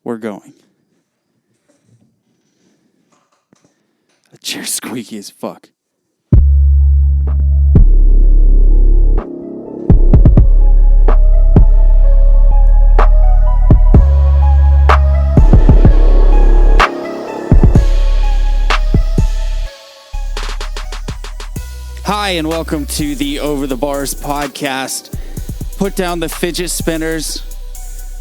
we're going. The chair's squeaky as fuck. Hi, and welcome to the Over the Bars podcast. Put down the fidget spinners.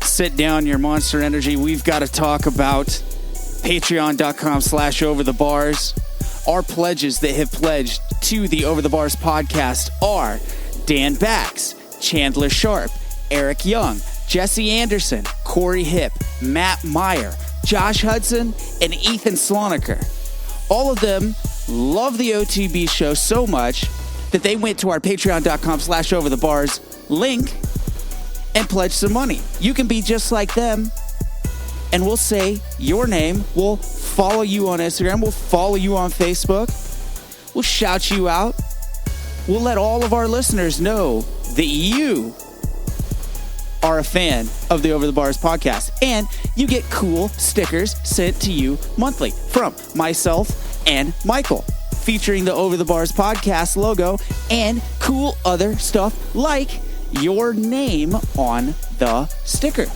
Sit down your Monster Energy. We've got to talk about patreon.com/overthebars. Our pledges that have pledged to the Over the Bars podcast are Dan Bax, Chandler Sharp, Eric Young, Jesse Anderson, Corey Hipp, Matt Meyer, Josh Hudson, and Ethan Sloniker. All of them love the OTB show so much that they went to our patreon.com/overthebars link and pledged some money. You can be just like them, and we'll say your name. We'll follow you on Instagram. We'll follow you on Facebook. We'll shout you out. We'll let all of our listeners know that you are a fan of the Over the Bars podcast, and you get cool stickers sent to you monthly from myself and Michael, featuring the Over the Bars podcast logo and cool other stuff like your name on the sticker.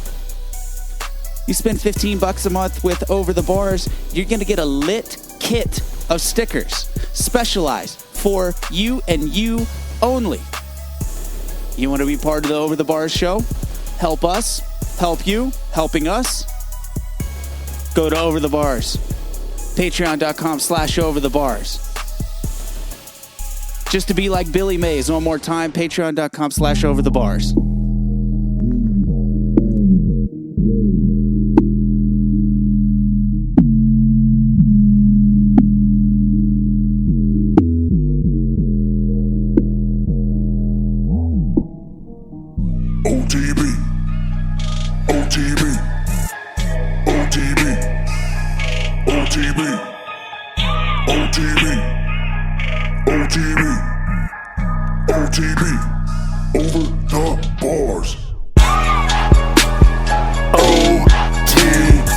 You spend $15 a month with Over the Bars, you're going to get a lit kit of stickers specialized for you and you only. You want to be part of the Over the Bars show? Help us, help you, helping us? Go to Over the Bars. Patreon.com/overthebars. Just to be like Billy Mays, one more time, patreon.com/overthebars. OTB, OTB, OTB, OTB, OTB, OTB, OTB, Over the Bars. OTB.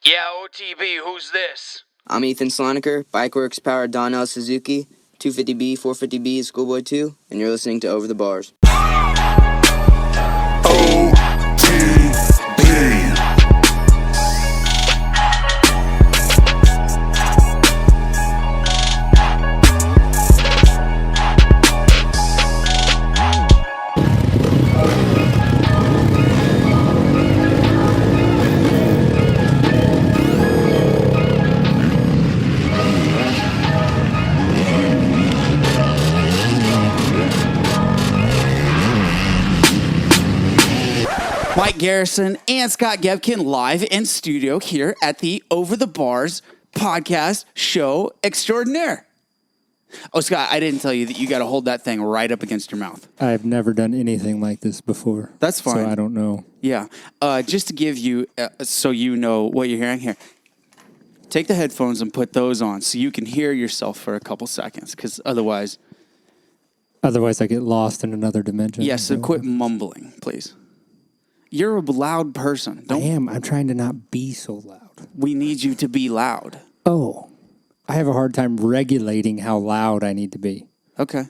Yeah, OTB, who's this? I'm Ethan Sloniker, Bikeworks powered Donnell Suzuki, 250B, 450B, Schoolboy 2, and you're listening to Over the Bars. OTB. Mike Garrison and Scott Gebken live in studio here at the Over the Bars podcast show extraordinaire. Oh, Scott, I didn't tell you that you got to hold that thing right up against your mouth. I've never done anything like this before. That's fine. So I don't know. Yeah. Just to give you, so you know what you're hearing here, take the headphones and put those on so you can hear yourself for a couple seconds, because otherwise... Otherwise, I get lost in another dimension. Yes, so quit mumbling, please. You're a loud person. I am. I'm trying to not be so loud. We need you to be loud. Oh, I have a hard time regulating how loud I need to be. Okay.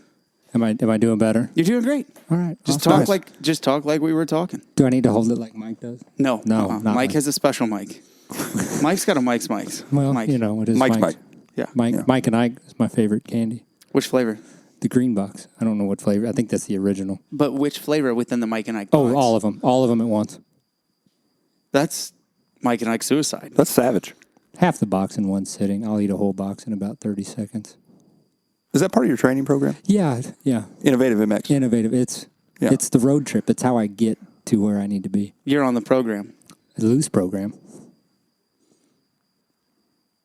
Am I doing better? You're doing great. All right. Just talk like we were talking. Do I need to hold it like Mike does? No. No, not Mike Mike. has a special mic. Mike's got a Mike's. Well, Mike. you know, it is Mike's Mike's. Mike. Yeah. Mike and Ike is my favorite candy. Which flavor? The green box. I don't know what flavor. I think that's the original. But which flavor within the Mike and Ike box? Oh, all of them. All of them at once. That's Mike and Ike suicide. That's savage. Half the box in one sitting. I'll eat a whole box in about 30 seconds. Is that part of your training program? Yeah. Innovative MX. Innovative. It's the road trip. It's how I get to where I need to be. You're on the program. A loose program.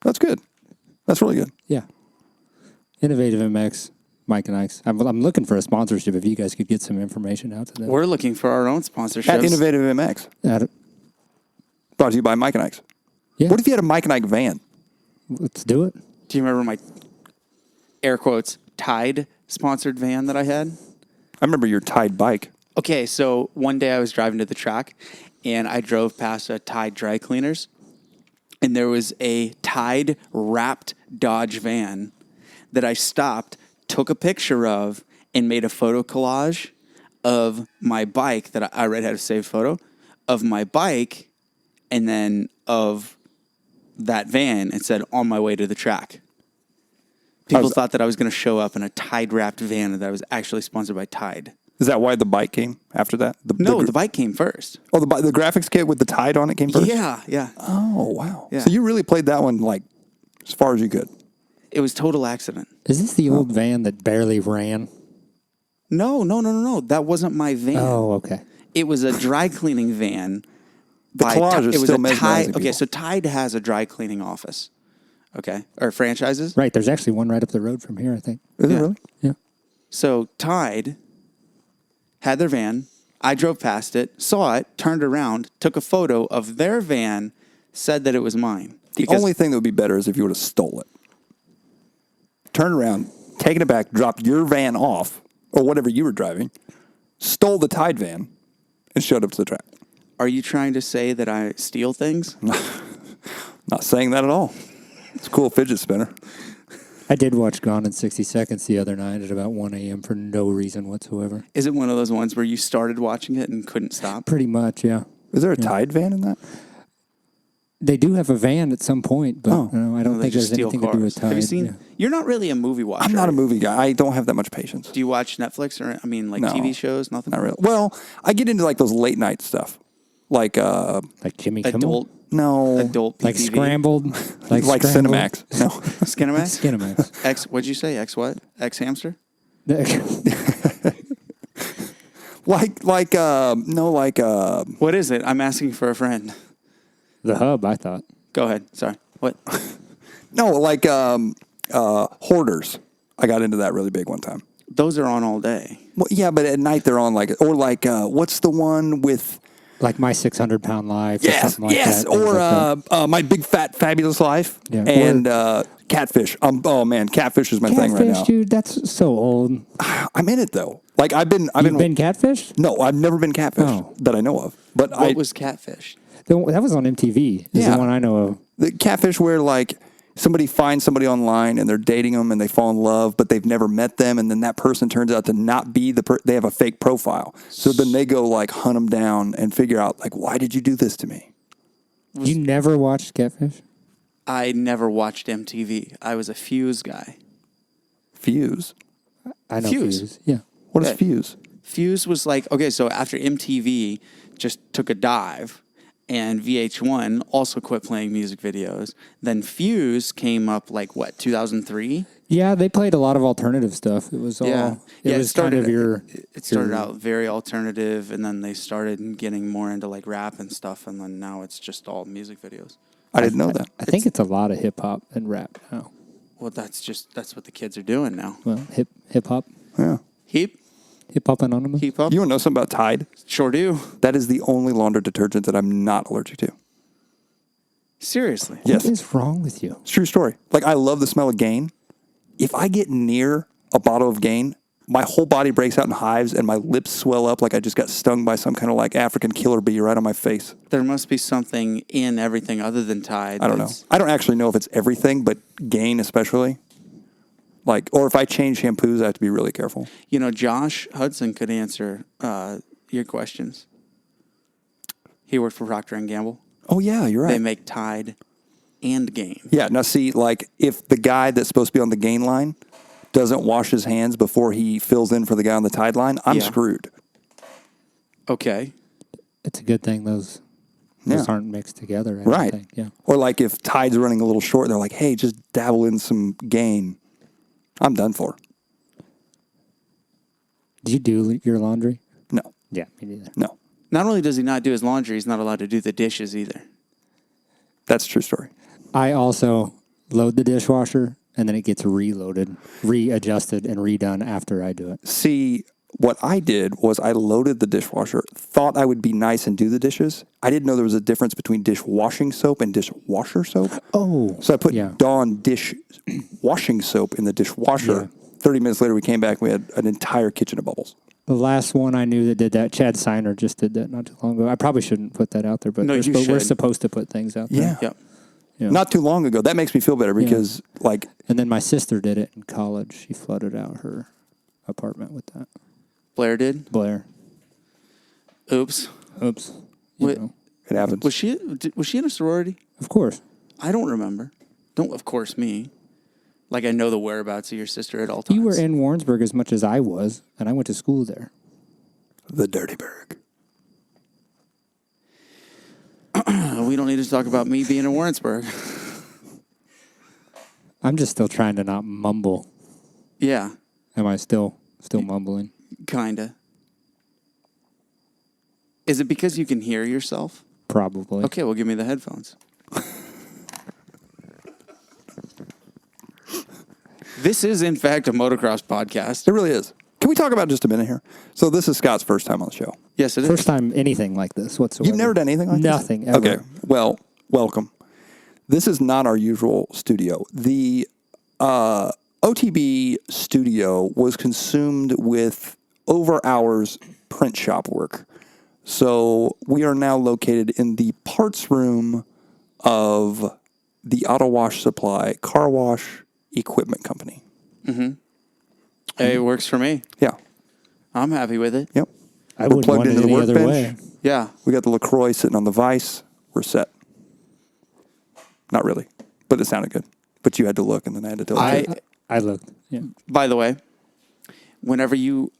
That's good. That's really good. Yeah. Innovative MX, Mike and Ike's. I'm looking for a sponsorship if you guys could get some information out to them. We're looking for our own sponsorships. At Innovative MX. Brought to you by Mike and Ike's. Yeah. What if you had a Mike and Ike van? Let's do it. Do you remember my air quotes Tide sponsored van that I had? I remember your Tide bike. Okay, so one day I was driving to the track, and I drove past a Tide dry cleaners, and there was a Tide wrapped Dodge van that I stopped, took a picture of, and made a photo collage of my bike that I already had a saved photo of my bike, and then of that van, and said, on my way to the track. People thought that I was going to show up in a Tide wrapped van and that I was actually sponsored by Tide. Is that why the bike came after that? The bike came first. Oh, the graphics kit with the Tide on it came first? Yeah. Oh, wow. Yeah. So you really played that one like as far as you could. It was total accident. Is this the old van that barely ran? No. That wasn't my van. Oh, okay. It was a dry cleaning van. The collage is still mesmerizing Okay, people. so Tide has a dry cleaning office. Okay, or franchises. Right. There's actually one right up the road from here, I think. Is it Yeah. really? Yeah. So Tide had their van. I drove past it, saw it, turned around, took a photo of their van, said that it was mine. The only thing that would be better is if you would have stole it. Turned around, taken it back, dropped your van off, or whatever you were driving, stole the Tide van, and showed up to the track. Are you trying to say that I steal things? Not saying that at all. It's a cool fidget spinner. I did watch Gone in 60 Seconds the other night at about 1 a.m. for no reason whatsoever. Is it one of those ones where you started watching it and couldn't stop? Pretty much, yeah. Is there a Tide van in that? They do have a van at some point, but I don't They think just there's steal anything cars. to do with Tide. Have you seen? Yeah. You're not really a movie watcher. I'm not a right? movie guy. I don't have that much patience. Do you watch Netflix or like No. TV shows? Nothing. Not really. Well, I get into like those late night stuff. Like Like Jimmy Kimmel? Adult Like PTV? Scrambled? like Scrambled? Cinemax. No. Skinemax? Skinemax. X. What'd you say? X what? X hamster? What is it? I'm asking for a friend. The Hub, I thought. Go ahead. Sorry. What? No, like Hoarders. I got into that really big one time. Those are on all day. Well, yeah, but at night they're on what's the one with Like My 600-Pound Life or something like that. or My Big Fat Fabulous Life and Catfish. Oh man, Catfish is my thing right now. Catfish, dude, that's so old. I'm in it though. Like I've been catfished? No, I've never been catfished Oh. that I know of. But What was Catfish? That was on MTV. Is Yeah. the one I know of. the catfish where like somebody finds somebody online and they're dating them and they fall in love, but they've never met them, and then that person turns out to not be they have a fake profile. So then they go like hunt them down and figure out like, why did you do this to me? You never watched Catfish? I never watched MTV. I was a Fuse guy. Fuse. I know Fuse. Fuse. Yeah. What is Okay. Fuse? Fuse was like, okay, so after MTV just took a dive and VH1 also quit playing music videos, then Fuse came up like, what, 2003? Yeah, they played a lot of alternative stuff. It was all. It was kind of your. It started out very alternative, and then they started getting more into like rap and stuff, and then now it's just all music videos. I didn't know that. I think it's a lot of hip hop and rap now. Well, that's what the kids are doing now. Well, hip hop, Yeah. Hip Hop Anonymous. hop. You want to know something about Tide? Sure do. That is the only laundry detergent that I'm not allergic to. Seriously. Yes. What is wrong with you? It's a true story. Like, I love the smell of Gain. If I get near a bottle of Gain, my whole body breaks out in hives and my lips swell up like I just got stung by some kind of like African killer bee right on my face. There must be something in everything other than Tide. I don't know. I don't actually know if it's everything, but Gain especially. Like, or if I change shampoos, I have to be really careful. You know, Josh Hudson could answer your questions. He worked for Procter & Gamble. Oh, yeah, you're right. They make Tide and Gain. Yeah, now see, like, if the guy that's supposed to be on the Gain line doesn't wash his hands before he fills in for the guy on the Tide line, I'm Yeah. screwed. Okay. It's a good thing those aren't mixed together. I don't Right. think. Yeah. Or like if Tide's running a little short, they're like, hey, just dabble in some Gain. I'm done for. Do you do your laundry? No, Yeah, me neither. no. Not only does he not do his laundry, he's not allowed to do the dishes either. That's a true story. I also load the dishwasher, and then it gets reloaded, readjusted, and redone after I do it. See, what I did was I loaded the dishwasher, thought I would be nice and do the dishes. I didn't know there was a difference between dishwashing soap and dishwasher soap. Oh. So I put yeah. Dawn dishwashing soap in the dishwasher. Yeah. 30 minutes later, we came back and we had an entire kitchen of bubbles. The last one I knew that did that, Chad Seiner just did that not too long ago. I probably shouldn't put that out there, but No, you we're should. supposed to put things out there. Yeah. Yep. Yeah. Not too long ago. That makes me feel better because, like, And then my sister did it in college. She flooded out her apartment with that. Blair did. Blair. Oops. Oops. Wait. it happens. Was she in a sorority? Of course. I don't remember. Don't of course me. Like I know the whereabouts of your sister at all times. You were in Warrensburg as much as I was, and I went to school there. The Dirty Burg. We don't need to talk about me being in Warrensburg. I'm just still trying to not mumble. Yeah, Am I still mumbling? kinda. Is it because you can hear yourself? Probably. Okay, well, give me the headphones. This is, in fact, a motocross podcast. It really is. Can we talk about just a minute here? So this is Scott's first time on the show. Yes, it is. First time anything like this whatsoever. You've never done anything like this? Nothing, ever. Okay. Well, welcome. This is not our usual studio. The OTB studio was consumed with over hours print shop work. So we are now located in the parts room of the Auto Wash Supply Car Wash Equipment Company. Hey, it works for me. Yeah. I'm happy with it. Yep. I We're wouldn't plugged want it into the any other workbench. way. Yeah. We got the LaCroix sitting on the vise. We're set. Not really, but it sounded good. But you had to look, and then I had to tell you. I looked. Yeah. By the way, whenever you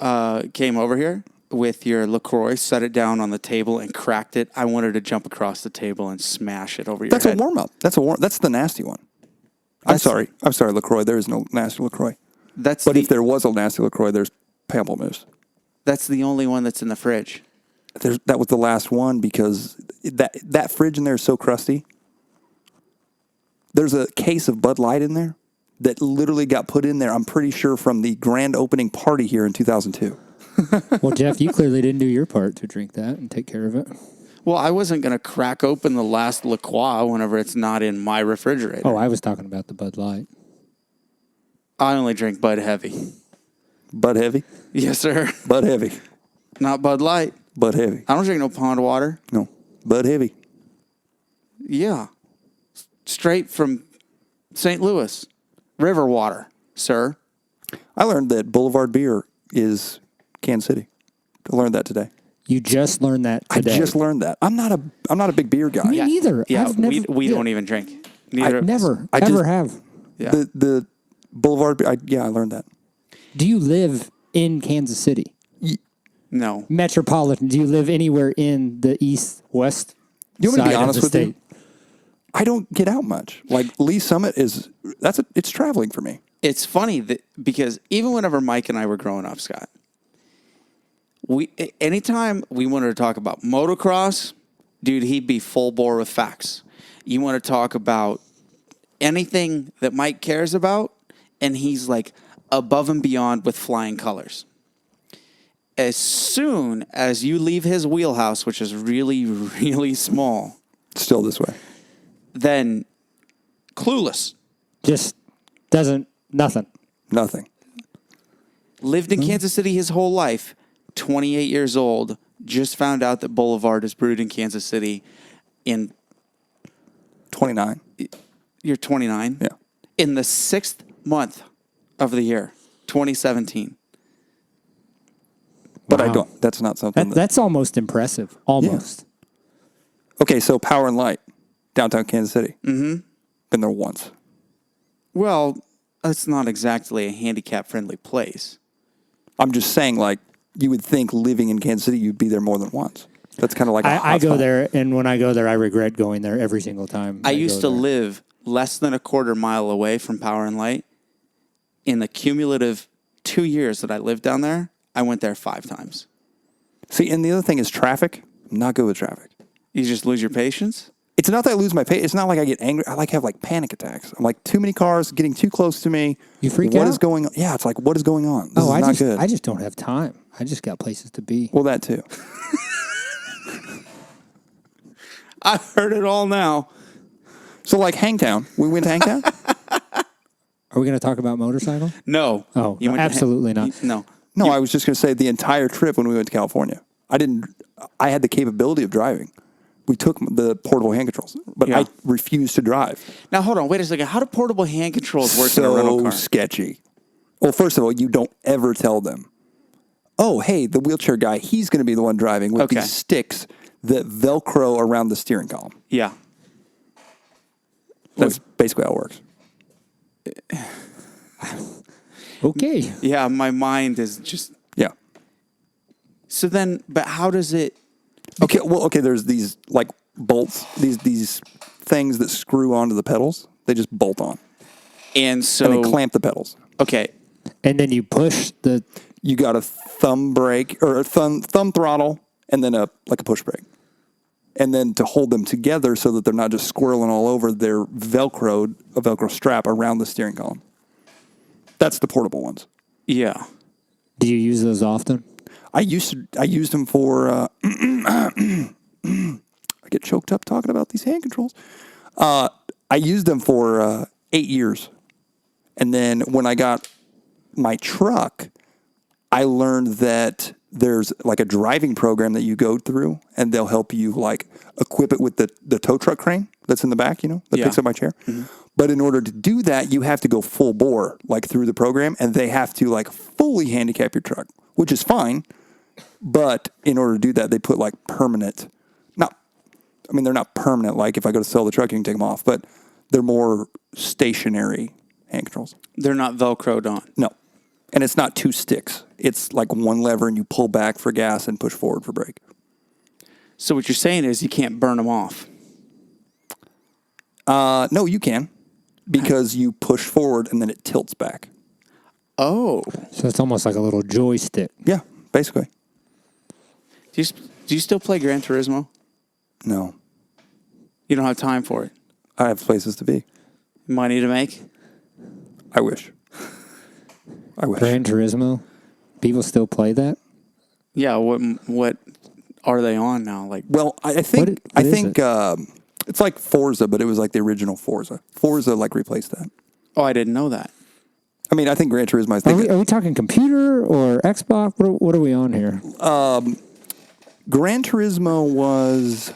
came over here with your LaCroix, set it down on the table and cracked it, I wanted to jump across the table and smash it over your That's head. a warm up. That's the nasty one. I'm sorry, LaCroix. There is no nasty LaCroix. That's But the, if there was a nasty LaCroix, there's pamplemousse. that's the only one that's in the fridge. That was the last one because that fridge in there is so crusty. There's a case of Bud Light in there that literally got put in there, I'm pretty sure, from the grand opening party here in 2002. Well, Jeff, you clearly didn't do your part to drink that and take care of it. Well, I wasn't going to crack open the last La Croix whenever it's not in my refrigerator. Oh, I was talking about the Bud Light. I only drink Bud Heavy. Bud Heavy? Yes, sir. Bud Heavy. Not Bud Light. Bud Heavy. I don't drink no pond water. No. Bud Heavy. Yeah. Straight from St. Louis. River water, sir. I learned that Boulevard beer is Kansas City. I learned that today. You just learned that today. I just learned that. I'm not a big beer guy. Me neither. Yeah, I've never, we don't even drink. Neither of us. Never, I ever just- have. Yeah. The Boulevard beer, I learned that. Do you live in Kansas City? No. Metropolitan. Do you live anywhere in the east, west You want me to side be honest of the with you? state? I don't get out much. Like Lee Summit it's traveling for me. It's funny that because even whenever Mike and I were growing up, Scott, anytime we wanted to talk about motocross, dude, he'd be full bore with facts. You want to talk about anything that Mike cares about, and he's like above and beyond with flying colors. As soon as you leave his wheelhouse, which is really, really small, Still this way. then clueless. Just doesn't, nothing. Nothing. Lived in Kansas City his whole life, 28 years old, just found out that Boulevard is brewed in Kansas City in, 29. you're 29? Yeah. In the 6th month of the year, 2017. But I Wow. don't. That's not something. That's almost impressive. Almost. Okay, so Power and Light, downtown Kansas City. Mm-hmm. Been there once. Well, that's not exactly a handicap-friendly place. I'm just saying, like, you would think living in Kansas City, you'd be there more than once. That's kind of like I go there, and when I go there, I regret going there every single time. I used to go there. live less than a quarter mile away from Power and Light. In the cumulative 2 years that I lived down there, I went there 5 times. See, and the other thing is traffic I'm not good with traffic. You just lose your patience? It's not that I lose my patience. It's not like I get angry. I have like panic attacks. I'm like, too many cars getting too close to me. You freak What out? is going on? Yeah, it's like, what is going on? This is not good. I just don't have time. I just got places to be. Well, that too. I've heard it all now. So like Hangtown. We went to Hangtown? Are we going to talk about motorcycle? No. Oh, You went to absolutely not. No. No, I was just going to say the entire trip when we went to California. I had the capability of driving. We took the portable hand controls, but Yeah. I refused to drive. Now, hold on. Wait a second. How do portable hand controls work in a rental So car? sketchy. Well, first of all, you don't ever tell them, oh, hey, the wheelchair guy, he's going to be the one driving with Okay. these sticks that Velcro around the steering column. Yeah. That's basically how it works. Okay. Yeah, my mind is just... Yeah. So then, but how does it... Okay, there's these like bolts, these things that screw onto the pedals. They just bolt on. And so... And they clamp the pedals. Okay. And then you push the... You got a thumb brake or a thumb throttle and then a push brake. And then to hold them together so that they're not just squirreling all over, they're Velcroed, a Velcro strap around the steering column. That's the portable ones. Yeah. Do you use those often? I used them for, I get choked up talking about these hand controls. I used them for 8 years. And then when I got my truck, I learned that there's like a driving program that you go through and they'll help you like equip it with the tow truck crane that's in the back, that Yeah. picks up my chair. Mm-hmm. But in order to do that, you have to go full bore, like through the program, and they have to like fully handicap your truck, which is fine. But in order to do that, they put like permanent, they're not permanent. Like if I go to sell the truck, you can take them off, but they're more stationary hand controls. They're not Velcroed on. No. And it's not two sticks. It's like one lever and you pull back for gas and push forward for brake. So what you're saying is you can't burn them off. No, you can. Because you push forward and then it tilts back. Oh. So it's almost like a little joystick. Yeah, basically. Do you still play Gran Turismo? No. You don't have time for it. I have places to be. Money to make? I wish. Gran Turismo? People still play that? Yeah, what are they on now? Like, Well, I think what is it's like Forza, but it was like the original Forza. Forza like replaced that. oh, I didn't know that. I mean, I think Gran Turismo. Are we talking computer or Xbox? What are we on here? Gran Turismo was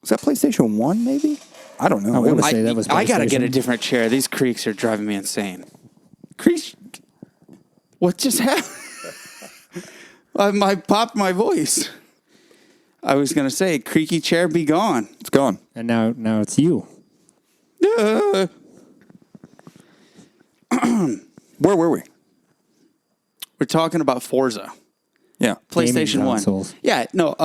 that PlayStation 1 maybe? I don't know. I wanna It was- say that was I gotta get a PlayStation. different chair. These creaks are driving me insane. Creaks? What just happened? I popped my voice. I was gonna say, creaky chair, be gone. It's gone. And now it's you. Where were we? We're talking about Forza. Yeah. PlayStation Gaming 1. consoles. Yeah, no,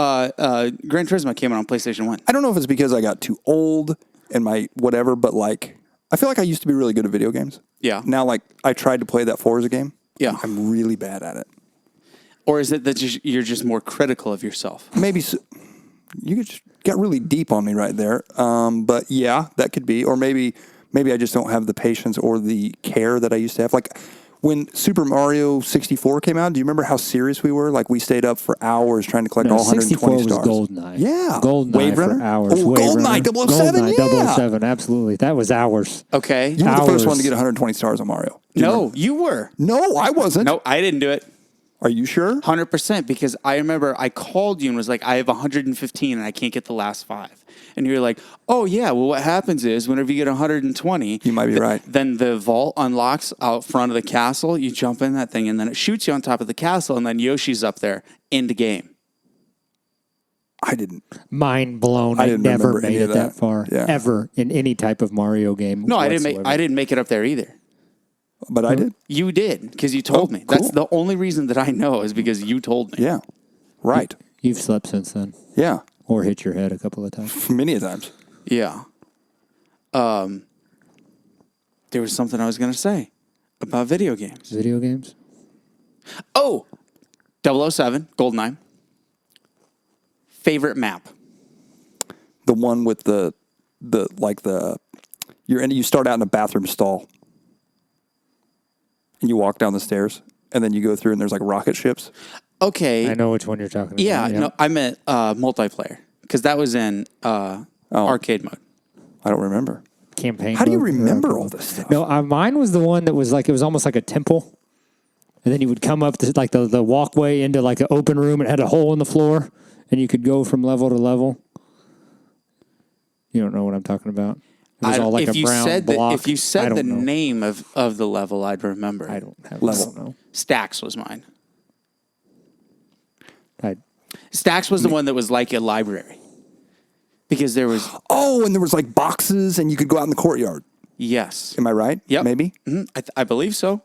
Gran Turismo came out on PlayStation 1. I don't know if it's because I got too old and my whatever, but like I feel like I used to be really good at video games. Yeah. Now, like I tried to play that Forza game. Yeah. I'm really bad at it. Or is it that you're just more critical of yourself? Maybe you just got really deep on me right there. But yeah, that could be. Or maybe I just don't have the patience or the care that I used to have. Like when Super Mario 64 came out, do you remember how serious we were? Like we stayed up for hours trying to collect all 120 64 stars. was GoldenEye. Yeah. GoldenEye Wave for Runner? hours. Oh, Wave GoldenEye Runner. 007, GoldenEye yeah. 007, absolutely. That was ours. Okay. You were the first Hours. one to get 120 stars on Mario. Do you No, remember? you were. No, I wasn't. No, I didn't do it. Are you sure? 100%, because I remember I called you and was like, I have 115 and I can't get the last 5. And you're like, oh, yeah, well, what happens is whenever you get 120, You might be right. Then the vault unlocks out front of the castle. You jump in that thing and then it shoots you on top of the castle. And then Yoshi's up there in the game. I didn't. Mind blown. I I didn't never remember any made of it that that. far. Yeah. Ever in any type of Mario game. No, I whatsoever. didn't make it up there either. But I did. You did, because you told Oh, me. That's cool. the only reason that I know is because you told me. Yeah. Right. You've slept since then. Yeah. Or hit your head a couple of times. Many a times. Yeah. There was something I was going to say about video games. Video games? Oh, 007, GoldenEye. Favorite map? The one with you start out in a bathroom stall and you walk down the stairs and then you go through and there's like rocket ships. Okay. I know which one you're talking about. Yeah, no, I meant multiplayer because that was in arcade mode. I don't remember. Campaign. How do you mode? remember all this stuff? No, mine was the one that was like, it was almost like a temple. And then you would come up to like the walkway into like an open room. It had a hole in the floor and you could go from level to level. You don't know what I'm talking about. It was all like a brown block. If you said the know. name of the level, I'd remember. I don't know. Stacks was mine. I Stacks was the one that was like a library. Because there was... Oh, and there was like boxes and you could go out in the courtyard. Yes. Am I right? Yep. Maybe? Mm-hmm. I believe so.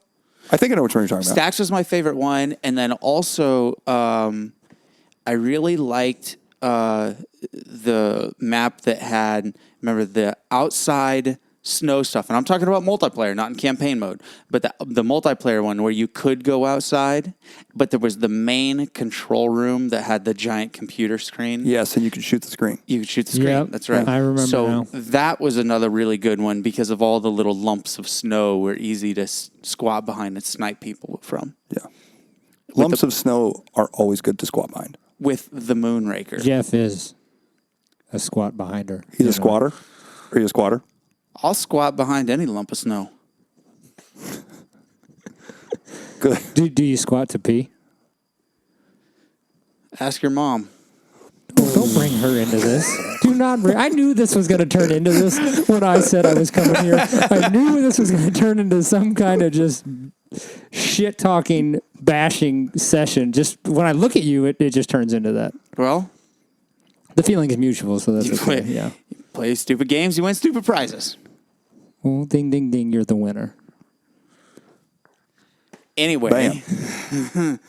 I think I know which one you're talking about. Stacks was my favorite one. And then also, I really liked the map that had, remember, the outside snow stuff. And I'm talking about multiplayer, not in campaign mode. But the multiplayer one where you could go outside, but there was the main control room that had the giant computer screen. Yes, and you could shoot the screen. You could shoot the screen. Yep. That's right. I remember So now. that was another really good one because of all the little lumps of snow were easy to squat behind and snipe people from. Yeah. Lumps of snow are always good to squat behind. With the Moonraker. Jeff is a squat behind her. He's a squatter? Are you a squatter? I'll squat behind any lump of snow. Good. Do you squat to pee? Ask your mom. Don't bring her into this. Do not bring. I knew this was going to turn into this when I said I was coming here. I knew this was going to turn into some kind of just shit talking, bashing session. Just when I look at you, it just turns into that. Well, the feeling is mutual, so that's okay. play, Yeah. You play stupid games, you win stupid prizes. Well, ding, ding, ding, you're the winner. Anyway. Bam.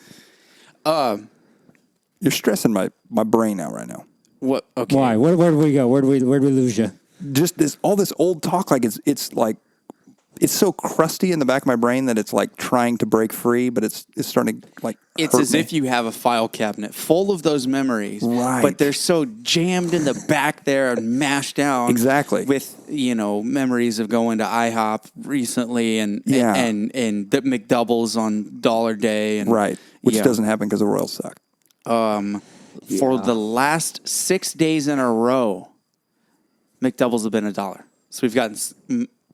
You're stressing my brain out right now. What? Okay. Why? Where did we go? Where did we lose you? Just all this old talk, like it's like it's so crusty in the back of my brain that it's like trying to break free, but it's starting to like It's hurt as me. if you have a file cabinet full of those memories, Right. but they're so jammed in the back there and mashed down. Exactly. With, memories of going to IHOP recently and Yeah. and the McDoubles on Dollar Day. And, right, which yeah. doesn't happen because the Royals suck. For the last 6 days in a row, McDoubles have been $1. So we've gotten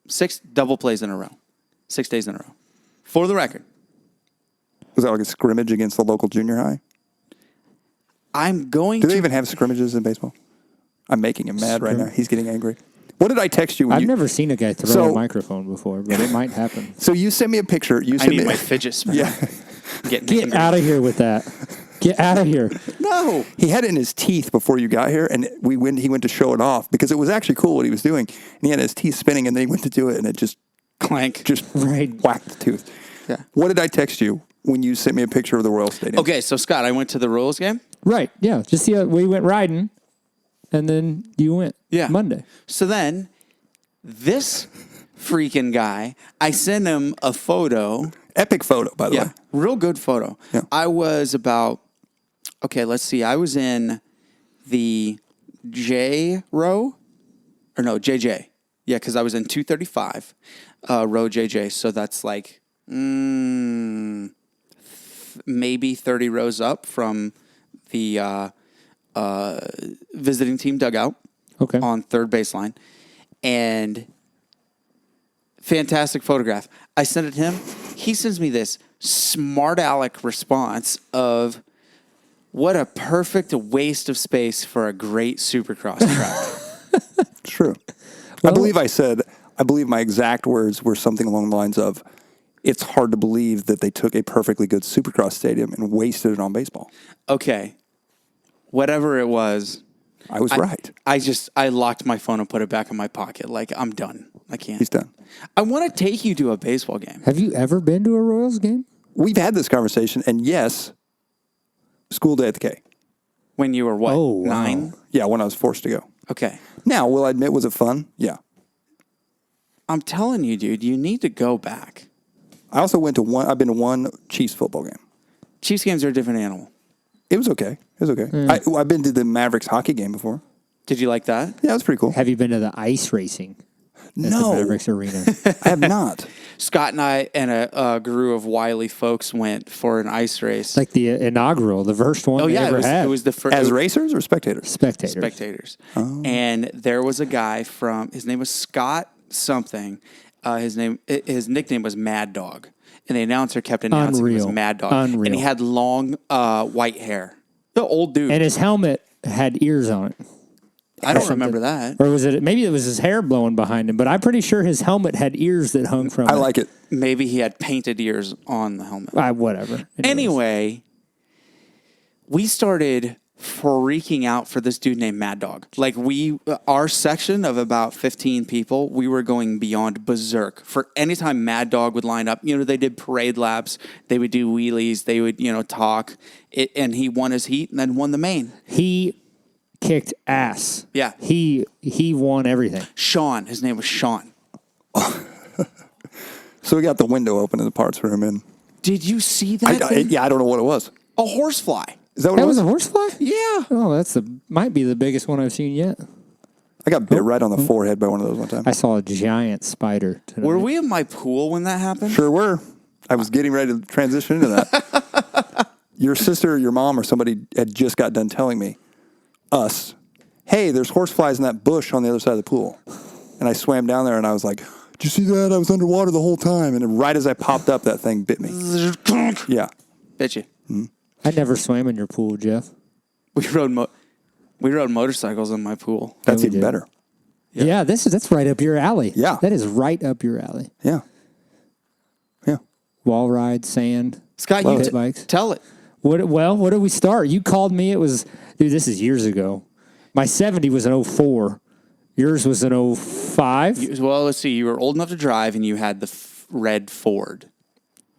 6 double plays in a row. 6 days in a row. For the record. Was that like a scrimmage against the local junior high? I'm going Do to... they even have scrimmages in baseball? I'm making him mad right now. He's getting angry. What did I text you? I've never seen a guy throw So- a microphone before, but it might happen. So you sent me a picture. You I sent need me my fidget spinner. Yeah. Get out of here with that. Get out of here. No. He had it in his teeth before you got here, and he went to show it off because it was actually cool what he was doing. And he had his teeth spinning, and then he went to do it, and it just Clank. Right. whacked the tooth. Yeah. What did I text you when you sent me a picture of the Royal Stadium? Okay, so Scott, I went to the Royals game. Right. Yeah. Just see how we went riding, and then you went Monday. So then, this freaking guy, I sent him a photo. Epic photo, by the way. Real good photo. Yeah. I was about, let's see. I was in the J row, or no, JJ. Yeah, because I was in 235, row JJ. So that's like maybe 30 rows up from the visiting team dugout. Okay. On third baseline. And fantastic photograph. I sent it to him. He sends me this smart aleck response of what a perfect waste of space for a great supercross track. It's true. Well, I believe my exact words were something along the lines of, it's hard to believe that they took a perfectly good supercross stadium and wasted it on baseball. Okay. Whatever it was. I was right. I locked my phone and put it back in my pocket. Like, I'm done. I can't. He's done. I want to take you to a baseball game. Have you ever been to a Royals game? We've had this conversation, and yes, school day at the K. When you were what? Oh, wow. 9? Yeah, when I was forced to go. Okay. Now, will I admit, was it fun? Yeah. I'm telling you, dude, you need to go back. I also I've been to one Chiefs football game. Chiefs games are a different animal. It was okay. It was okay. I've been to the Mavericks hockey game before. Did you like that? Yeah, it was pretty cool. Have you been to the ice racing at No. the Mavericks Arena? I have not. Scott and I and a crew of wily folks went for an ice race. It's like the inaugural, the first one they ever had. it was the first. As racers or spectators? Spectators. And there was a guy his name was Scott something. His nickname was Mad Dog. And the announcer kept announcing he was Mad Dog. Unreal. And he had long white hair. The old dude. And his helmet had ears on it. I don't remember that. Or was it, maybe it was his hair blowing behind him, but I'm pretty sure his helmet had ears that hung from it. I like it. Maybe he had painted ears on the helmet. Whatever. Anyway, we started freaking out for this dude named Mad Dog. Like our section of about 15 people, we were going beyond berserk. For any time Mad Dog would line up, they did parade laps, they would do wheelies, they would, talk, and he won his heat and then won the main. He kicked ass. Yeah. He won everything. Sean, his name was Sean. So we got the window open in the parts room, and Did you see that? I don't know what it was. A horsefly. Is that what That it was was? a horsefly? Yeah. Oh, might be the biggest one I've seen yet. I got bit right on the forehead by one of those one time. I saw a giant spider tonight. Were we in my pool when that happened? Sure were. I was getting ready to transition into that. Your sister, your mom, or somebody had just got done telling me, hey, there's horseflies in that bush on the other side of the pool. And I swam down there and I was like, did you see that? I was underwater the whole time. And then right as I popped up, that thing bit me. Yeah. Bet you. I never swam in your pool, Jeff. We rode motorcycles in my pool. That's we even did. better. Yeah, that's right up your alley. Yeah. That is right up your alley. Yeah. Yeah. Wall ride, sand. Scott, pit bikes. tell it. What did we start? You called me. It was, dude, this is years ago. My 70 was an 04. Yours was an 05? Well, let's see. You were old enough to drive, and you had the red Ford.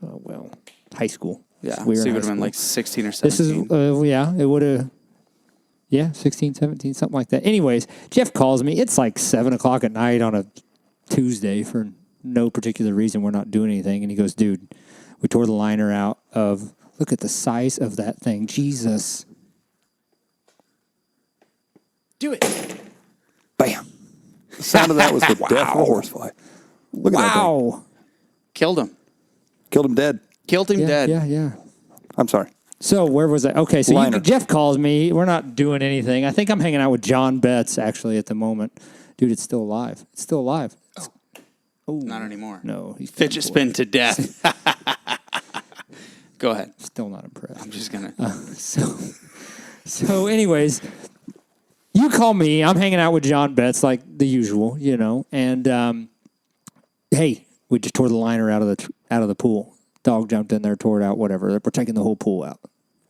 Oh, well, high school. Yeah, We were so in you high would have been school. like 16 or This 17. is, it would have, 16, 17, something like that. Anyways, Jeff calls me. It's like 7 o'clock at night on a Tuesday for no particular reason. We're not doing anything. And he goes, dude, we tore the liner out of, look at the size of that thing. Jesus. Do it. Bam. The sound of that was the death of a horsefly. Look at that thing. Wow. Killed him. Killed him dead. Killed him dead. Yeah. I'm sorry. So where was I? Okay, so Liner. Jeff calls me. We're not doing anything. I think I'm hanging out with John Betts actually at the moment. Dude, it's still alive. It's still alive. Not anymore. No, he's Fidget spin to death. Go ahead. still not impressed. I'm just going So anyways, you call me. I'm hanging out with John Betts like the usual, and hey, we just tore the liner out of the pool. Dog jumped in there, tore it out, whatever. We're taking the whole pool out.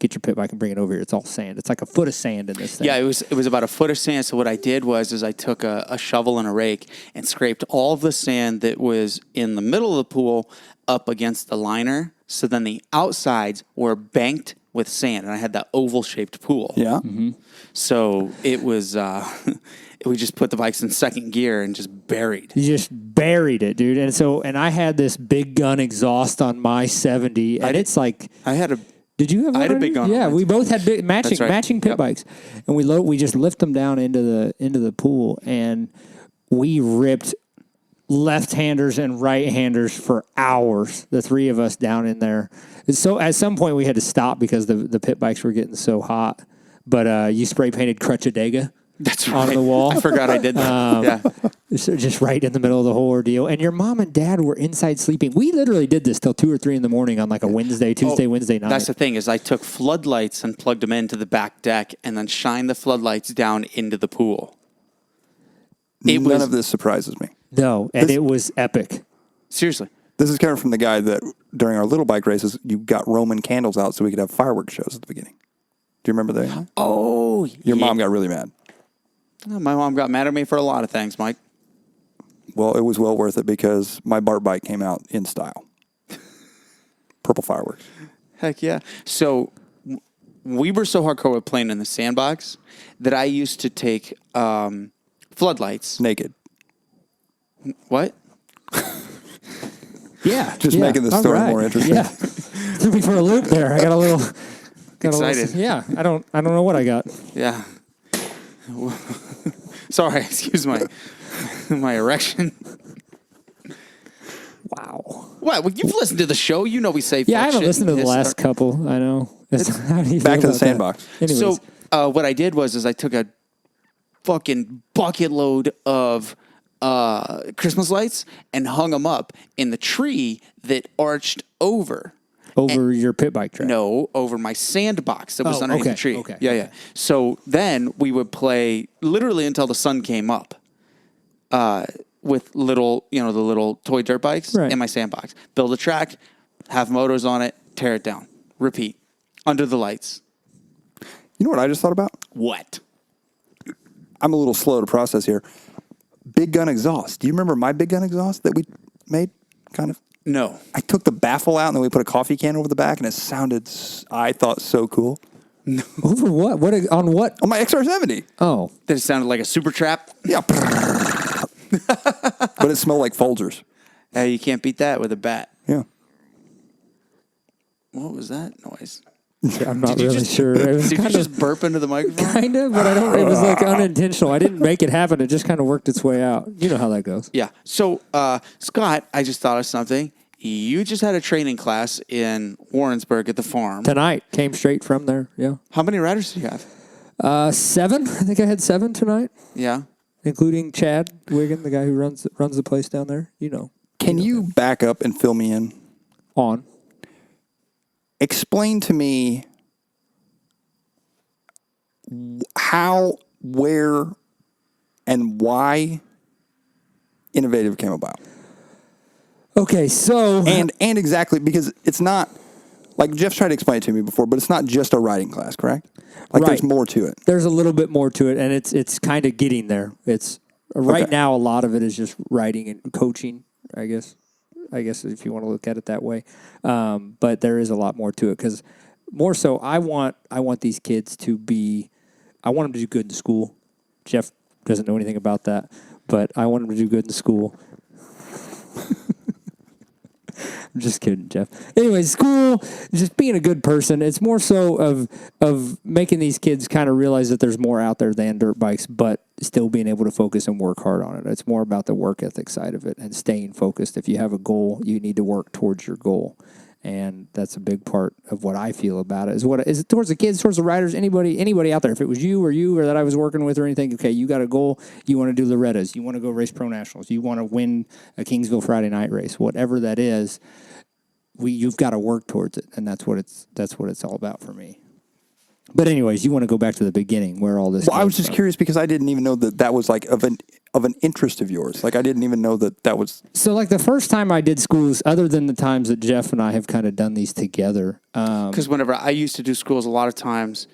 Get your pit bike and bring it over here. It's all sand. It's like a foot of sand in this thing. Yeah, it was about a foot of sand. So what I did was I took a shovel and a rake and scraped all of the sand that was in the middle of the pool up against the liner. So then the outsides were banked with sand, and I had that oval-shaped pool. Yeah. Mm-hmm. So it was, we just put the bikes in second gear and just buried. You just buried it, dude. And I had this big gun exhaust on my 70, and it's like, I had a, did you have one? I had a big gun on Yeah, mine, we too. both had big, matching right. pit Yep. bikes, and we just lift them down into the pool, and we ripped left-handers and right-handers for hours. The three of us down in there. And so at some point we had to stop because the pit bikes were getting so hot. But you spray painted Crutchadega. That's on right. the wall. I forgot I did that. Yeah. So just right in the middle of the whole ordeal. And your mom and dad were inside sleeping. We literally did this till 2 or 3 in the morning on like a Wednesday night. That's the thing is I took floodlights and plugged them into the back deck and then shined the floodlights down into the pool. None of this surprises me. No, and it was epic. Seriously. This is coming from the guy that during our little bike races, you got Roman candles out so we could have fireworks shows at the beginning. Do you remember that? Oh, Your mom got really mad. My mom got mad at me for a lot of things, Mike. Well, it was well worth it because my BART bike came out in style. Purple fireworks. Heck yeah. So we were so hardcore with playing in the sandbox that I used to take floodlights. Naked. What? Yeah. Just making the all story more interesting. Yeah. Threw me for a loop there. I got a little... excited. Yeah, I don't know what I got. Yeah. Sorry, excuse my erection. Wow. What? Well, you've listened to the show. You know we say Yeah, I fuck haven't shit listened to and the piss last our- couple. I know. How do you Back feel to the about that? sandbox. Anyways, So what I did was I took a fucking bucket load of Christmas lights and hung them up in the tree that arched over. over your pit bike track. No, over my sandbox that was Oh, underneath okay, the tree. okay, Yeah, okay. yeah. So then we would play literally until the sun came up. With little, the little toy dirt bikes Right. in my sandbox. Build a track, have motors on it, tear it down, repeat under the lights. You know what I just thought about? What? I'm a little slow to process here. Big gun exhaust. Do you remember my big gun exhaust that we made? Kind of. No. I took the baffle out and then we put a coffee can over the back and it sounded, I thought, so cool. Over what? What on what? On my XR70. Oh, That it sounded like a super trap. Yeah. But it smelled like Folgers. You can't beat that with a bat. Yeah. What was that noise? I'm not really sure. It was Did you kind just of, burp into the microphone? kind of, but I don't. It was like unintentional. I didn't make it happen. It just kind of worked its way out. You know how that goes. Yeah. So, Scott, I just thought of something. You just had a training class in Warrensburg at the farm. Tonight came straight from there. Yeah. How many riders do you have? 7. I think I had 7 tonight, Yeah. including Chad Wiggin, the guy who runs the place down there. You know, Can you back up and fill me in? on. Explain to me how, where, and why Innovative came about. Okay, so And exactly, because it's not, like Jeff's tried to explain it to me before, but it's not just a riding class, correct? Like there's Right. more to it. there's a little bit more to it, and it's kind of getting there. It's right Okay. now a lot of it is just writing and coaching. I guess if you want to look at it that way, but there is a lot more to it because more so, I want these kids to be. I want them to do good in school. Jeff doesn't know anything about that, but I want them to do good in school. I'm just kidding, Jeff. Anyway, school, just being a good person. It's more so of making these kids kind of realize that there's more out there than dirt bikes, but still being able to focus and work hard on it. It's more about the work ethic side of it and staying focused. If you have a goal, you need to work towards your goal. And that's a big part of what I feel about it. Is it towards the kids, towards the riders, anybody out there. If it was you or that I was working with or anything, okay, you got a goal. You want to do Loretta's. You want to go race Pro Nationals. You want to win a Kingsville Friday night race. Whatever that is, you've got to work towards it, and that's what it's all about for me. But anyways, you want to go back to the beginning where all this. Well, I was came just from. curious because I didn't even know that was like of an interest of yours. Like I didn't even know that was. So, like the first time I did schools, other than the times that Jeff and I have kind of done these together, Because whenever I used to do schools, a lot of times,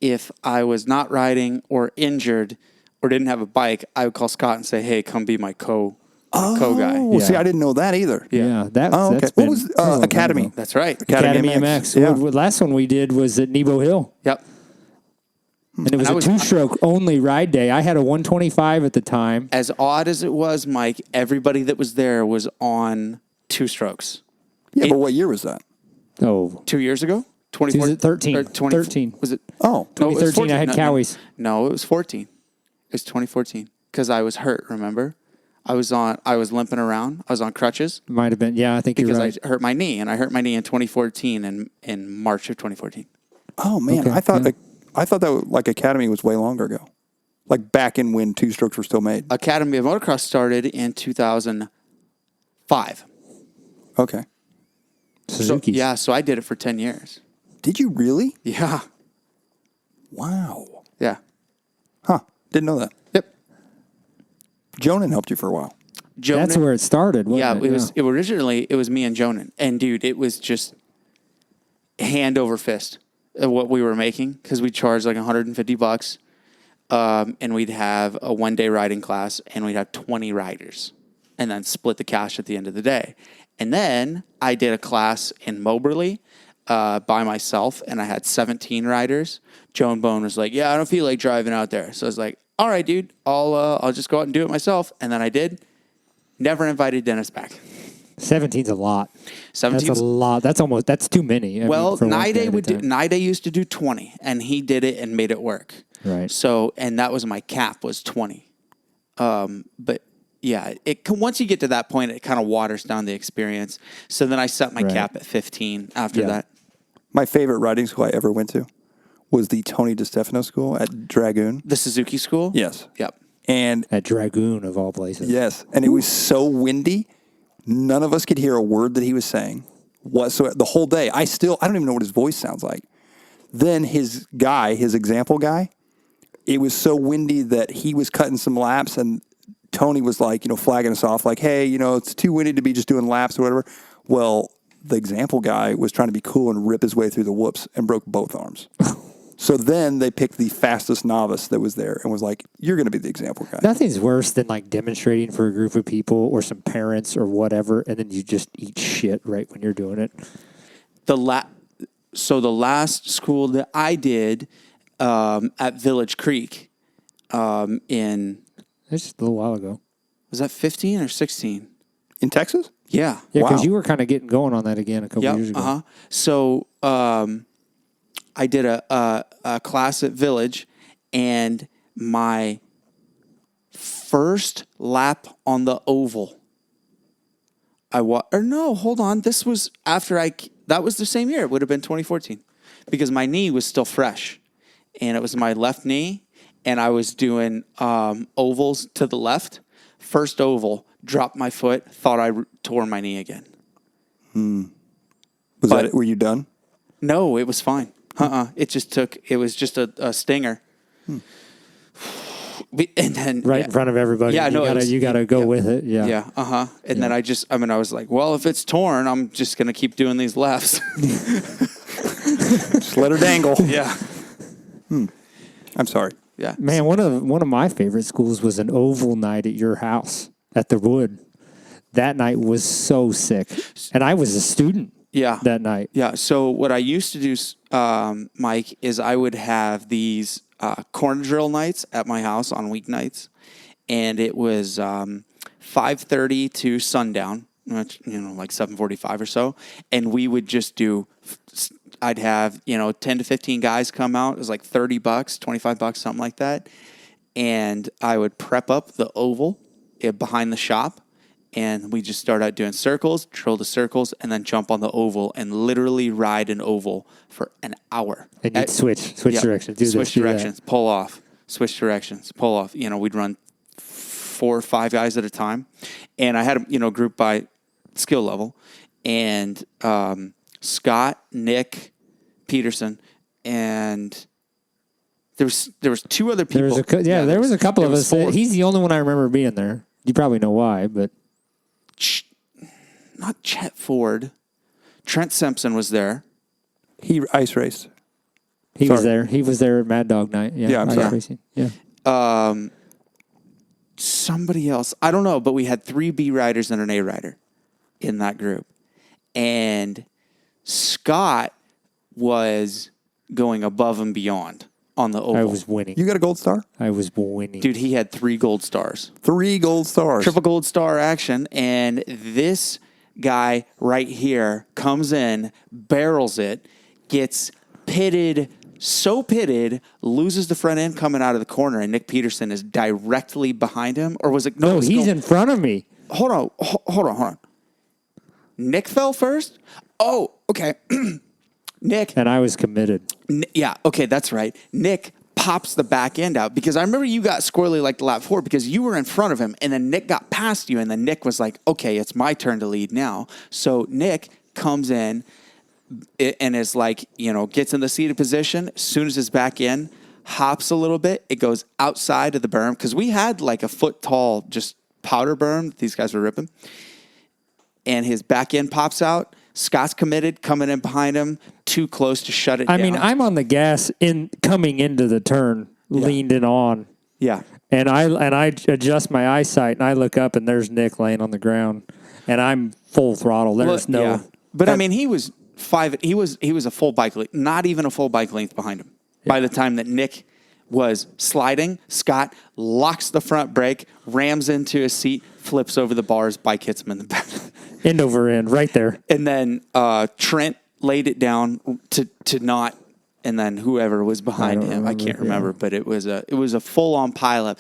if I was not riding or injured or didn't have a bike, I would call Scott and say, "Hey, come be my co guy." Oh, see, Yeah. I didn't know that either. yeah, that. Oh, okay. That's What been was a long time Academy? ago. That's right. Academy MX. Yeah. The last one we did was at Nebo Hill. Yep. And it was I a was- 2-stroke only ride day. I had a 125 at the time. As odd as it was, Mike, everybody that was there was on 2 strokes. Yeah, but what year was that? Oh, 2 years ago? 24, 13. or 20 13. Was it? Oh, No, it was 2013, I had 14. Cowies. No, it was 14. It was 2014 because I was hurt, remember? I was limping around. I was on crutches Might have been. Yeah, I think because you're right. I hurt my knee, and I hurt my knee in 2014 and in March of 2014. oh man, Okay, I thought yeah. I thought that like Academy was way longer ago, like back in when 2-strokes were still made. Academy of Motocross started in 2005. Okay, So, Suzuki's. yeah, so I did it for 10 years. did you really? Yeah. Wow. Yeah. Huh? Didn't know that. Yep. Jonan helped you for a while. That's where it started. Wasn't Yeah, it? it was me and Jonan. And dude, it was just hand over fist of what we were making because we charged like $150. And we'd have a 1-day riding class and we'd have 20 riders and then split the cash at the end of the day. And then I did a class in Moberly by myself and I had 17 riders. Joan Bone was like, "Yeah, I don't feel like driving out there." So I was like, "All right, dude, I'll just go out and do it myself." And then I did. Never invited Dennis back. 17's a lot. 17's That's a lot. That's too many. I well, mean, for one Nide day at a would do. time. Nide used to do 20, and he did it and made it work. Right. So, and that was my cap was 20. But yeah, once you get to that point, it kind of waters down the experience. So then I set my Right. cap at 15 after Yeah. that. My favorite riding school I ever went to was the Tony DiStefano school at Dragoon. The Suzuki school? Yes. Yep. And At Dragoon, of all places. yes, and it was so windy, none of us could hear a word that he was saying whatsoever the whole day. I don't even know what his voice sounds like. Then his example guy, it was so windy that he was cutting some laps, and Tony was like, flagging us off, like, hey, it's too windy to be just doing laps or whatever. Well, the example guy was trying to be cool and rip his way through the whoops and broke both arms. So then they picked the fastest novice that was there and was like, you're going to be the example guy. Nothing's worse than like demonstrating for a group of people or some parents or whatever, and then you just eat shit right when you're doing it. So the last school that I did at Village Creek That's just a little while ago. was that 15 or 16? In Texas? Yeah. Yeah, because Wow. you were kind of getting going on that again a couple years ago. So I did a class at Village, and my first lap on the oval, hold on. This was after that was the same year. It would have been 2014 because my knee was still fresh, and it was my left knee, and I was doing ovals to the left. First oval, dropped my foot, thought I tore my knee again. Was that it? Were you done? No, it was fine. It was just a stinger. And then Right in front of everybody. Yeah, you gotta go with it. Yeah. Yeah. And then I was like, well, if it's torn, I'm just going to keep doing these laps. Just let her dangle. Yeah. I'm sorry. Yeah. Man, one of my favorite schools was an oval night at your house at the Wood. That night was so sick, and I was a student. Yeah. That night. Yeah. So what I used to do, Mike, is I would have these corn drill nights at my house on weeknights, and it was 5:30 to sundown, like 7:45 or so, and we would just do. I'd have 10 to 15 guys come out. It was like $30, $25, something like that, and I would prep up the oval behind the shop. And we just start out doing circles, drill the circles, and then jump on the oval and literally ride an oval for an hour. And you'd switch directions. Switch directions, pull off, switch directions, pull off. We'd run 4 or 5 guys at a time. And I had a group by skill level. And Scott, Nick, Peterson, and there was 2 other people. There was a couple of us. 4. He's the only one I remember being there. You probably know why, but Not Chet Ford. Trent Simpson was there. He ice raced. he was there. He was there at Mad Dog Night. Yeah, I'm ice sorry. racing. Yeah. Somebody else. I don't know, but we had 3 B riders and an A rider in that group. And Scott was going above and beyond on the oval. I was winning. You got a gold star? I was winning. Dude, he had 3 gold stars. 3 gold stars. Triple gold star action. And this guy right here comes in, barrels it, gets pitted, loses the front end coming out of the corner, and Nick Peterson is directly behind him. Or was it? No, he's in front of me. Hold on. Nick fell first? Oh, okay. Nick. And I was committed. Yeah, okay, that's right. Nick pops the back end out because I remember you got squirrely like the lap 4 because you were in front of him, and then Nick got past you, and then Nick was like, okay, it's my turn to lead now. So Nick comes in and is like, gets in the seated position. As soon as his back end hops a little bit, it goes outside of the berm because we had like a foot tall just powder berm that these guys were ripping. And his back end pops out. Scott's committed, coming in behind him, too close to shut it down. I mean, I'm on the gas coming into the turn, leaned in on. Yeah. And I adjust my eyesight, and I look up, and there's Nick laying on the ground, and I'm full throttle. There's no. Yeah. But I mean, he was a full bike length, not even a full bike length behind him. Yeah. By the time that Nick was sliding, Scott locks the front brake, rams into his seat, flips over the bars, bike hits him in the back. End over end, right there. And then Trent laid it down to not, and then whoever was behind him, I can't remember, but it was a full on pileup.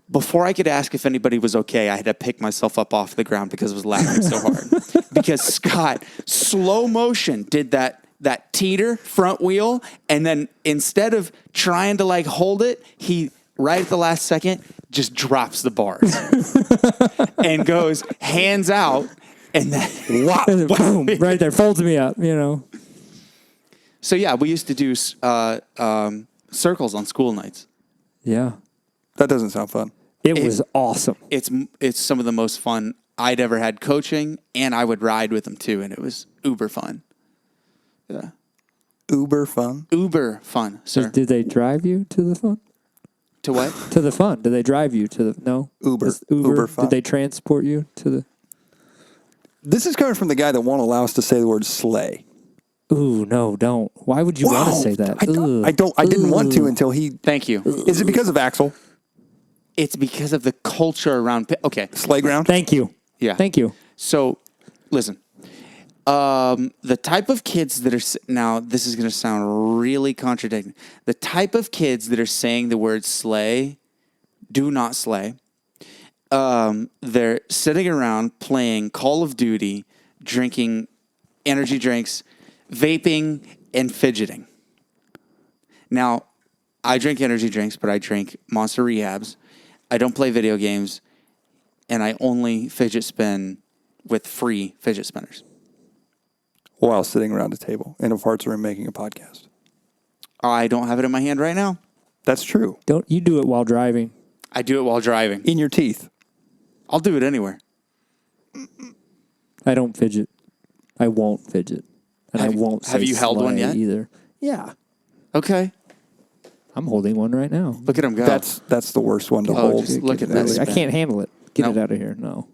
Before I could ask if anybody was okay, I had to pick myself up off the ground because I was laughing so hard. Because Scott, slow motion, did that teeter front wheel, and then instead of trying to like hold it, he right at the last second just drops the bars and goes hands out, and then Wow. Boom, right there, folds me up, So yeah, we used to do circles on school nights. Yeah. That doesn't sound fun. It was awesome. It's some of the most fun I'd ever had coaching, and I would ride with them too, and it was uber fun. Yeah. Uber fun? Uber fun, sir. Did they drive you to the fun? To what? To the fun. Did they drive you to the... No? Uber. Uber. Uber fun. Did they transport you to the... This is coming from the guy that won't allow us to say the word sleigh. Ooh, no, don't. Why would you want to say that? I didn't want to until he... Thank you. Is it because of Axel? It's because of the culture around... Okay. Sleigh ground? Thank you. Yeah. Thank you. So, listen. The type of kids that are... Now, this is going to sound really contradicting. The type of kids that are saying the word sleigh do not slay. They're sitting around playing Call of Duty, drinking energy drinks, vaping, and fidgeting. Now, I drink energy drinks, but I drink Monster Rehabs. I don't play video games, and I only fidget spin with free fidget spinners. While sitting around a table in a parts room making a podcast. I don't have it in my hand right now. That's true. Don't you do it while driving? I do it while driving. In your teeth. I'll do it anywhere. I don't fidget. I won't fidget. And I won't say have you held one sleigh yet? either. Yeah. Okay. I'm holding one right now. Look at him go. That's the worst one to hold. Just look at that. I spin. can't handle it. Get Nope. it out of here. No.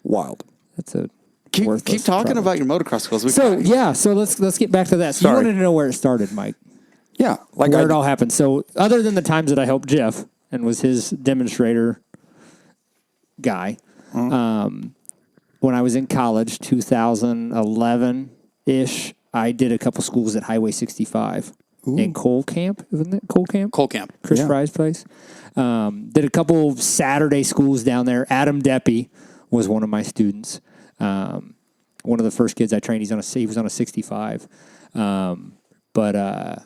Wild. That's a Keep worthless talking product. about your motocross skills. So let's get back to that. So Sorry. you wanted to know where it started, Mike. Yeah. Like Where it all happened. So other than the times that I helped Jeff and was his demonstrator guy, when I was in college, 2011-ish, I did a couple schools at Highway 65 in Cole Camp. Isn't it Cole Camp? Cole Camp. Chris Fry's place. Did a couple Saturday schools down there. Adam Deppy was one of my students. One of the first kids I trained. He was on a 65. But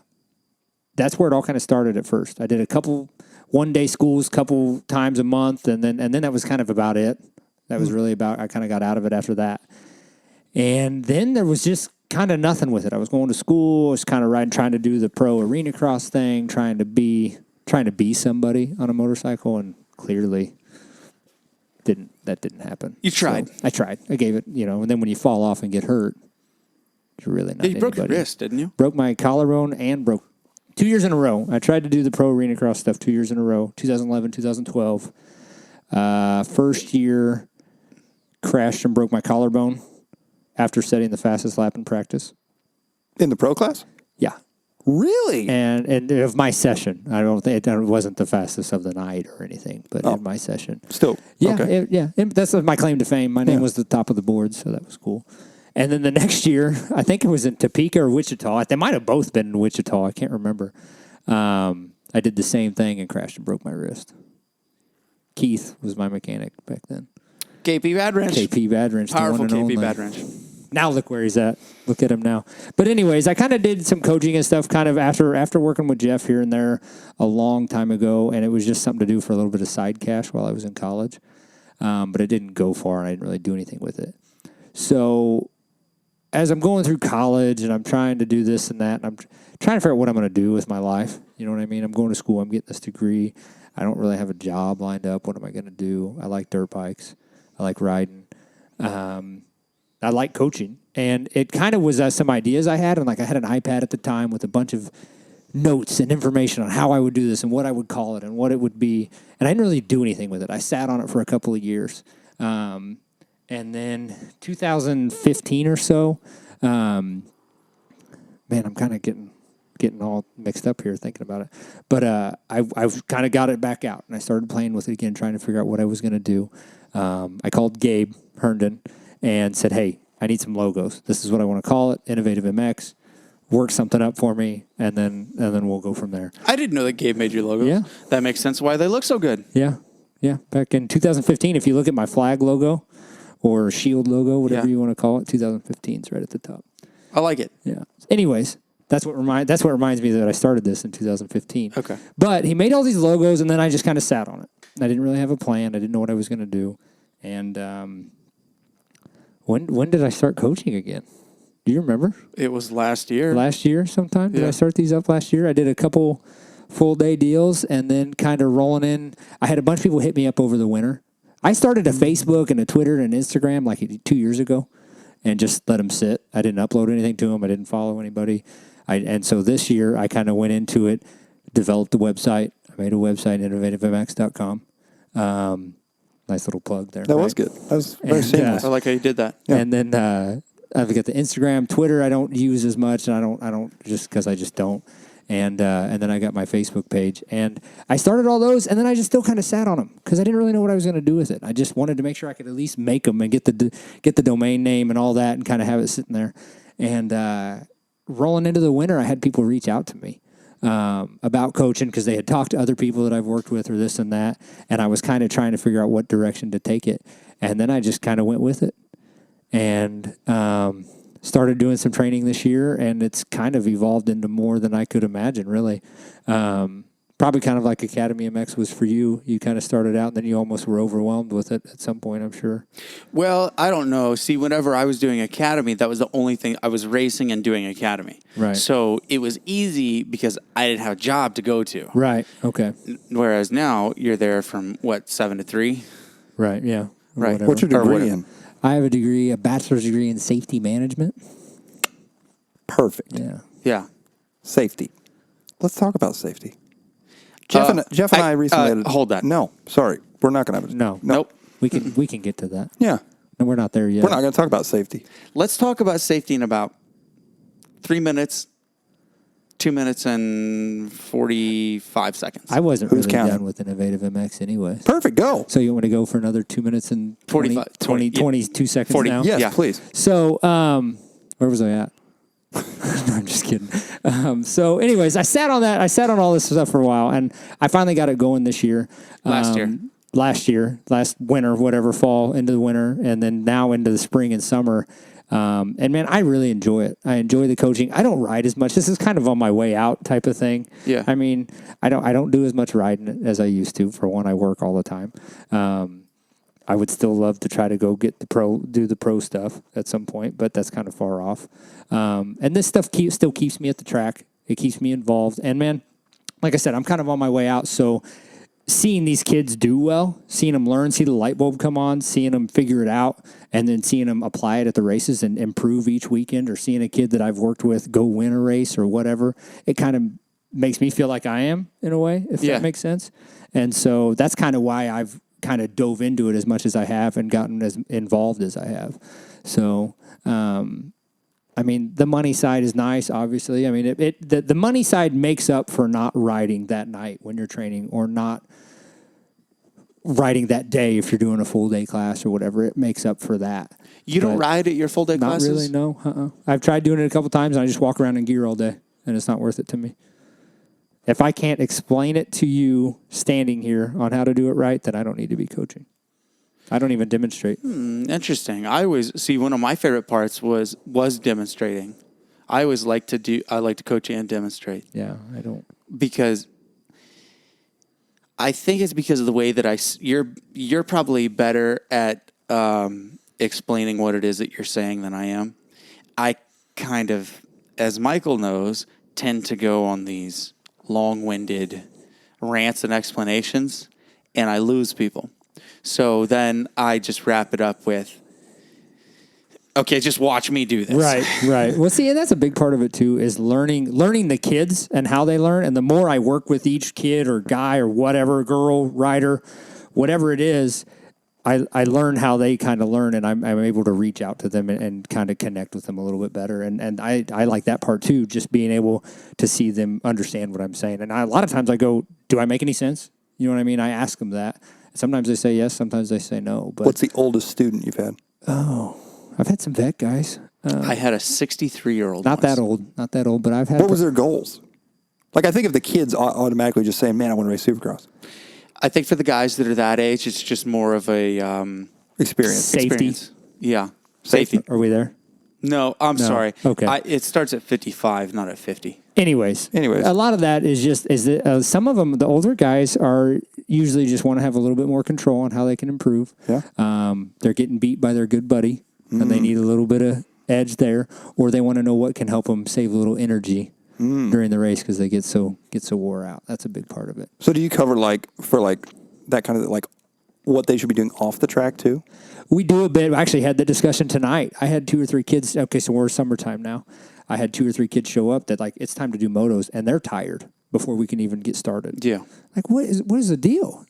that's where it all kind of started at first. I did a couple one-day schools, couple times a month, and then that was kind of about it. That was really about. I kind of got out of it after that, and then there was just kind of nothing with it. I was going to school, I was kind of riding, trying to do the pro arena cross thing, trying to be somebody on a motorcycle, and clearly that didn't happen. You tried. So I tried. I gave it, and then when you fall off and get hurt, you're really not. You broke your anybody. wrist, didn't you? Broke my collarbone and broke 2 years in a row. I tried to do the pro arena cross stuff 2 years in a row, 2011, 2012. First year, crashed and broke my collarbone after setting the fastest lap in practice. in the pro class? Yeah. Really? And of my session. I don't think it wasn't the fastest of the night or anything, but in my session. Still. Yeah, Okay. That's my claim to fame. My name was the top of the board, so that was cool. And then the next year, I think it was in Topeka or Wichita. They might have both been in Wichita. I can't remember. I did the same thing and crashed and broke my wrist. Keith was my mechanic back then. KP Bad Wrench. KP Bad Wrench. Powerful the one and KP only. Bad Wrench. Now look where he's at. Look at him now. But anyways, I kind of did some coaching and stuff kind of after working with Jeff here and there a long time ago, and it was just something to do for a little bit of side cash while I was in college. But it didn't go far, and I didn't really do anything with it. So as I'm going through college and I'm trying to do this and that, and I'm trying to figure out what I'm going to do with my life. You know what I mean? I'm going to school. I'm getting this degree. I don't really have a job lined up. What am I going to do? I like dirt bikes. I like riding. I like coaching. And it kind of was some ideas I had. And like I had an iPad at the time with a bunch of notes and information on how I would do this and what I would call it and what it would be. And I didn't really do anything with it. I sat on it for a couple of years. And then 2015 or so, man, I'm kind of getting getting all mixed up here thinking about it. But I've kind of got it back out, and I started playing with it again, trying to figure out what I was going to do. I called Gabe Herndon and said, hey, I need some logos. This is what I want to call it, Innovative MX. Work something up for me, and then we'll go from there. I didn't know that Gabe made your logos. Yeah. That makes sense why they look so good. Yeah. Back in 2015, if you look at my flag logo or shield logo, whatever you want to call it, 2015 is right at the top. I like it. Yeah. Anyways, that's what reminds me that I started this in 2015. Okay. But he made all these logos, and then I just kind of sat on it. I didn't really have a plan. I didn't know what I was going to do. And when did I start coaching again? Do you remember? It was last year. Last year sometime? Did I start these up last year? I did a couple full day deals and then kind of rolling in. I had a bunch of people hit me up over the winter. I started a Facebook and a Twitter and Instagram like 2 years ago and just let them sit. I didn't upload anything to them. I didn't follow anybody. And so this year I kind of went into it, developed the website. I made a website, innovativemx.com. Nice little plug there. That was good. That was very seamless. I like how you did that. Yeah. And then I've got the Instagram, Twitter. I don't use as much, and I don't just because I just don't. And then I got my Facebook page, and I started all those, and then I just still kind of sat on them because I didn't really know what I was going to do with it. I just wanted to make sure I could at least make them and get the domain name and all that, and kind of have it sitting there. And rolling into the winter, I had people reach out to me about coaching because they had talked to other people that I've worked with or this and that, and I was kind of trying to figure out what direction to take it. And then I just kind of went with it and started doing some training this year, and it's kind of evolved into more than I could imagine, really. Probably kind of like Academy MX was for you. You kind of started out, and then you almost were overwhelmed with it at some point, I'm sure. Well, I don't know. See, whenever I was doing Academy, that was the only thing. I was racing and doing Academy. Right. So it was easy because I didn't have a job to go to. Right, okay. Whereas now, you're there from, 7 to 3? Right, yeah. Right. Whatever. What's your degree in? I have a bachelor's degree in safety management. Perfect. Yeah. Yeah. Safety. Let's talk about safety. Jeff and I recently had hold that. No, sorry. We're not going to have No. Nope. We can get to that. Yeah. No, we're not there yet. We're not going to talk about safety. Let's talk about safety in about 3 minutes, 2 minutes and 45 seconds. I wasn't Who's really counting? done with Innovative MX anyways. Perfect. Go. So you want me to go for another 2 minutes and 22 seconds 40. now? Yes, Yeah. please. So, where was I at? No, I'm just kidding. So anyways, I sat on that. I sat on all this stuff for a while, and I finally got it going this year. Last winter, whatever, fall into the winter, and then now into the spring and summer. And man, I really enjoy it. I enjoy the coaching. I don't ride as much. This is kind of on my way out type of thing. Yeah. I mean, I don't do as much riding as I used to. For one, I work all the time. I would still love to try to go do the pro stuff at some point, but that's kind of far off. And this stuff still keeps me at the track. It keeps me involved. And man, like I said, I'm kind of on my way out. So seeing these kids do well, seeing them learn, see the light bulb come on, seeing them figure it out, and then seeing them apply it at the races and improve each weekend, or seeing a kid that I've worked with go win a race or whatever, it kind of makes me feel like I am in a way, if that makes sense. And so that's kind of why I've kind of dove into it as much as I have and gotten as involved as I have. So, I mean, the money side is nice, obviously. I mean, the money side makes up for not riding that night when you're training, or not riding that day if you're doing a full day class or whatever. It makes up for that. You don't ride at your full day classes? Not really, no. I've tried doing it a couple times, and I just walk around in gear all day, and it's not worth it to me. If I can't explain it to you standing here on how to do it right, then I don't need to be coaching. I don't even demonstrate. Interesting. I always see one of my favorite parts was demonstrating. I always like to coach and demonstrate. Yeah, I don't. Because I think it's because of the way that you're probably better at explaining what it is that you're saying than I am. I kind of, as Michael knows, tend to go on these long-winded rants and explanations, and I lose people. So then I just wrap it up with, okay, just watch me do this. Right. Well, see, and that's a big part of it too, is learning the kids and how they learn. And the more I work with each kid or guy or whatever, girl, rider, whatever it is, I learn how they kind of learn, and I'm able to reach out to them and kind of connect with them a little bit better. And I like that part too, just being able to see them understand what I'm saying. And a lot of times I go, do I make any sense? You know what I mean? I ask them that. Sometimes they say yes, sometimes they say no. But What's the oldest student you've had? I've had some vet guys. I had a 63-year-old. Not that old, but I've had. What was their goals? Like, I think of the kids automatically just saying, man, I want to race Supercross. I think for the guys that are that age, it's just more of a Experience. Safety. experience. Yeah. Safety. Are we there? No, I'm sorry. Okay. It starts at 55, not at 50. Anyways, Anyways. a lot of that is that some of them, the older guys, are usually just want to have a little bit more control on how they can improve. Yeah. They're getting beat by their good buddy, and they need a little bit of edge there, or they want to know what can help them save a little energy during the race because they get so wore out. That's a big part of it. So do you cover for that kind of what they should be doing off the track too? We do a bit. I actually had the discussion tonight. I had 2 or 3 kids. Okay, so we're summertime now. I had 2 or 3 kids show up that it's time to do motos, and they're tired before we can even get started. Yeah. Like, what is the deal?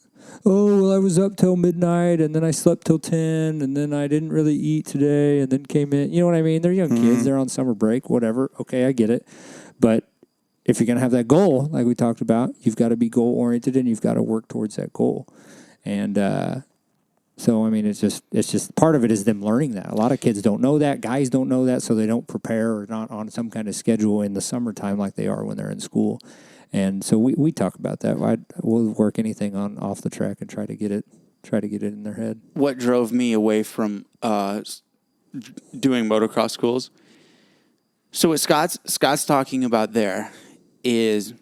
Oh, well, I was up till midnight, and then I slept till 10, and then I didn't really eat today, and then came in. You know what I mean? They're young kids. They're on summer break, whatever. Okay, I get it. But if you're going to have that goal, like we talked about, you've got to be goal-oriented, and you've got to work towards that goal. And so, I mean, it's just part of it is them learning that. A lot of kids don't know that. Guys don't know that, so they don't prepare or not on some kind of schedule in the summertime like they are when they're in school. And so we talk about that. We'll work anything on off the track and try to get it in their head. What drove me away from doing motocross schools? So what Scott's talking about there is,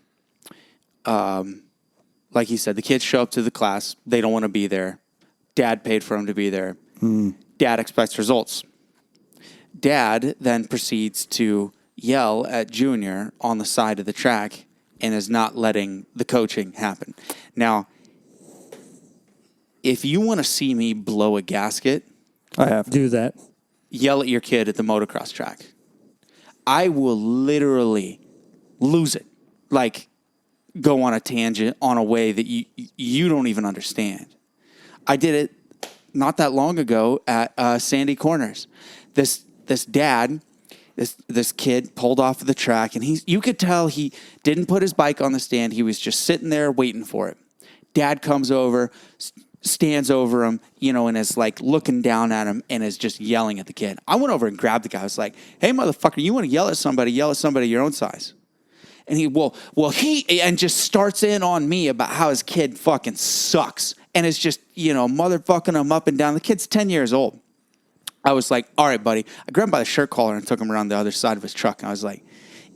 like he said, the kids show up to the class. They don't want to be there. Dad paid for them to be there. Dad expects results. Dad then proceeds to yell at Junior on the side of the track and is not letting the coaching happen. Now, if you want to see me blow a gasket, I have. Do that. yell at your kid at the motocross track. I will literally lose it. Like, go on a tangent on a way that you don't even understand. I did it not that long ago at Sandy Corners. This dad, this kid pulled off of the track, and you could tell he didn't put his bike on the stand. He was just sitting there waiting for it. Dad comes over, stands over him, and is like looking down at him and is just yelling at the kid. I went over and grabbed the guy. I was like, "Hey, motherfucker, you want to yell at somebody your own size." And he just starts in on me about how his kid fucking sucks and is just, motherfucking him up and down. The kid's 10 years old. I was like, all right, buddy. I grabbed him by the shirt collar and took him around the other side of his truck. And I was like,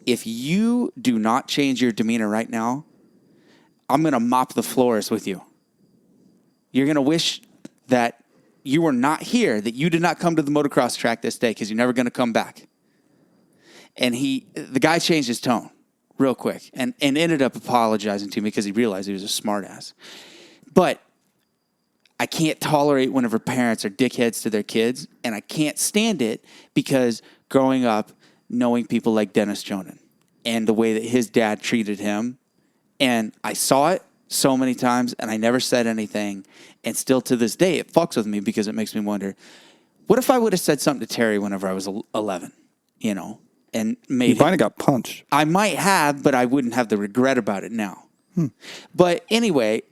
if you do not change your demeanor right now, I'm going to mop the floors with you. You're going to wish that you were not here, that you did not come to the motocross track this day because you're never going to come back. And the guy changed his tone real quick and ended up apologizing to me because he realized he was a smartass. But I can't tolerate whenever parents are dickheads to their kids, and I can't stand it because growing up, knowing people like Dennis Jonan and the way that his dad treated him, and I saw it so many times, and I never said anything, and still to this day, it fucks with me because it makes me wonder, what if I would have said something to Terry whenever I was 11, and made You might have got punched. I might have, but I wouldn't have the regret about it now. But anyway,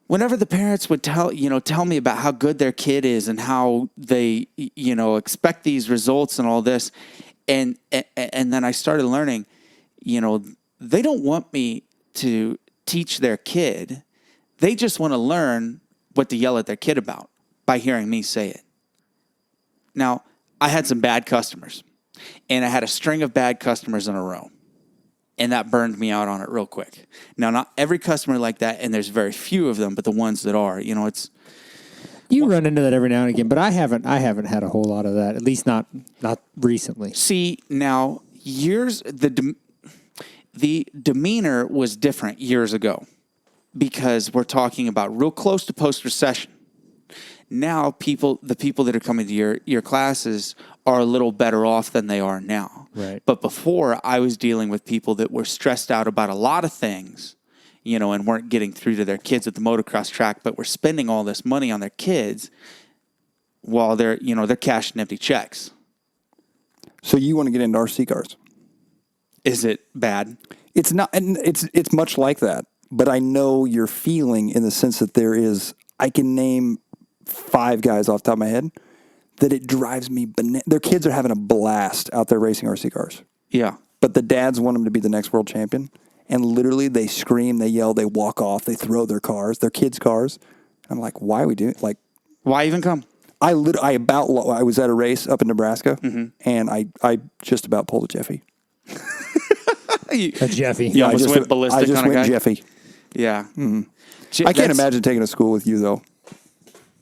whenever the parents would tell me about how good their kid is and how they, expect these results and all this, and then I started learning, they don't want me to teach their kid. They just want to learn what to yell at their kid about by hearing me say it. Now, I had some bad customers, and I had a string of bad customers in a row, and that burned me out on it real quick. Now, not every customer like that, and there's very few of them, but the ones that are, it's... You run into that every now and again, but I haven't had a whole lot of that, at least not recently. See, now, the demeanor was different years ago because we're talking about real close to post-recession. Now, the people that are coming to your classes are a little better off than they are now. Right. But before, I was dealing with people that were stressed out about a lot of things, and weren't getting through to their kids at the motocross track, but were spending all this money on their kids while they're cashing empty checks. So you want to get into RC cars? Is it bad? It's not, and it's much like that. But I know your feeling in the sense that I can name 5 guys off the top of my head that it drives me bananas. Their kids are having a blast out there racing RC cars. Yeah. But the dads want them to be the next world champion. And literally they scream, they yell, they walk off, they throw their kids' cars. I'm like, why are we doing it? Like, why even come? I was at a race up in Nebraska, and I just about pulled a Jeffy. A Jeffy. You almost went ballistic I just on a went guy? Jeffy. Yeah. I can't imagine taking a school with you, though.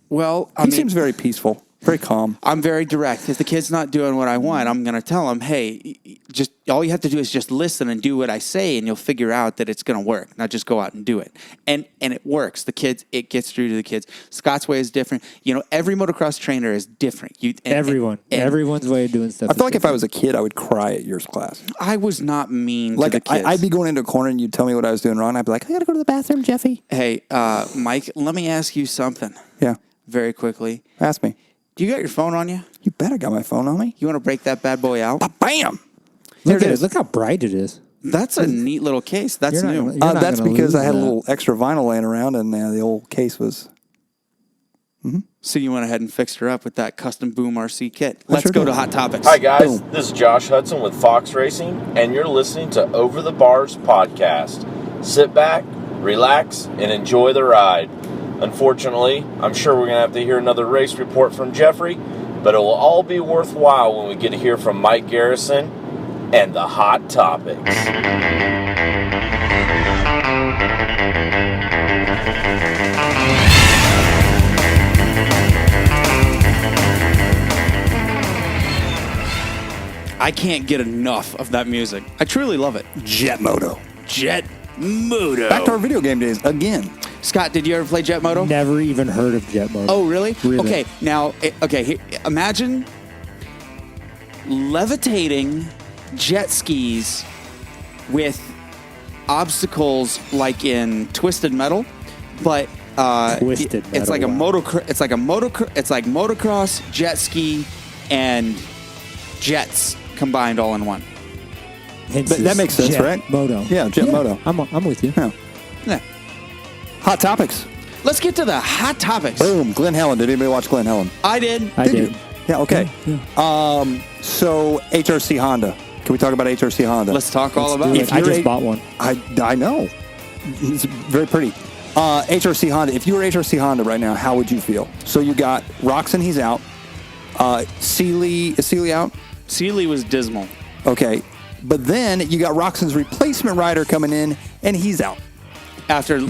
Well, He seems very peaceful, very calm. I'm very direct. If the kid's not doing what I want, I'm going to tell him, hey, just all you have to do is just listen and do what I say, and you'll figure out that it's going to work. Not just go out and do it. And it works. It gets through to the kids. Scott's way is different. Every motocross trainer is different. Everyone's way of doing stuff. I feel like if I was a kid, I would cry at yours class. I was not mean Like to the kids. I'd be going into a corner and you'd tell me what I was doing wrong. I'd be like, I got to go to the bathroom, Jeffy. Hey, Mike, let me ask you something Yeah. very quickly. Ask me. Do you got your phone on you? You bet I got my phone on me. You want to break that bad boy out? Bam! Look at it. Look how bright it is. That's a neat little case. That's You're not new. gonna- You're not That's gonna because lose I had a that. little extra vinyl laying around and the old case was... So you went ahead and fixed her up with that custom Boom RC kit. Let's sure go did. to Hot Topics. Hi, guys. This is Josh Hudson with Fox Racing, and you're listening to Over the Bars podcast. Sit back, relax, and enjoy the ride. Unfortunately, I'm sure we're going to have to hear another race report from Jeffrey, but it will all be worthwhile when we get to hear from Mike Garrison and the Hot Topics. I can't get enough of that music. I truly love it. Jet Moto. Jet Moto. Back to our video game days again. Scott, did you ever play Jet Moto? Never even heard of Jet Moto. Oh, really? Really? Okay, now, imagine levitating jet skis with obstacles like in Twisted Metal, but Twisted it's like Metal, it's like motocross, jet ski, and jets combined all in one. Hence But that makes sense, Jet right? Moto. Yeah, Jet Moto. I'm with you. Yeah. Yeah. Hot Topics. Let's get to the hot topics. Boom. Glenn Helen. Did anybody watch Glenn Helen? I did. I did. Yeah, okay. So HRC Honda. Can we talk about HRC Honda? Let's talk all about Do it. it. I you're just a- bought one. I know. It's very pretty. HRC Honda. If you were HRC Honda right now, how would you feel? So you got Roxon, he's out. Is Seeley out? Seeley was dismal. Okay. But then you got Roxon's replacement rider coming in, and he's out. After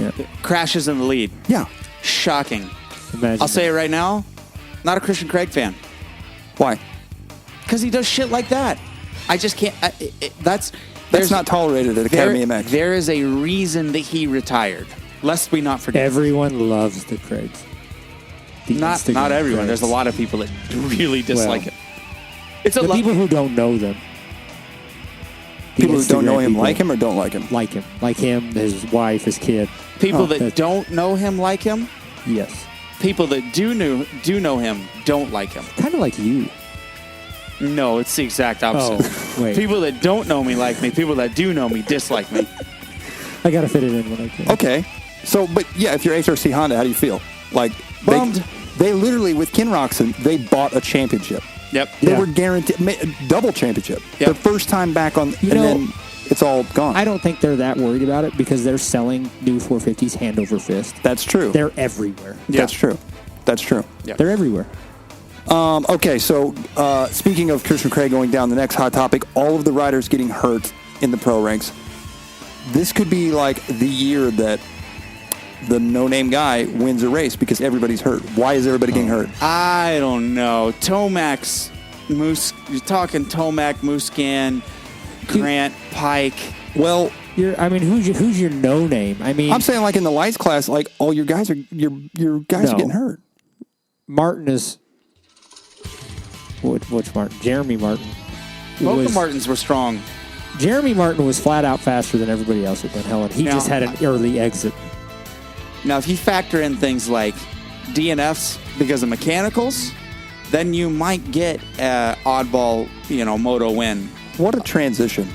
crashes in the lead. Yeah. Shocking. Imagine I'll say it right now. Not a Christian Craig fan. Why? Because he does shit like that. I just can't. That's not tolerated at Academy MX. There is a reason that he retired. Lest we not forget. Everyone loves the Craigs. The Not Instagram everyone. Craigs. There's a lot of people that really dislike it. It's a The lot. people who don't know them. The People who don't know Instagram him people like him or don't like him? like him, his wife, his kid. People that that's- don't know him like him. Yes, People that do know him don't like him. kind of like you. No, it's the exact opposite. Oh, wait. People that don't know me like me. People that do know me dislike me. I gotta fit it in when I can. Okay. So, but yeah, if you're HRC Honda, how do you feel? Like, Bummed. They literally, with Ken Roxon, they bought a championship. Yep. They Yeah. were guaranteed double championship. Yep. The first time back on, You and know, then it's all gone. I don't think they're that worried about it because they're selling new 450s hand over fist. That's true. They're everywhere. That's true. That's true. Yeah. They're everywhere. Okay, so speaking of Christian Craig going down, the next hot topic, all of the riders getting hurt in the pro ranks. This could be like the year that the no-name guy wins a race because everybody's hurt. Why is everybody getting hurt? I don't know. Tomac's Moose. You're talking Tomac, Muscan, Grant, Pike. Well, Who's your no name? I mean, I'm saying like in the lights class, like all your guys are your guys are No. getting hurt. Martin is. Which Martin? Jeremy Martin. Both was- the Martins were strong. Jeremy Martin was flat out faster than everybody else at Glen Helen. He Now- just had an early exit. Now, if you factor in things like DNFs because of mechanicals, then you might get an oddball, moto win. What a transition.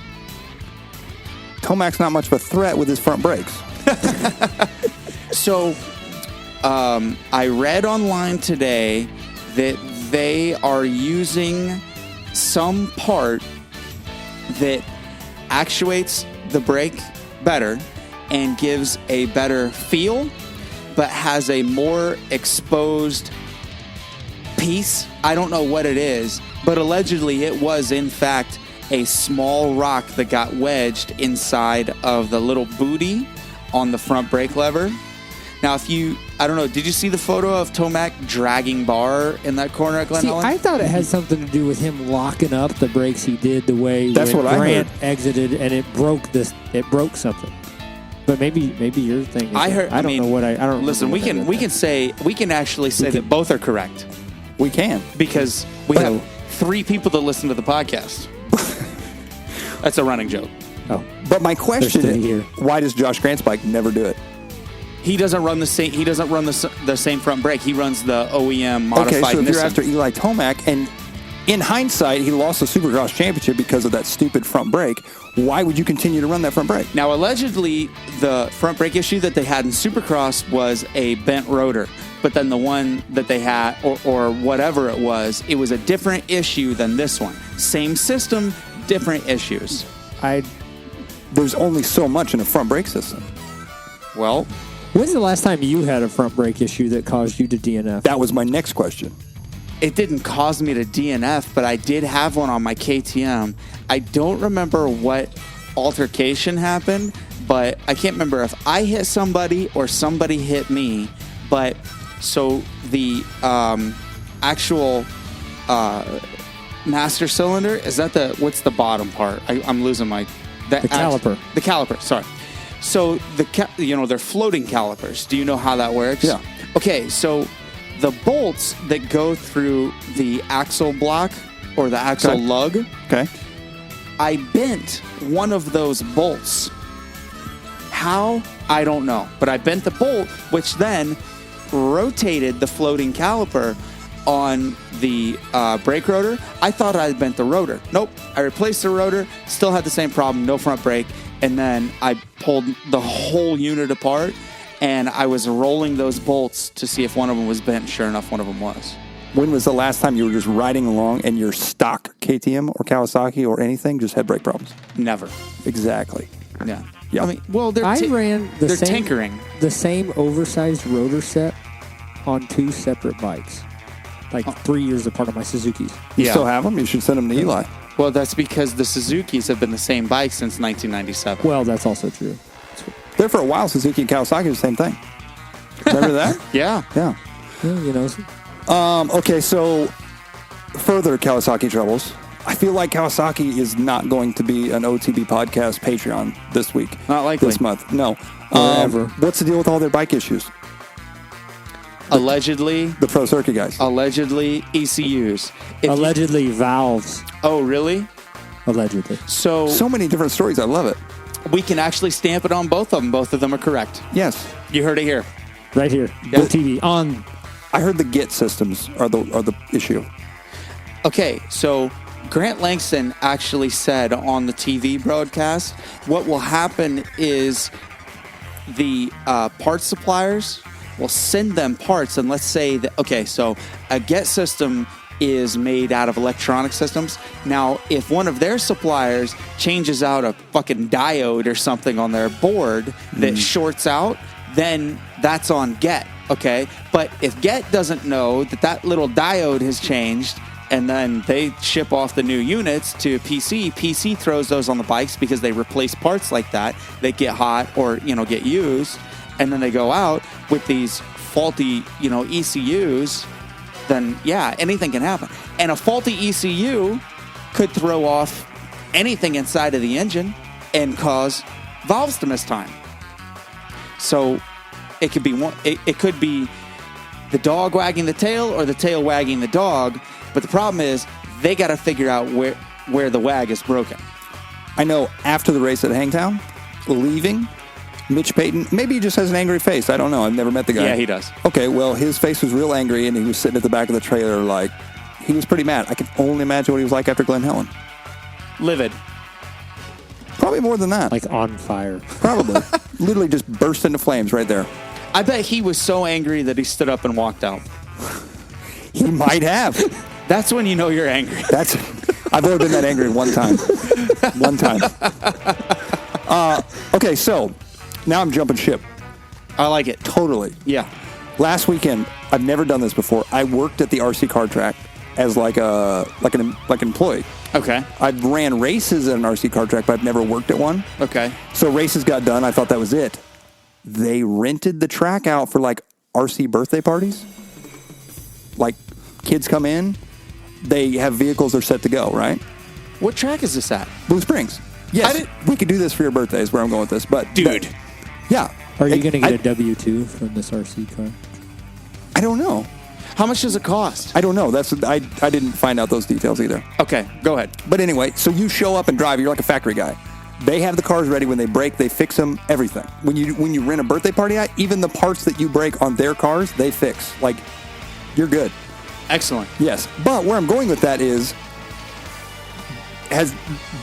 Tomac's not much of a threat with his front brakes. So, I read online today that they are using some part that actuates the brake better and gives a better feel, but has a more exposed piece. I don't know what it is, but allegedly it was, in fact, a small rock that got wedged inside of the little booty on the front brake lever. Now, I don't know, did you see the photo of Tomac dragging bar in that corner at Glen See, Helen? I thought it had something to do with him locking up the brakes he did the way That's when what I Grant heard. exited, and it broke something. But maybe your thing. Is I heard. I don't know what I don't listen. remember what I read. We can actually say that both are correct We can. because we have 3 people that listen to the podcast. That's a running joke. Oh, But my question still is, here. why does Josh Grant's bike never do it? He doesn't run the same. He doesn't run the same front brake. He runs the OEM modified Okay, so if Nissan. you're after Eli Tomac, and in hindsight, he lost the Supercross championship because of that stupid front brake, why would you continue to run that front brake? Now, allegedly, the front brake issue that they had in Supercross was a bent rotor. But then the one that they had, or whatever it was a different issue than this one. Same system, different issues. There's only so much in a front brake system. Well, when's the last time you had a front brake issue that caused you to DNF? That was my next question. it didn't cause me to DNF, but I did have one on my KTM. I don't remember what altercation happened, but I can't remember if I hit somebody or somebody hit me. But so the actual master cylinder, is that what's the bottom part? I'm losing my... The caliper. The caliper, sorry. So they're floating calipers. Do you know how that works? Yeah. Okay, so the bolts that go through the axle block or the axle Okay. lug, Okay. I bent one of those bolts. How? I don't know. But I bent the bolt, which then rotated the floating caliper on the brake rotor. I thought I had bent the rotor. Nope. I replaced the rotor, still had the same problem, no front brake. And then I pulled the whole unit apart, and I was rolling those bolts to see if one of them was bent. Sure enough, one of them was. When was the last time you were just riding along and your stock KTM or Kawasaki or anything just had brake problems? Never. Exactly. Yeah. Yeah. I mean, well, they're I ran the they're same tinkering. the same oversized rotor set on two separate bikes, like 3 years apart on my Suzuki's. You Yeah. still have them? You should send them to Eli. Well, that's because the Suzukis have been the same bike since 1997. Well, that's also true. There for a while, Suzuki and Kawasaki are the same thing. Remember that? Yeah. Yeah. Yeah, you know, Okay, so further Kawasaki troubles. I feel like Kawasaki is not going to be an OTB podcast Patreon this week. Not likely. This month. No. Forever. What's the deal with all their bike issues? Allegedly The Pro Circuit guys. ECUs. If you- allegedly valves. oh, really? Allegedly. So So many different stories. I love it. we can actually stamp it on both of them. Both of them are correct. Yes. You heard it here. Right here. Yeah. OTV on. I heard the Git systems are the issue. Okay, so Grant Langston actually said on the TV broadcast, what will happen is the parts suppliers will send them parts, and let's say that, okay, so a GET system is made out of electronic systems. Now, if one of their suppliers changes out a fucking diode or something on their board that shorts out, then that's on GET, okay? But if GET doesn't know that little diode has changed, and then they ship off the new units to PC. PC throws those on the bikes because they replace parts like that. They get hot or, get used, and then they go out with these faulty, ECUs. Then, yeah, anything can happen. And a faulty ECU could throw off anything inside of the engine and cause valves to miss time. So it could be it could be the dog wagging the tail or the tail wagging the dog. But the problem is they got to figure out where the wag is broken. I know after the race at Hangtown, leaving, Mitch Payton, maybe he just has an angry face. I don't know. I've never met the guy. Yeah, he does. Okay, well, his face was real angry, and he was sitting at the back of the trailer like, he was pretty mad. I can only imagine what he was like after Glen Helen. Livid. Probably more than that. Like on fire. Probably. Literally just burst into flames right there. I bet he was so angry that he stood up and walked out. He might have. That's when you know you're angry. I've only been that angry one time. One time. Okay, so now I'm jumping ship. I like it. Totally. Yeah. Last weekend, I've never done this before. I worked at the RC car track as like an employee. Okay. I've ran races at an RC car track, but I've never worked at one. Okay. So races got done. I thought that was it. They rented the track out for like RC birthday parties. Like kids come in, they have vehicles, they're set to go, right? What track is this at? Blue Springs. Yes, we could do this for your birthday is where I'm going with this. But Dude. Yeah. Are you going to get a W-2 from this RC car? I don't know. How much does it cost? I don't know. I didn't find out those details either. Okay, go ahead. But anyway, so you show up and drive. You're like a factory guy. They have the cars ready when they break. They fix them. Everything. When you rent a birthday party out, even the parts that you break on their cars, they fix. Like, you're good. Excellent. Yes. But where I'm going with that is,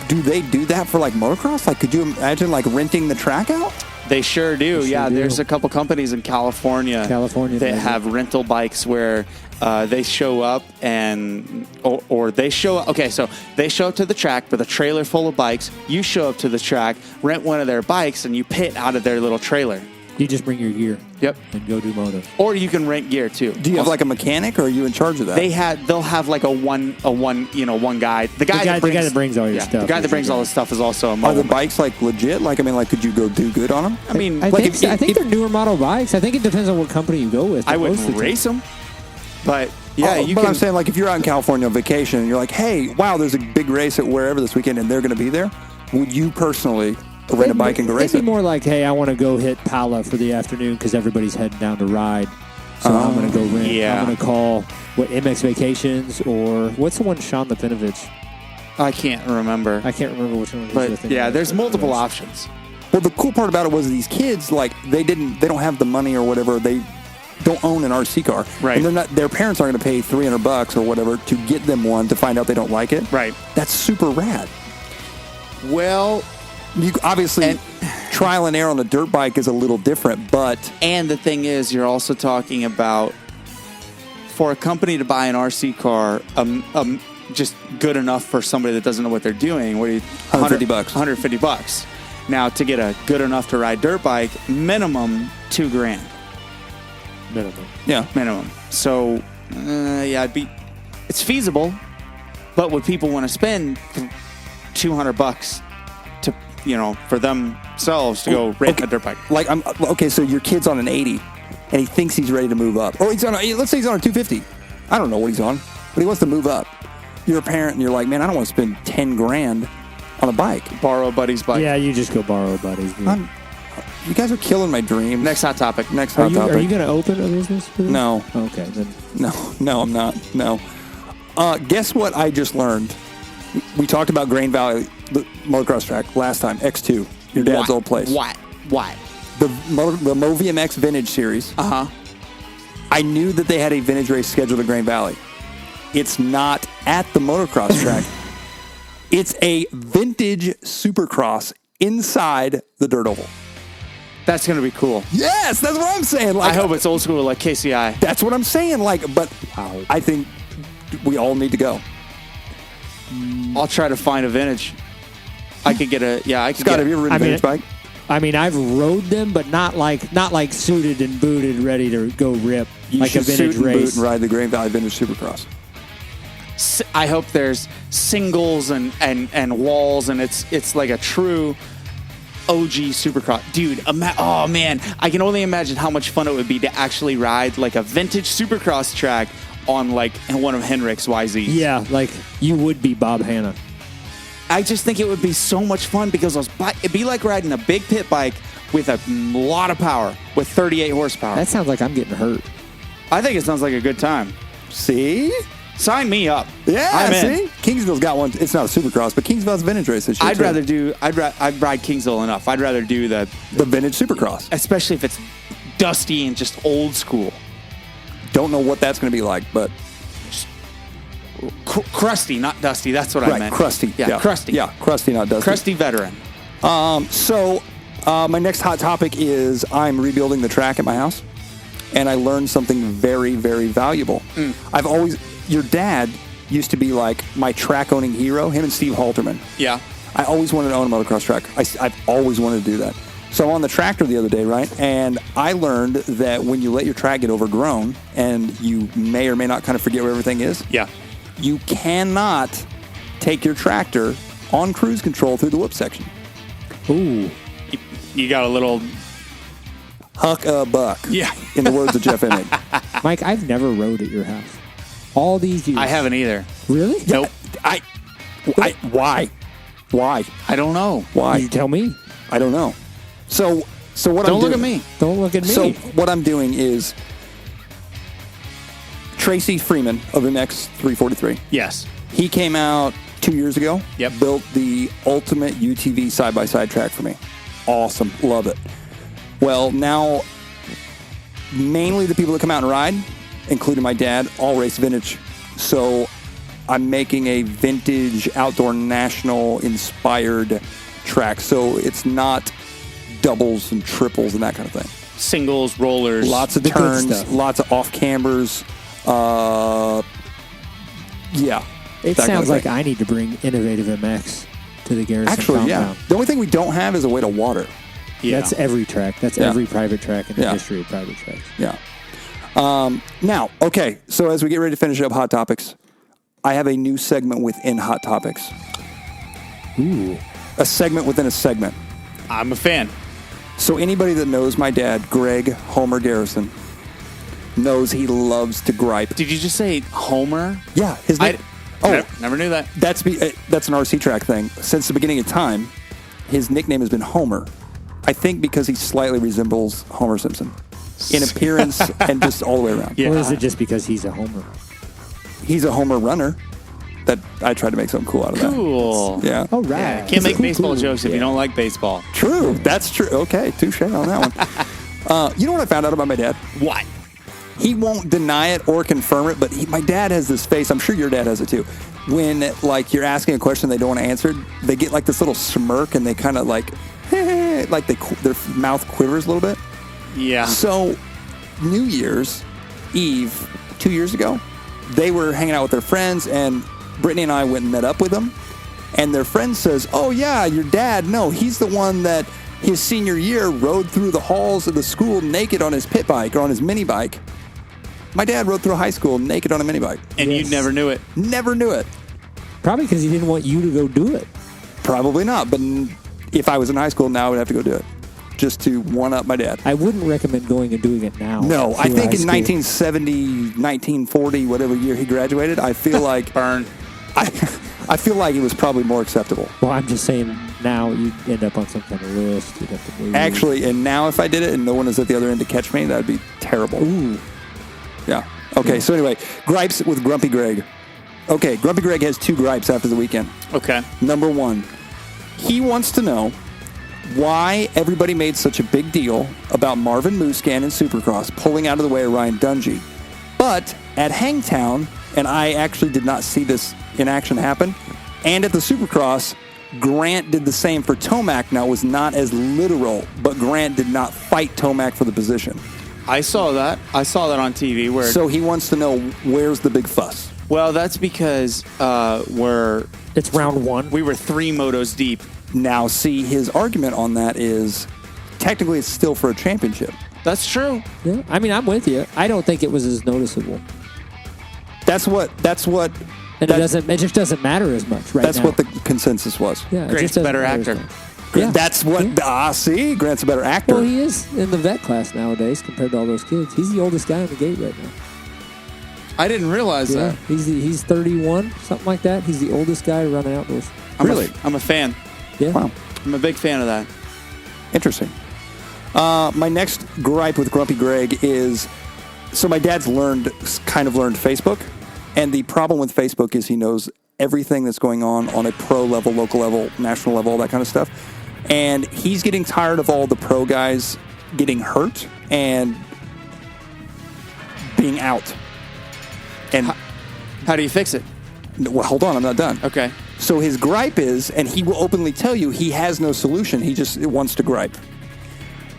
do they do that for like motocross? Like, could you imagine like renting the track out? They sure do. They sure Yeah, do. there's a couple companies in California that does have rental bikes where they show up and or they show up. Okay, so they show up to the track with a trailer full of bikes. You show up to the track, rent one of their bikes, and you pit out of their little trailer. You just bring your gear. Yep. And go do moto. Or you can rent gear too. Do you have like a mechanic, or are you in charge of that? They'll have like a one guy. The guy that brings all your stuff. The guy that brings all the stuff is also a mobile. Are the bikes like legit? Like, I mean, like, could you go do good on them? I mean, I like think they're newer model bikes. I think it depends on what company you go with. I wouldn't race them, but yeah, you but can. I'm saying, like, if you're out in California on vacation and you're like, hey, wow, there's a big race at wherever this weekend and they're going to be there, would you personally rent a bike and go race It'd it? be more like, hey, I want to go hit Pala for the afternoon because everybody's heading down to ride. So I'm going to go rent. Yeah. I'm going to call, MX Vacations or what's the one Sean Lipinovich? I can't remember. I can't remember which one it is. But with yeah, MX there's multiple Vacations. options. Well, the cool part about it was these kids, like, they don't have the money or whatever. They don't own an RC car. Right. And their parents aren't going to pay $300 or whatever to get them one to find out they don't like it. Right. That's super rad. Well, You obviously, trial and error on a dirt bike is a little different, but and the thing is, you're also talking about for a company to buy an RC car, just good enough for somebody that doesn't know what they're doing. What do you? $150. $150. Now to get a good enough to ride dirt bike, minimum $2,000. Minimum. yeah. Minimum. So yeah, it's feasible, but would people want to spend $200 to for themselves to go rent a dirt bike? Like, so your kid's on an 80, and he thinks he's ready to move up. Or let's say he's on a 250. I don't know what he's on, but he wants to move up. You're a parent, and you're like, man, I don't want to spend $10,000 on a bike. Borrow a buddy's bike. Yeah, you just go borrow a buddy's. dude. You guys are killing my dreams. Next hot topic. Next Are hot you topic. going to open a business for this? No. Okay, then. No, I'm not. No. Guess what I just learned? We talked about Grain Valley, the motocross track, last time, X2, your dad's old place. What? The Movi MX Vintage Series. Uh-huh. I knew that they had a vintage race scheduled at Grain Valley. It's not at the motocross track. It's a vintage supercross inside the dirt oval. That's going to be cool. Yes, that's what I'm saying. Like, I hope it's old school like KCI. That's what I'm saying. Like, but I think we all need to go. I'll try to find a vintage. I could get a Scott, have you ever ridden a vintage bike? I mean, I've rode them, but not like suited and booted, ready to go rip You like a should vintage suit and boot race. and ride the Grain Valley Vintage Supercross. I hope there's singles and walls, and it's like a true OG supercross. Dude, oh man, I can only imagine how much fun it would be to actually ride like a vintage supercross track on like one of Henrik's YZs. Yeah, like you would be Bob Hanna. I just think it would be so much fun because it'd be like riding a big pit bike with a lot of power, with 38 horsepower. That sounds like I'm getting hurt. I think it sounds like a good time. See? Sign me up. Yeah, I'm in. see? Kingsville's got one. It's not a Supercross, but Kingsville's vintage race this year. I'd ride Kingsville enough. I'd rather do the vintage Supercross. especially if it's dusty and just old school. Don't know what that's going to be like, but Crusty, not dusty. That's what I right, meant. crusty. Yeah, crusty. Yeah, crusty, not dusty. Crusty veteran. So my next hot topic is I'm rebuilding the track at my house, and I learned something very, very valuable. Your dad used to be like my track owning hero, him and Steve Halterman. Yeah. I always wanted to own a motocross track. I've always wanted to do that. So I'm on the tractor the other day, right? And I learned that when you let your track get overgrown and you may or may not kind of forget where everything is, Yeah. you cannot take your tractor on cruise control through the whip section. Ooh. You got a little. Huck a buck. Yeah. In the words of Jeff Emig. Mike, I've never rode at your house. All these years. I haven't either. Really? Nope. Why? Why? I don't know. Why? You tell me. I don't know. So what Don't I'm look doing, at me. Don't look at me. So what I'm doing is Tracy Freeman of MX 343. Yes. He came out 2 years ago. Yep. Built the ultimate UTV side-by-side track for me. Awesome. Love it. Well, now, mainly the people that come out and ride, including my dad, all race vintage. So I'm making a vintage outdoor national inspired track. So it's not doubles and triples and that kind of thing. Singles, rollers. Lots of The good turns, stuff. lots of off cambers. Yeah. it that kind sounds of like thing. I need to bring Innovative MX to the Garrison Actually, compound. yeah. The only thing we don't have is a way to water. Yeah. That's every track. That's Yeah. every private track in the Yeah. history of private tracks. Yeah. Now, okay, so as we get ready to finish up Hot Topics, I have a new segment within Hot Topics. Ooh. A segment within a segment. I'm a fan. So anybody that knows my dad, Greg Homer Garrison, knows he loves to gripe. Did you just say Homer? Yeah, his name. Never knew that. That's an RC track thing. Since the beginning of time, his nickname has been Homer. I think because he slightly resembles Homer Simpson in appearance and just all the way around. Yeah. Or is it just because he's a homer? He's a Homer runner. That I tried to make something cool out of that. Cool. Yeah. Oh, right. Yeah, can't make baseball jokes if you Yeah. don't like baseball. True. That's true. Okay, touche on that one. You know what I found out about my dad? What? He won't deny it or confirm it, but my dad has this face. I'm sure your dad has it too. When like you're asking a question they don't want to answer, they get like this little smirk and they kind of like, like their mouth quivers a little bit. Yeah. So, New Year's Eve 2 years ago, they were hanging out with their friends, and Brittany and I went and met up with them. And their friend says, "Oh yeah, your dad. No, he's the one that his senior year rode through the halls of the school naked on his pit bike or on his mini bike." My dad rode through high school naked on a mini bike. And Yes. you never knew it. Never knew it. Probably because he didn't want you to go do it. Probably not. But if I was in high school now, I would have to go do it just to one up my dad. I wouldn't recommend going and doing it now. No, I through think high in school. 1970, 1940, whatever year he graduated, I feel like Burn. I feel like it was probably more acceptable. Well, I'm just saying now you'd end up on some kind of list. You'd have to move. Actually, and now if I did it and no one is at the other end to catch me, that'd be terrible. Ooh. Yeah. Okay, so anyway, gripes with Grumpy Greg. Okay, Grumpy Greg has two gripes after the weekend. Okay. Number one, he wants to know why everybody made such a big deal about Marvin Muscan in Supercross pulling out of the way of Ryan Dungey. But at Hangtown, and I actually did not see this in action happen, and at the Supercross, Grant did the same for Tomac. Now, it was not as literal, but Grant did not fight Tomac for the position. I saw that. I saw that on TV where. So he wants to know, where's the big fuss? Well, that's because It's round one. we were 3 motos deep. Now, see, his argument on that is technically it's still for a championship. That's true. Yeah. I mean, I'm with you. I don't think it was as noticeable. That's what And it just doesn't matter as much right that's now. what the consensus was. Yeah, it Grant's just doesn't better matter as actor. much. Yeah. That's what, see, Grant's a better actor. Well, he is in the vet class nowadays compared to all those kids. He's the oldest guy on the gate right now. I didn't realize Yeah, that. he's 31, something like that. He's the oldest guy running outdoors. Really? I'm a fan. Yeah. Wow. I'm a big fan of that. Interesting. My next gripe with Grumpy Greg is, so my dad's learned Facebook, And the problem with Facebook is he knows everything that's going on a pro level, local level, national level, all that kind of stuff. And he's getting tired of all the pro guys getting hurt and being out. And How do you fix it? well, hold on, I'm not done. Okay. So his gripe is, and he will openly tell you he has no solution. He just wants to gripe.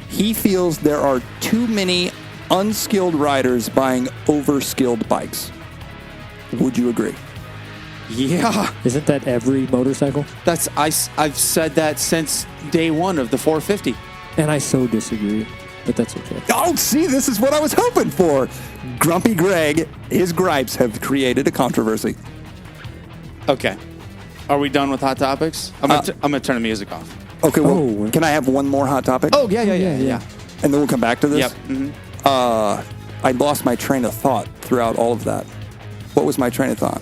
He feels there are too many unskilled riders buying overskilled bikes. Would you agree? Yeah. Isn't that every motorcycle? I've said that since day one of the 450. And I so disagree, but that's okay. Oh, see, this is what I was hoping for. Grumpy Greg, his gripes have created a controversy. Okay. Are we done with hot topics? I'm gonna turn the music off. Okay, well, Oh. can I have one more hot topic? Oh yeah. And then we'll come back to this? Yep. Mm-hmm. I lost my train of thought throughout all of that. What was my train of thought?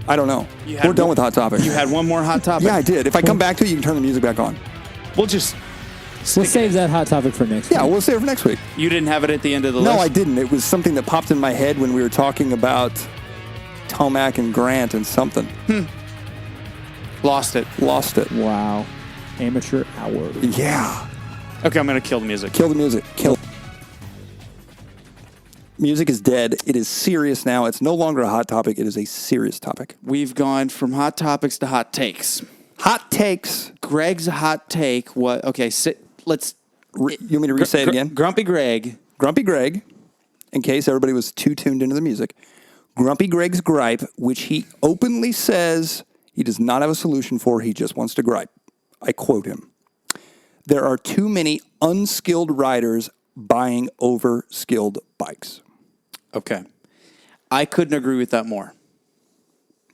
I don't know. We're done with hot topics. You had one more hot topic. Yeah, I did. If I come back to it, you can turn the music back on. We'll just. We'll save that hot topic for next week. Yeah, we'll save it for next week. You didn't have it at the end of the No, list. I didn't. It was something that popped in my head when we were talking about Tomac and Grant and something. Lost it. Lost it. Wow. Amateur hour. Yeah. Okay, I'm gonna kill the music. Kill the music. Kill. Music is dead. It is serious now. It's no longer a hot topic. It is a serious topic. We've gone from hot topics to hot takes. Hot takes. Greg's hot take. What? Okay, let's. You want me to re-say it again? Grumpy Greg. Grumpy Greg, in case everybody was too tuned into the music, Grumpy Greg's gripe, which he openly says he does not have a solution for, he just wants to gripe. I quote him. There are too many unskilled riders buying overskilled bikes. Okay, I couldn't agree with that more.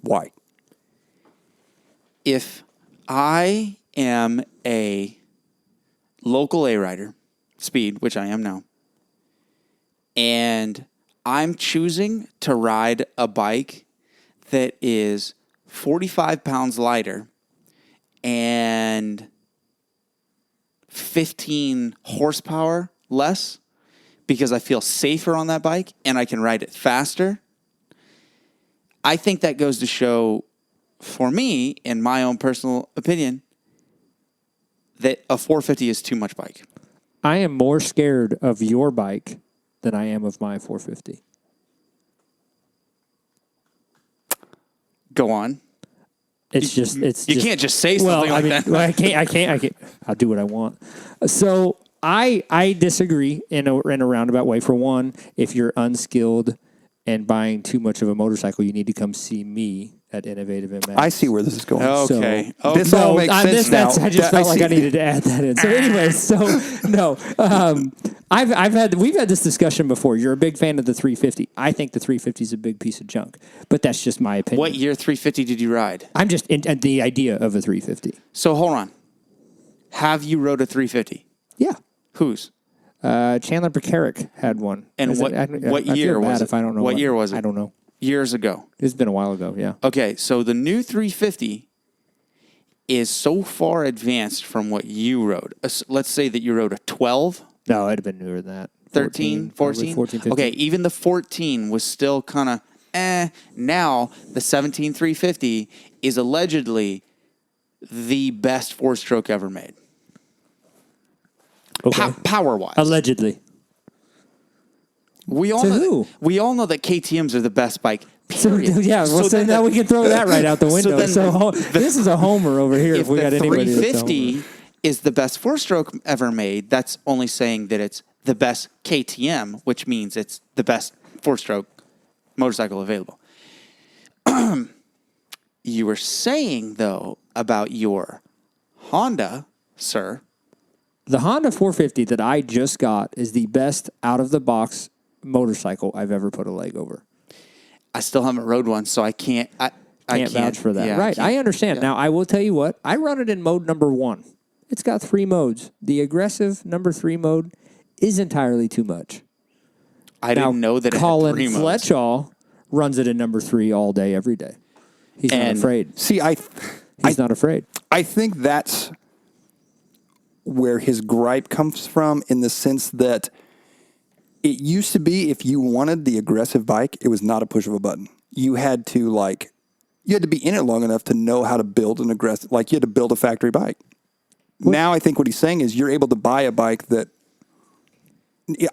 Why? If I am a local A rider, speed, which I am now, and I'm choosing to ride a bike that is 45 pounds lighter and 15 horsepower less because I feel safer on that bike and I can ride it faster, I think that goes to show, for me, in my own personal opinion, that a 450 is too much bike. I am more scared of your bike than I am of my 450. Go on. It's You just can't just say something like that. Well, I can't. I'll do what I want. So I disagree in a roundabout way. For one, if you're unskilled and buying too much of a motorcycle, you need to come see me at Innovative MX. I see where this is going. Okay. So, This all makes sense now. I just felt like I needed to add that in. So anyway, we've had this discussion before. You're a big fan of the 350. I think the 350 is a big piece of junk, but that's just my opinion. What year 350 did you ride? I'm just in the idea of a 350. So hold on. Have you rode a 350? Yeah. Whose? Chandler Bacaric had one. And Is what I year feel bad was it? if I don't know What year was it? I don't know. Years ago. It's been a while ago, yeah. Okay, so the new 350 is so far advanced from what you rode. Let's say that you rode a 12, No, it'd have been newer than that. 13, 14? 14, 15. Okay, even the 14 was still kind of Now, the 17 350 is allegedly the best four-stroke ever made. Okay. Power-wise. Allegedly. We all To know who? That, we all know that KTMs are the best bike. So, Period. yeah, well, so then now we can throw that right out the window. then This is a homer over here if we got the anybody that's a 350 homer. is the best four-stroke ever made, that's only saying that it's the best KTM, which means it's the best four-stroke motorcycle available. You were saying, though, about your Honda, sir. The Honda 450 that I just got is the best out-of-the-box motorcycle I've ever put a leg over. I still haven't rode one, so I can't. I Can't vouch for that. yeah, right. can't. I understand. Yeah. Now, I will tell you what. I run it in mode number 1. It's got 3 modes. The aggressive number 3 mode is entirely too much. I didn't know that Colin it had 3 modes. Fletchall runs it in number 3 all day, every day. He's not And- afraid. See, He's not afraid. I think that's where his gripe comes from, in the sense that it used to be if you wanted the aggressive bike, it was not a push of a button. you had to be in it long enough to know how to build an aggressive, like you had to build a factory bike. Now I think what he's saying is you're able to buy a bike that,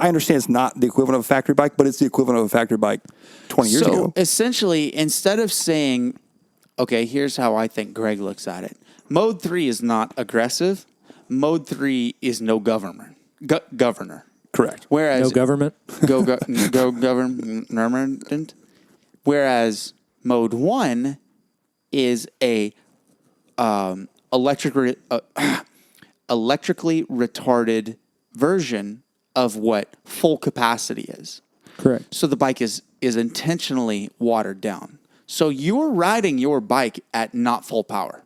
I understand it's not the equivalent of a factory bike, but it's the equivalent of a factory bike 20 years ago. So essentially, instead of saying, okay, here's how I think Greg looks at it. Mode 3 is not aggressive. Mode 3 is no governor. Correct. Whereas No government. go government. Whereas mode 1 is a electrically retarded version of what full capacity is. Correct. So the bike is intentionally watered down. So you're riding your bike at not full power.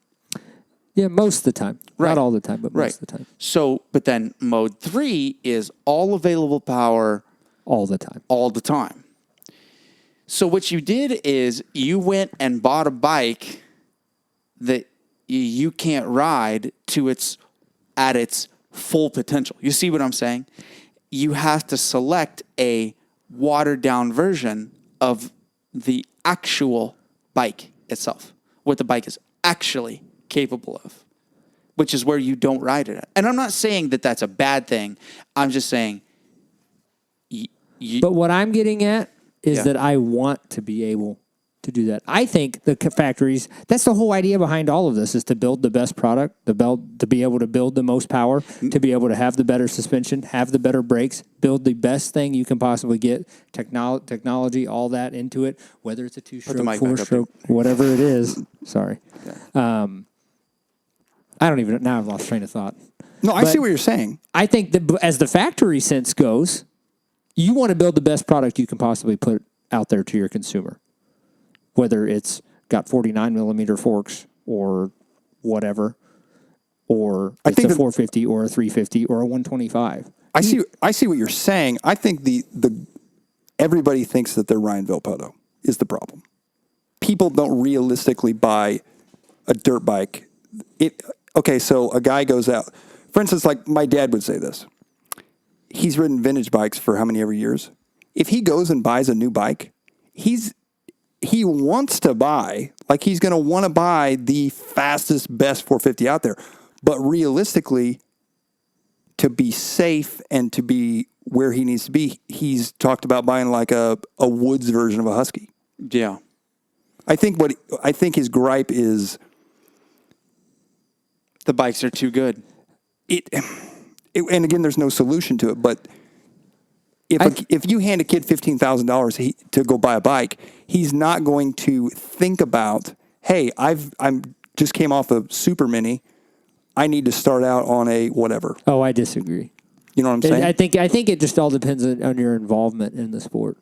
Yeah, most of the time. Right. Not all the time, but Right. most of the time. So, but then mode 3 is all available power All the time. all the time. So what you did is you went and bought a bike that you can't ride at its full potential. You see what I'm saying? You have to select a watered down version of the actual bike itself, what the bike is actually capable of, which is where you don't ride it at. And I'm not saying that that's a bad thing. I'm just saying. But what I'm getting at is Yeah. that I want to be able to do that. I think the factories, that's the whole idea behind all of this, is to build the best product, to be able to build the most power, to be able to have the better suspension, have the better brakes, build the best thing you can possibly get, technology, all that into it, whether it's a the two-stroke, mic back up. four-stroke, whatever it is. Sorry. I don't even, now I've lost train of thought. No, I see what you're saying. I think that as the factory sense goes, you want to build the best product you can possibly put out there to your consumer, whether it's got 49 millimeter forks or whatever, or it's a 450 or a 350 or a 125. I see what you're saying. I think the everybody thinks that they're Ryan Vilpoto is the problem. People don't realistically buy a dirt bike. Okay, so a guy goes out. For instance, like my dad would say this. He's ridden vintage bikes for how many ever years? If he goes and buys a new bike, he wants to buy, like he's going to want to buy the fastest, best 450 out there. But realistically, to be safe and to be where he needs to be, he's talked about buying like a Woods version of a Husky. Yeah. I think his gripe is The bikes are too good. And again, there's no solution to it. But if you hand a kid $15,000 to go buy a bike, he's not going to think about, hey, I'm just came off a Super Mini. I need to start out on a whatever. Oh, I disagree. You know what I'm saying? I think it just all depends on your involvement in the sport.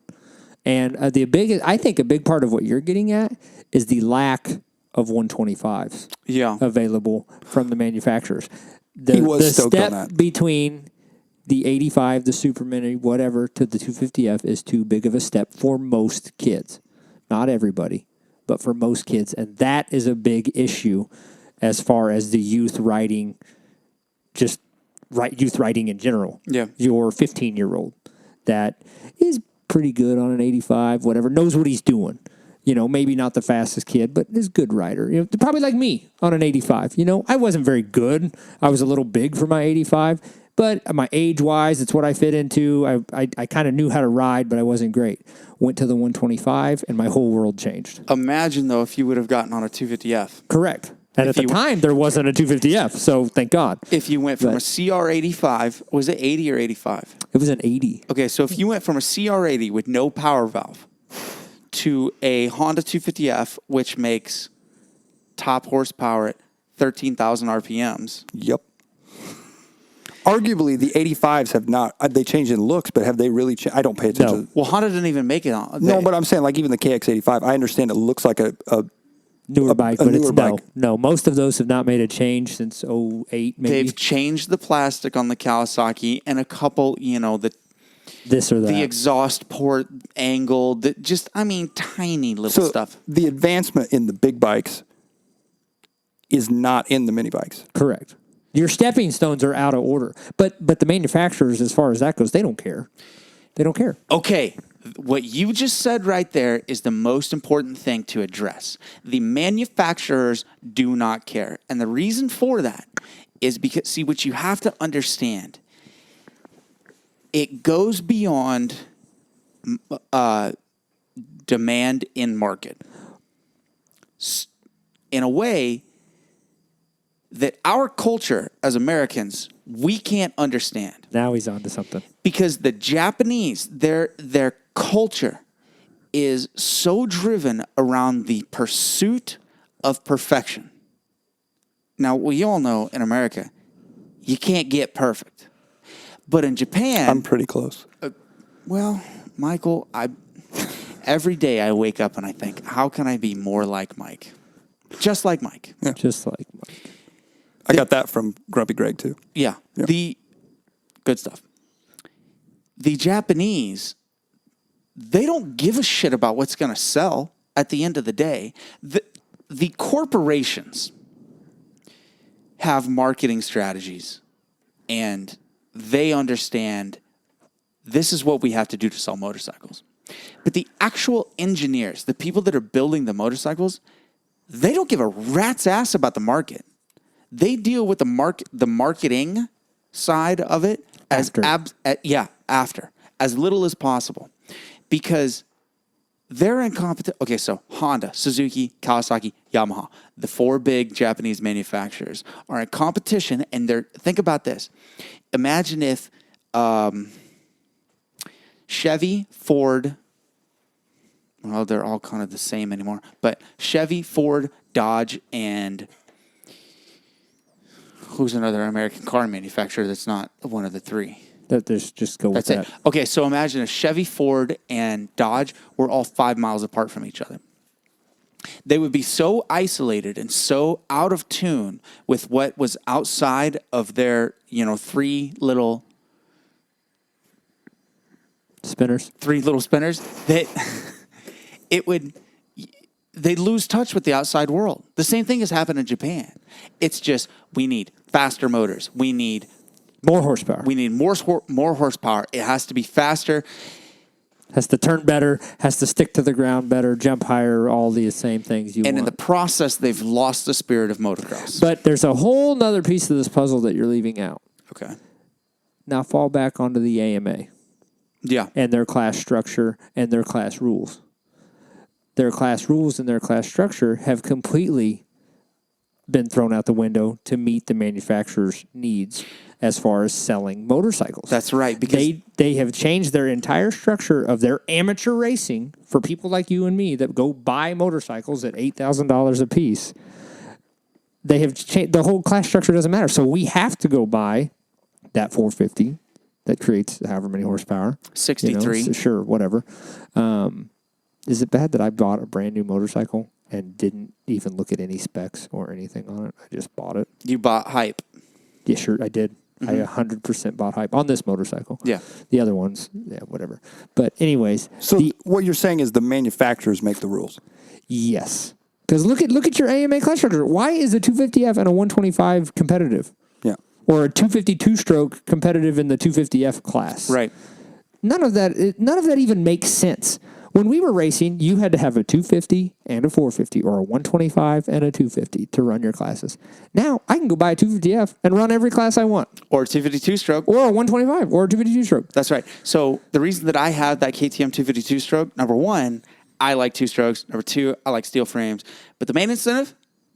And I think a big part of what you're getting at is the lack of 125s available from the manufacturers. The step between the 85, the Super Mini, whatever, to the 250F is too big of a step for most kids. Not everybody, but for most kids. And that is a big issue as far as the youth riding, youth riding in general. Yeah. Your 15-year-old that is pretty good on an 85, whatever, knows what he's doing. You know, maybe not the fastest kid, but is a good rider. You know, probably like me on an 85. You know, I wasn't very good. I was a little big for my 85, but my age-wise, it's what I fit into. I kind of knew how to ride, but I wasn't great. Went to the 125, and my whole world changed. Imagine, though, if you would have gotten on a 250F. Correct. And at the time, there wasn't a 250F, so thank God. If you went from a CR85, was it 80 or 85? It was an 80. Okay, so if you went from a CR80 with no power valve to a Honda 250F, which makes top horsepower at 13,000 RPMs. Yep. Arguably, the 85s have not, they changed in looks, but have they really changed? I don't pay attention. No. Well, Honda didn't even make it on. No, but I'm saying, like, even the KX85, I understand it looks like a newer bike, but newer it's bike. no. Most of those have not made a change since 08, maybe. They've changed the plastic on the Kawasaki and a couple, this or that. the exhaust port angle, tiny little stuff. The advancement in the big bikes is not in the mini bikes. Correct. Your stepping stones are out of order. But the manufacturers, as far as that goes, they don't care. They don't care. Okay, what you just said right there is the most important thing to address. The manufacturers do not care. And the reason for that is because, see, what you have to understand, it goes beyond demand in market. In a way that our culture as Americans, we can't understand. Now he's on to something. Because the Japanese, their culture is so driven around the pursuit of perfection. Now, we all know in America, you can't get perfect. But in Japan... I'm pretty close. Well, Michael, every day I wake up and I think, how can I be more like Mike? Just like Mike. Yeah. Just like Mike. I got that from Grumpy Greg, too. Yeah. Yep. The good stuff. The Japanese, they don't give a shit about what's going to sell at the end of the day. The corporations have marketing strategies, and they understand this is what we have to do to sell motorcycles. But the actual engineers, the people that are building the motorcycles, they don't give a rat's ass about the market. They deal with the marketing side of it After. after as little as possible, because they're in competition. Okay, so Honda, Suzuki, Kawasaki, Yamaha, the 4 big Japanese manufacturers are in competition, and think about this. Imagine if Chevy, Ford, well, they're all kind of the same anymore, but Chevy, Ford, Dodge, and who's another American car manufacturer that's not one of the 3? Just go with That's that. it. Okay, so imagine if Chevy, Ford, and Dodge were all 5 miles apart from each other. They would be so isolated and so out of tune with what was outside of their, 3 little Spinners. that they'd lose touch with the outside world. The same thing has happened in Japan. It's just, we need faster motors. We need More horsepower. We need more horsepower. It has to be faster. Has to turn better, has to stick to the ground better, jump higher, all the same things you And want. in the process, they've lost the spirit of motocross. But there's a whole nother piece of this puzzle that you're leaving out. Okay. Now fall back onto the AMA Yeah. and their class structure and their class rules. Their class rules and their class structure have completely been thrown out the window to meet the manufacturer's needs as far as selling motorcycles. That's right. Because They have changed their entire structure of their amateur racing for people like you and me that go buy motorcycles at $8,000 a piece. They have changed, the whole class structure doesn't matter. So we have to go buy that 450 that creates however many horsepower. 63. So sure, whatever. Is it bad that I bought a brand new motorcycle and didn't even look at any specs or anything on it? I just bought it. You bought hype. Yeah, sure, I did. I 100% bought hype on this motorcycle. Yeah. The other ones, yeah, whatever. But anyways, So what you're saying is the manufacturers make the rules. yes. Because look at your AMA class structure. Why is a 250F and a 125 competitive? Yeah. Or a 252 stroke competitive in the 250F class? Right. None of that even makes sense. When we were racing, you had to have a 250 and a 450 or a 125 and a 250 to run your classes. Now, I can go buy a 250F and run every class I want. Or 252 stroke. Or a 125 or a 252 stroke. That's right. So the reason that I have that KTM 252 stroke, number one, I like 2 strokes. Number 2, I like steel frames. But the main incentive,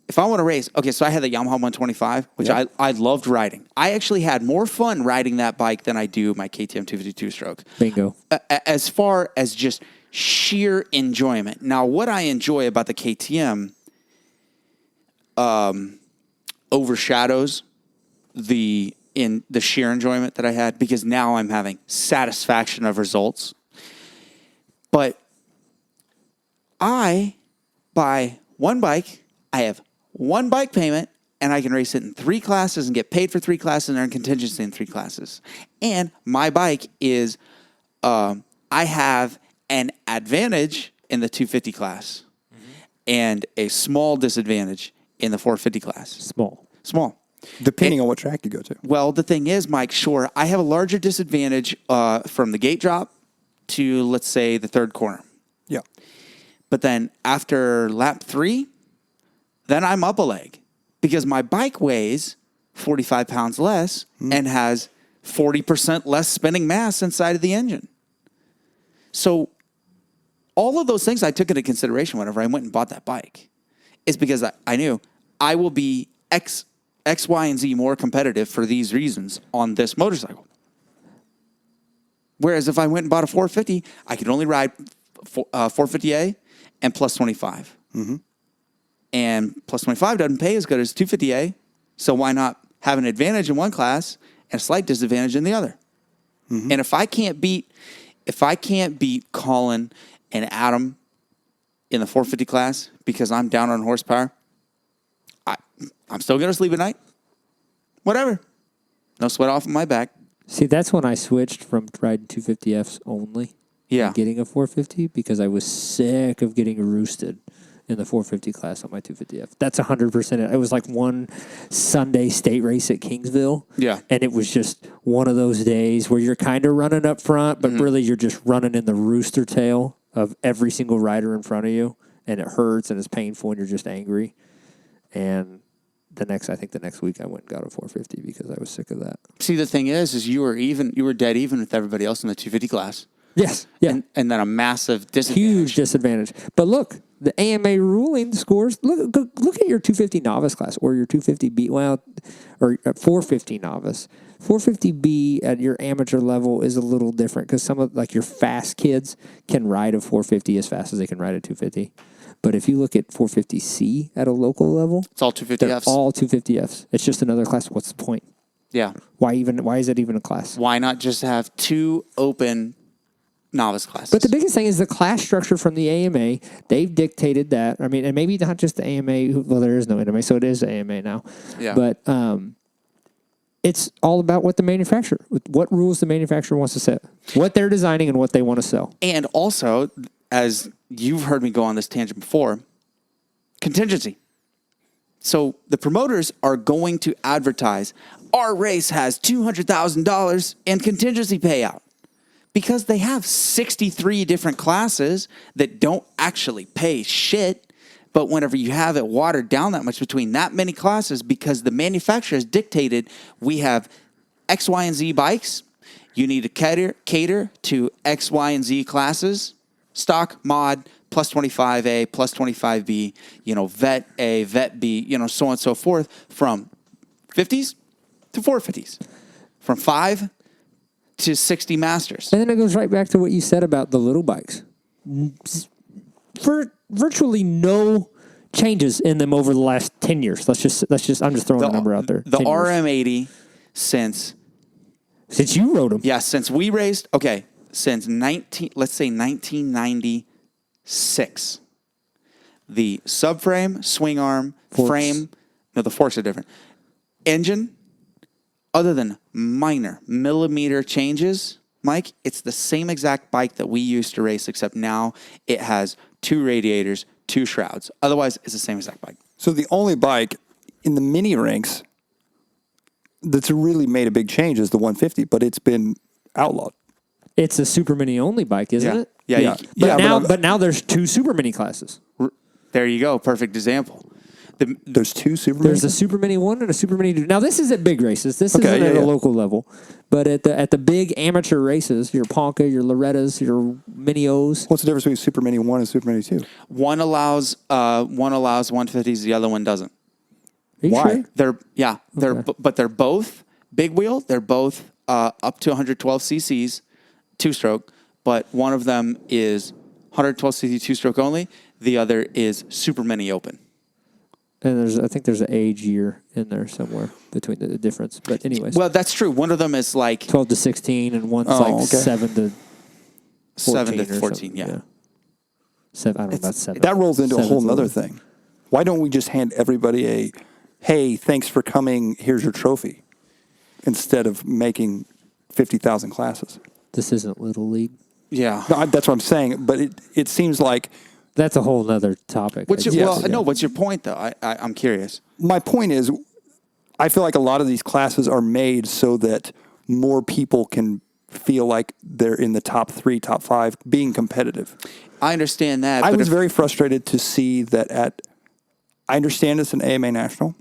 if I want to race, okay, so I had the Yamaha 125, which I loved riding. I actually had more fun riding that bike than I do my KTM 252 stroke. Bingo. As far as just sheer enjoyment. Now, what I enjoy about the KTM overshadows the sheer enjoyment that I had, because now I'm having satisfaction of results. But I buy one bike, I have one bike payment, and I can race it in 3 classes and get paid for 3 classes and earn contingency in 3 classes. And my bike is, I have an advantage in the 250 class and a small disadvantage in the 450 class. Small. Depending on what track you go to. Well, the thing is, Mike, sure, I have a larger disadvantage from the gate drop to, let's say, the third corner. Yeah. But then after lap 3, then I'm up a leg because my bike weighs 45 pounds less and has 40% less spinning mass inside of the engine. So all of those things I took into consideration whenever I went and bought that bike is because I knew I will be X, Y, and Z more competitive for these reasons on this motorcycle. Whereas if I went and bought a 450, I could only ride 450A and plus 25. And plus 25 doesn't pay as good as 250A. So why not have an advantage in one class and a slight disadvantage in the other? And if I can't beat Colin and Adam in the 450 class because I'm down on horsepower, I'm still going to sleep at night. Whatever. No sweat off of my back. See, that's when I switched from riding 250Fs only. Yeah. Getting a 450 because I was sick of getting roosted in the 450 class on my 250F. That's 100%. It was like one Sunday state race at Kingsville. Yeah. And it was just one of those days where you're kind of running up front, but really you're just running in the rooster tail of every single rider in front of you. And it hurts and it's painful and you're just angry. And the next week I went and got a 450 because I was sick of that. See, the thing is you were dead even with everybody else in the 250 class. Yes. Yeah. And then a massive disadvantage. Huge disadvantage. But look, the AMA ruling scores, look at your 250 novice class or your 250B, or 450 novice. 450B at your amateur level is a little different because some of like your fast kids can ride a 450 as fast as they can ride a 250. But if you look at 450C at a local level, it's all 250Fs. They're all 250Fs. It's just another class. What's the point? Yeah. Why is it even a class? Why not just have 2 open novice classes? But the biggest thing is the class structure from the AMA. They've dictated that. I mean, and maybe not just the AMA. Well, there is no AMA, so it is the AMA now. Yeah. But it's all about what what rules the manufacturer wants to set, what they're designing and what they want to sell. And also, as you've heard me go on this tangent before, contingency. So the promoters are going to advertise, our race has $200,000 in contingency payout. Because they have 63 different classes that don't actually pay shit. But whenever you have it watered down that much between that many classes, because the manufacturer has dictated we have X, Y, and Z bikes, you need to cater to X, Y, and Z classes, stock, mod, plus 25A, plus 25B, vet A, vet B, so on and so forth, from 50s to 450s, from 5 to 60 masters. And then it goes right back to what you said about the little bikes. For virtually no changes in them over the last 10 years. I'm just throwing a number out there. The RM80 since you rode them. Yeah, since we raced, since 1996. The subframe, swing arm, Forks. frame, no, the forks are different. Engine, other than minor millimeter changes, Mike, it's the same exact bike that we used to race, except now it has 2 radiators, 2 shrouds. Otherwise, it's the same exact bike. So the only bike in the mini ranks that's really made a big change is the 150, but it's been outlawed. It's a super mini only bike, isn't it? Yeah. But now there's 2 super mini classes. There you go. Perfect example. There's 2 super There's minis? a super mini 1 and a super mini 2. Now this is at big races. This isn't at a local level, but at the big amateur races, your Ponca, your Lorettas, your Mini O's. What's the difference between Super Mini 1 and Super Mini 2? One allows 150s, the other one doesn't. Are you Why? sure? But they're both big wheel. They're both up to 112 cc's, 2-stroke. But one of them is 112 cc 2-stroke only. The other is super mini open. And I think there's an age year in there somewhere between the difference. But anyways. Well, that's true. One of them is like 12 to 16 and one's 7 to 14. 7 to 14, yeah. 7, I don't know about 7. That rolls into a whole 7's nother little. thing. Why don't we just hand everybody hey, thanks for coming, here's your trophy, instead of making 50,000 classes? This isn't Little League. Yeah. No, that's what I'm saying, but it seems like... That's a whole nother topic. What's your point, though? I'm curious. My point is, I feel like a lot of these classes are made so that more people can feel like they're in the top 3, top 5, being competitive. I understand that. I but was if- very frustrated to see that I understand it's an AMA National,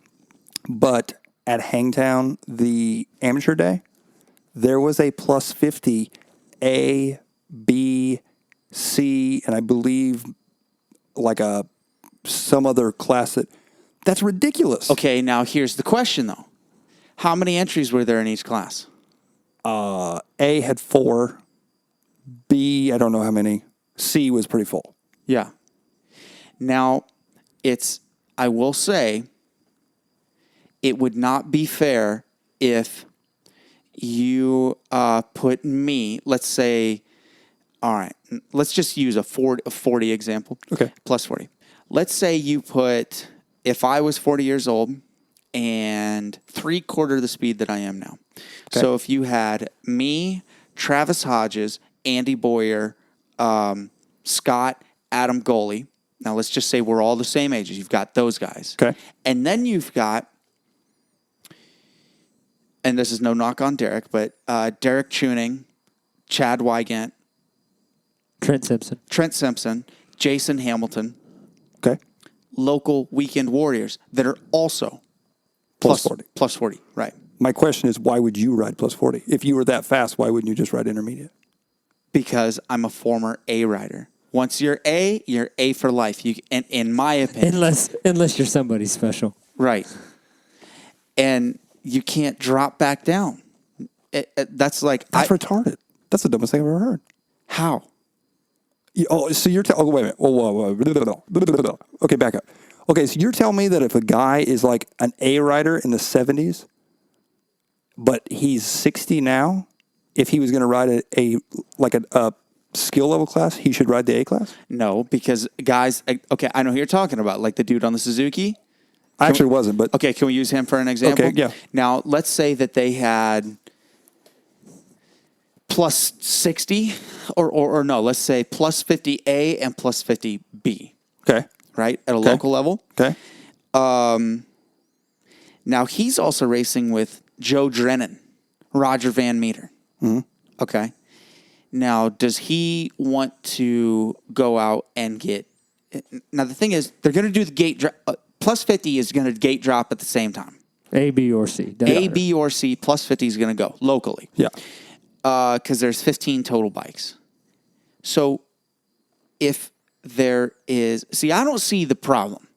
but at Hangtown, the amateur day, there was a plus 50 A, B, C, and I believe like some other class that's ridiculous. Okay, now here's the question, though. How many entries were there in each class? A had 4, B, I don't know how many, C was pretty full. Yeah. Now, I will say, it would not be fair if you put me, let's say, all right, let's just use a 40 example. Okay. Plus 40. Let's say you put, if I was 40 years old and 3/4 the speed that I am now. Okay. So if you had me, Travis Hodges, Andy Boyer, Scott, Adam Goley. Now let's just say we're all the same ages. You've got those guys. Okay. And then you've got, and this is no knock on Derek, but Derek Tuning, Chad Wygant, Trent Simpson, Jason Hamilton, Okay. local weekend warriors that are also Plus 40. Plus 40, right. My question is, why would you ride plus 40? If you were that fast, why wouldn't you just ride intermediate? Because I'm a former A rider. Once you're A for life. And in my opinion. unless you're somebody special. Right. And you can't drop back down. That's retarded. That's the dumbest thing I've ever heard. How? So you're telling, wait a minute. Whoa. Okay, back up. Okay, so you're telling me that if a guy is like an A rider in the 70s, but he's 60 now, if he was going to ride a skill level class, he should ride the A class? No, because guys, okay, I know who you're talking about, like the dude on the Suzuki. I actually wasn't, but... Okay, can we use him for an example? Okay, yeah. Now, let's say that they had plus 60, or no, let's say plus 50A and plus 50B. Okay. Right? At a local level. Okay. Now, he's also racing with Joe Drennan, Roger Van Meter. Mm-hmm. Okay. Now, does he want to go out and get... Now, the thing is, they're going to do the gate drop. Plus 50 is going to gate drop at the same time. A, B, or C. A, B, or C, plus 50 is going to go locally. Yeah. Because there's 15 total bikes. So if there is... See, I don't see the problem.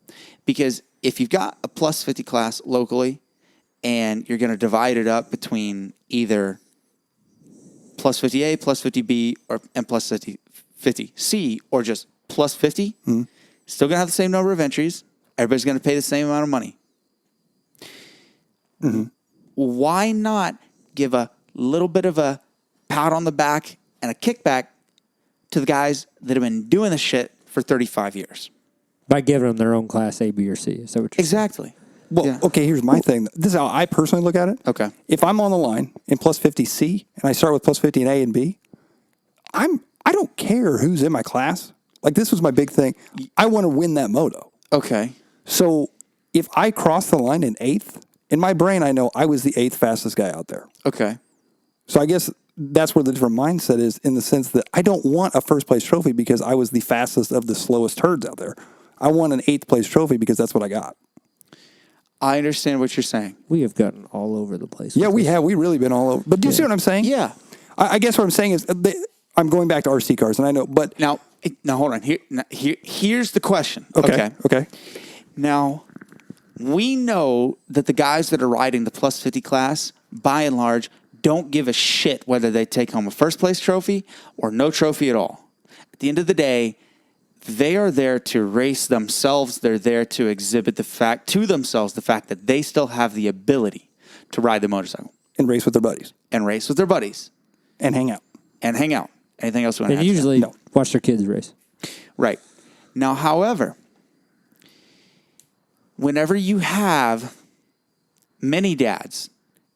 Because if you've got a plus 50 class locally and you're going to divide it up between either plus 50A, plus 50B, and plus 50C, or just plus 50, still going to have the same number of entries. Everybody's going to pay the same amount of money. Mm-hmm. Why not give a little bit of a pat on the back and a kickback to the guys that have been doing this shit for 35 years? By giving them their own class A, B, or C. Is that what you're saying? Exactly. Well, Yeah. okay, here's my thing. This is how I personally look at it. Okay. If I'm on the line in plus 50C and I start with plus 50 in A and B, I don't care who's in my class. Like, this was my big thing. I want to win that moto. Okay. So if I cross the line in 8th, in my brain, I know I was the 8th fastest guy out there. Okay. So I guess that's where the different mindset is, in the sense that I don't want a first place trophy because I was the fastest of the slowest turds out there. I want an 8th place trophy because that's what I got. I understand what you're saying. We have gotten all over the place. Yeah, we have. We've really been all over. But do you see what I'm saying? Yeah. I guess what I'm saying is I'm going back to RC cars, and I know, but... Now hold on. Here's the question. Okay. Now, we know that the guys that are riding the plus 50 class, by and large, don't give a shit whether they take home a first place trophy or no trophy at all. At the end of the day, they are there to race themselves. They're there to exhibit the fact that they still have the ability to ride the motorcycle. And race with their buddies. And race with their buddies. And hang out. Anything else we want to And add? usually watch their kids race. Right. Now, however, whenever you have many dads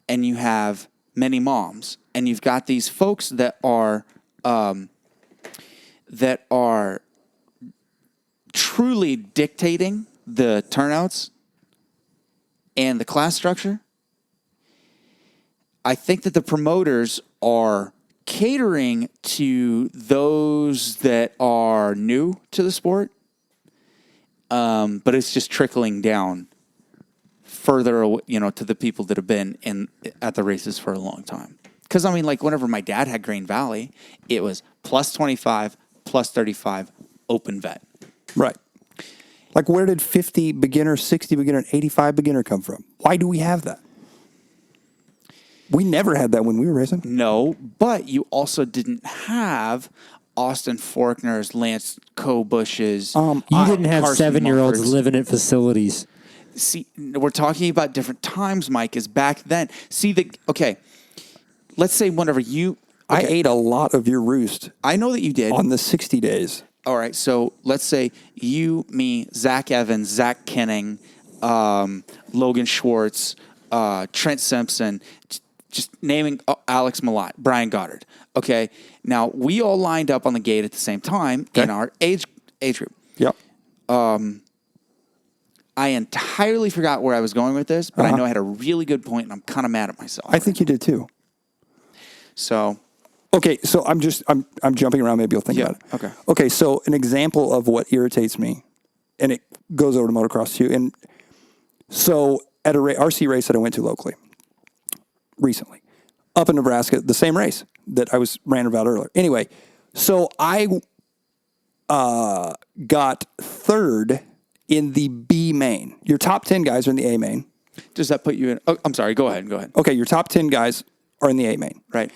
and you have many moms and you've got these folks that are truly dictating the turnouts and the class structure, I think that the promoters are catering to those that are new to the sport, but it's just trickling down further, to the people that have been at the races for a long time. Because, I mean, like, whenever my dad had Green Valley, it was plus 25, plus 35, open vet. Right. Like, where did 50 beginner, 60 beginner, and 85 beginner come from? Why do we have that? We never had that when we were racing. No, but you also didn't have Austin Faulkner's, Lance Cobush's. You didn't have Carson 7-year-olds Mumford's. living at facilities. See, we're talking about different times, Mike, is back then. Okay, let's say whenever I ate a lot of your roost I know that you did. on the 60 days. All right, so let's say you, me, Zach Evans, Zach Kenning, Logan Schwartz, Trent Simpson, just naming Alex Malott, Brian Goddard. Okay, now we all lined up on the gate at the same time in our age group. Yep. I entirely forgot where I was going with this, but I know I had a really good point, and I'm kind of mad at myself. I think you did too. So, Okay, so I'm jumping around. Maybe you'll think about it. okay. Okay, so an example of what irritates me, and it goes over to motocross too. And so at a RC race that I went to locally recently, up in Nebraska, the same race that I was ranting about earlier. Anyway, so I got third in the B main. Your top 10 guys are in the A main. does that put you in? Oh, I'm sorry. Go ahead. Okay, your top 10 guys are in the A main. Right.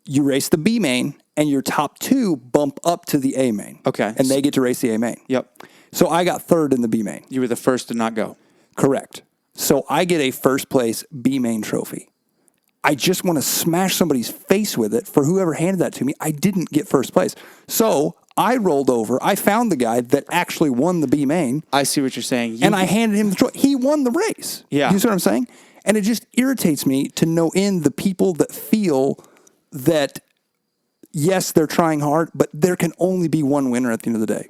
You race the B main, and your top 2 bump up to the A main. Okay. And they get to race the A main. Yep. So I got third in the B main. You were the first to not go. Correct. So I get a first place B main trophy. I just want to smash somebody's face with it for whoever handed that to me. I didn't get first place. So I rolled over. I found the guy that actually won the B main. I see what you're saying. And I handed him the trophy. He won the race. Yeah. You see what I'm saying? And it just irritates me to no end the people that feel that, yes, they're trying hard, but there can only be one winner at the end of the day.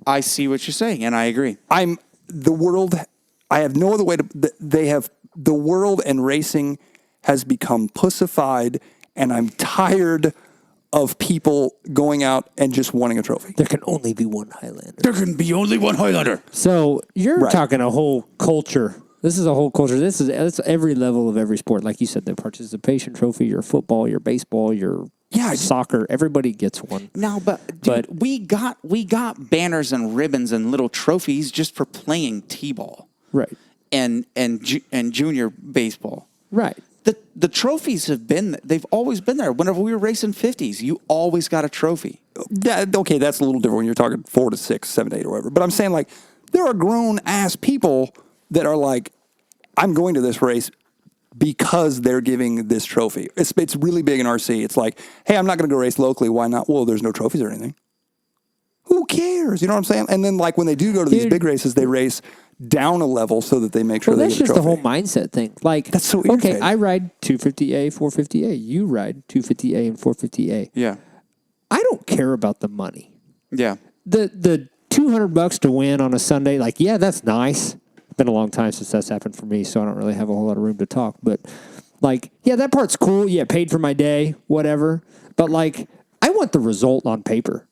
I see what you're saying, and I agree. I have no other way the world and racing has become pussified, and I'm tired of people going out and just wanting a trophy. There can only be one Highlander. There can be only one Highlander. So you're Right. talking a whole culture. This is a whole culture. It's every level of every sport. Like you said, the participation trophy, your football, your baseball, your soccer. Everybody gets one. No, but we got banners and ribbons and little trophies just for playing t-ball, Right. and junior baseball. Right. The trophies they've always been there. Whenever we were racing 50s, you always got a trophy. Okay, that's a little different when you're talking 4 to 6, 7 to 8 or whatever. But I'm saying, like, there are grown-ass people that are like, I'm going to this race because they're giving this trophy. It's really big in RC. It's like, hey, I'm not going to go race locally. Why not? Well, there's no trophies or anything. Who cares? You know what I'm saying? And then, like, when they do go to these big races, they race down a level so that they make sure they that's get a just trophy. the whole mindset thing. Like, That's so okay, irritating. I ride 250A, 450A. You ride 250A and 450A. Yeah, I don't care about the money. yeah. The $200 to win on a Sunday, like, yeah, that's nice. It's been a long time since that's happened for me, so I don't really have a whole lot of room to talk. But, like, yeah, that part's cool. Yeah, paid for my day, whatever. But, like, I want the result on paper.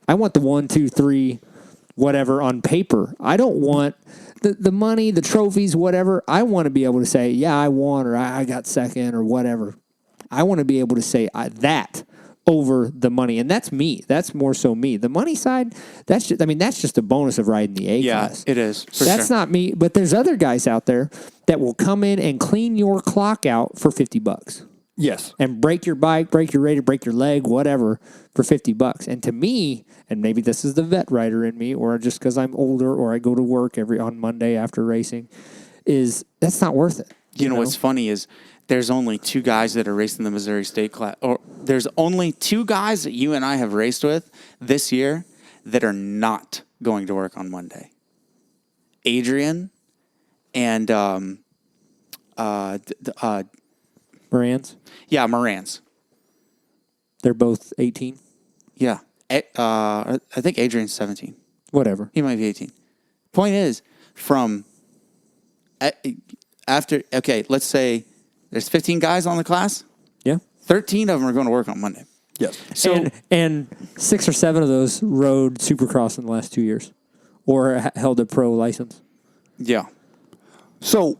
I want the 1, 2, 3, whatever on paper. I don't want the money, the trophies, whatever. I want to be able to say, yeah, I won, or I got second, or whatever. I want to be able to say that over the money. And that's me. That's more so me. The money side, that's just a bonus of riding the A class. Yeah, it is. That's not me. But there's other guys out there that will come in and clean your clock out for $50 Yes. and break your bike, break your radiator, break your leg, whatever, for $50. And to me, and maybe this is the vet rider in me, or just because I'm older, or I go to work on Monday after racing, is that's not worth it. You know what's funny is there's only 2 guys that are racing the Missouri State class, or there's only 2 guys that you and I have raced with this year that are not going to work on Monday. Adrian and Morans, Morans. they're both 18. Yeah. I think Adrian's 17. Whatever. He might be 18. Point is, let's say there's 15 guys on the class. Yeah. 13 of them are going to work on Monday. Yes. So and 6 or 7 of those rode Supercross in the last 2 years, or held a pro license. yeah. So,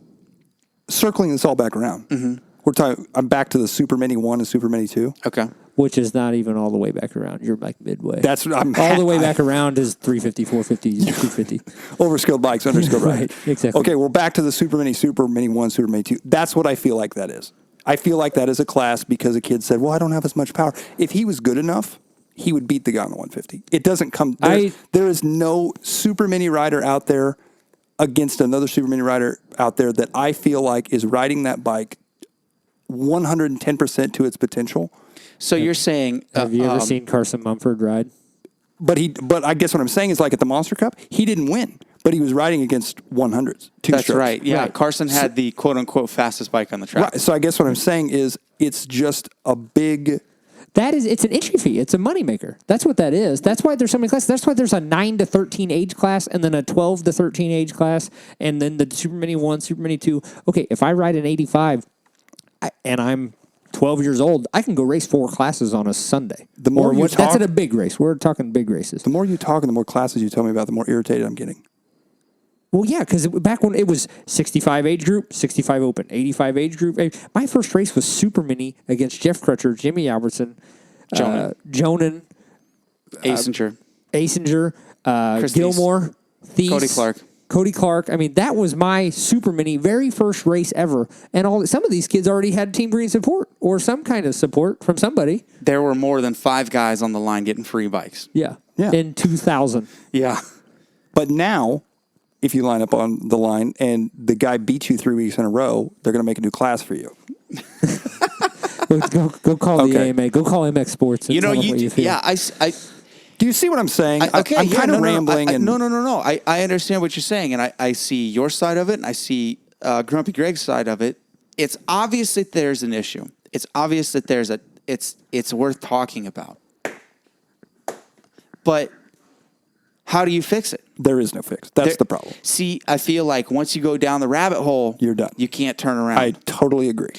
circling this all back around, we're talking. I'm back to the Super Mini 1 and Super Mini 2. Okay. Which is not even all the way back around. You're like midway. That's what I'm all the way back around is 350, 450, 250. Overskilled bikes, underskilled Right, riders. exactly. Okay, we're back to the Super Mini 1, Super Mini 2. That's what I feel like that is. I feel like that is a class because a kid said, well, I don't have as much power. If he was good enough, he would beat the guy on the 150. It doesn't come. There is no Super Mini rider out there against another Super Mini rider out there that I feel like is riding that bike 110% to its potential. So you're saying... Have you ever seen Carson Mumford ride? But I guess what I'm saying is, like at the Monster Cup, he didn't win, but he was riding against 100s. That's strokes. right. Yeah, Right. Carson had the quote-unquote fastest bike on the track. Right. So I guess what I'm saying is it's just a big... It's an entry fee. It's a moneymaker. That's what that is. That's why there's so many classes. That's why there's a 9 to 13 age class and then a 12 to 13 age class and then the Super Mini 1, Super Mini 2. Okay, if I ride an 85 and I'm 12 years old, I can go race 4 classes on a Sunday. The more you that's talk- at a big race. We're talking big races. The more you talk and the more classes you tell me about, the more irritated I'm getting. Well, yeah, because back when it was 65 age group, 65 open, 85 age group. My first race was Super Mini against Jeff Crutcher, Jimmy Albertson, Jonan, Asinger, Asinger, Gilmore, Thies, Cody Clark. I mean, that was my Super Mini very first race ever. And some of these kids already had Team Green support or some kind of support from somebody. There were more than 5 guys on the line getting free bikes. Yeah. Yeah. In 2000. Yeah. But now, if you line up on the line and the guy beats you 3 weeks in a row, they're going to make a new class for you. Go call the AMA. Go call MX Sports. And tell them what you feel. Yeah, Do you see what I'm saying? I'm kind of rambling. No. I understand what you're saying, and I see your side of it, and I see Grumpy Greg's side of it. It's obvious that there's an issue. It's obvious that it's worth talking about. But how do you fix it? There is no fix. That's the problem. See, I feel like once you go down the rabbit hole, You're done. You can't turn around. I totally agree.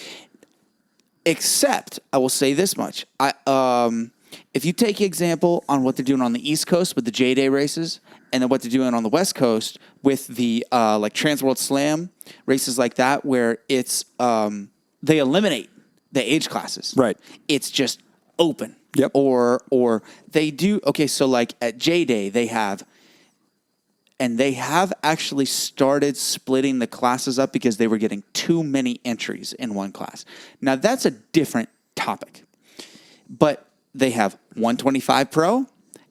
Except, I will say this much. If you take example on what they're doing on the East Coast with the J-Day races, and then what they're doing on the West Coast with the like Trans World Slam races like that, where it's they eliminate the age classes. Right. It's just open. Yep. Or they do. Okay, so like at J-Day they have actually started splitting the classes up because they were getting too many entries in one class. Now that's a different topic, but they have 125 Pro,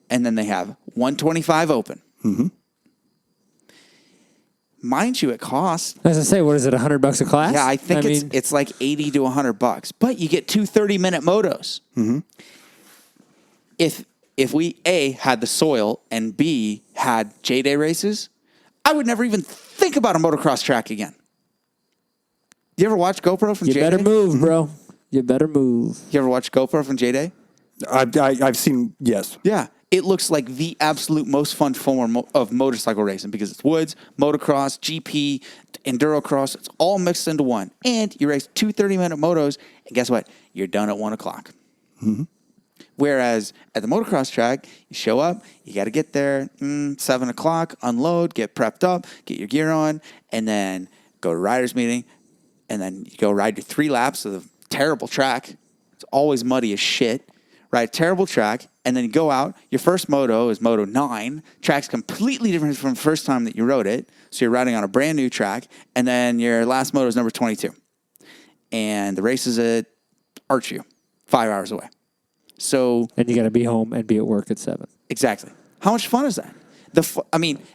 and then they have 125 Open. Mm-hmm. Mind you, it costs. As I say, what is it, $100 a class? Yeah, I think it's like $80 to $100, but you get 2 30-minute motos. Mm-hmm. If we A, had the soil, and B, had J-Day races, I would never even think about a motocross track again. You ever watch GoPro from J-Day? You better move, bro. You better move. You ever watch GoPro from J-Day? I've seen, yes. Yeah. It looks like the absolute most fun form of motorcycle racing because it's woods, motocross, GP, endurocross. It's all mixed into one. And you race 2 30-minute motos, and guess what? You're done at 1 o'clock. Mm-hmm. Whereas at the motocross track, you show up, you got to get there 7 o'clock, unload, get prepped up, get your gear on, and then go to riders meeting, and then you go ride your 3 laps of the terrible track. It's always muddy as shit. Ride a terrible track, and then you go out. Your first moto is Moto 9. Track's completely different from the first time that you rode it. So you're riding on a brand new track, and then your last moto is number 22. And the race is at Archview, 5 hours away. So And you got to be home and be at work at 7. exactly. How much fun is that?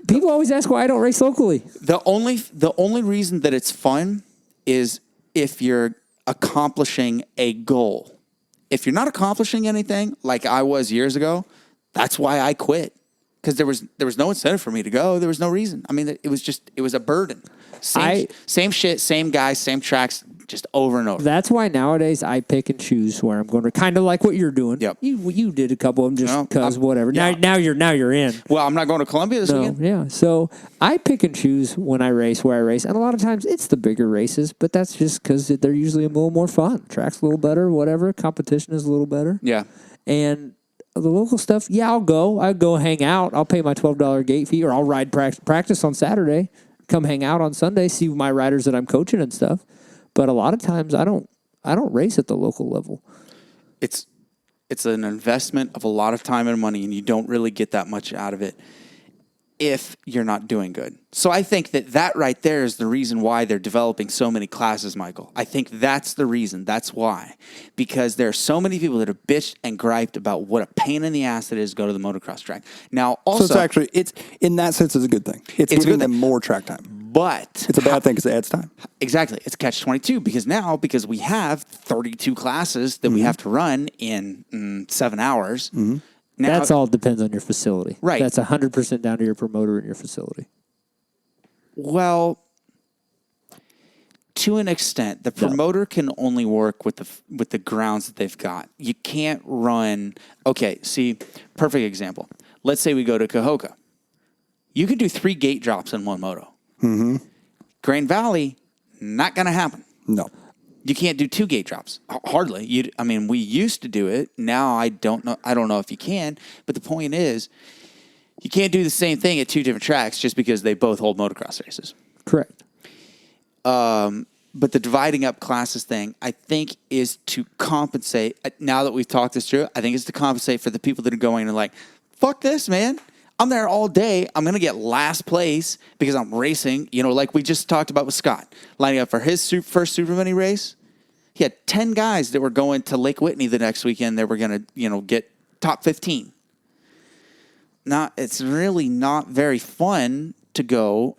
People always ask why I don't race locally. The only reason that it's fun is if you're accomplishing a goal. If you're not accomplishing anything like I was years ago, that's why I quit. Because there was no incentive for me to go. There was no reason. I mean, it was a burden. Same shit, same guys, same tracks, just over and over. That's why nowadays I pick and choose where I'm going to, kind of like what you're doing. Yep. You did a couple of them just No, because whatever. yeah. Now you're in. Well, I'm not going to Columbia this weekend. Yeah. So I pick and choose when I race, where I race. And a lot of times it's the bigger races, but that's just because they're usually a little more fun. Track's a little better, whatever. Competition is a little better. Yeah. And the local stuff, yeah, I'll go. I'll go hang out. I'll pay my $12 gate fee, or I'll ride practice on Saturday, come hang out on Sunday, see my riders that I'm coaching and stuff. But a lot of times I don't race at the local level. It's an investment of a lot of time and money, and you don't really get that much out of it if you're not doing good. So I think that right there is the reason why they're developing so many classes, Michael. I think that's the reason. That's why. Because there are so many people that have bitched and griped about what a pain in the ass it is to go to the motocross track. Now, also... So it's in that sense, it's a good thing. It's giving them more track time. But... It's a bad thing because it adds time. Exactly. It's catch-22 because we have 32 classes that we have to run in 7 hours. Mm-hmm. Now, That's all depends on your facility. Right. That's 100% down to your promoter and your facility. Well, to an extent, the promoter can only work with the grounds that they've got. You can't run. Okay, see, perfect example. Let's say we go to Cahokia. You can do 3 gate drops in one moto. Mm-hmm. Grain Valley, not going to happen. No. You can't do 2 gate drops. Hardly. We used to do it. Now I don't know. I don't know if you can. But the point is, you can't do the same thing at 2 different tracks just because they both hold motocross races. Correct. But the dividing up classes thing, I think, is to compensate. Now that we've talked this through, I think it's to compensate for the people that are going and like, fuck this, man. I'm there all day. I'm going to get last place because I'm racing. Like we just talked about with Scott, lining up for his first Super Mini race. He had 10 guys that were going to Lake Whitney the next weekend that were going to, get top 15. Now, it's really not very fun to go.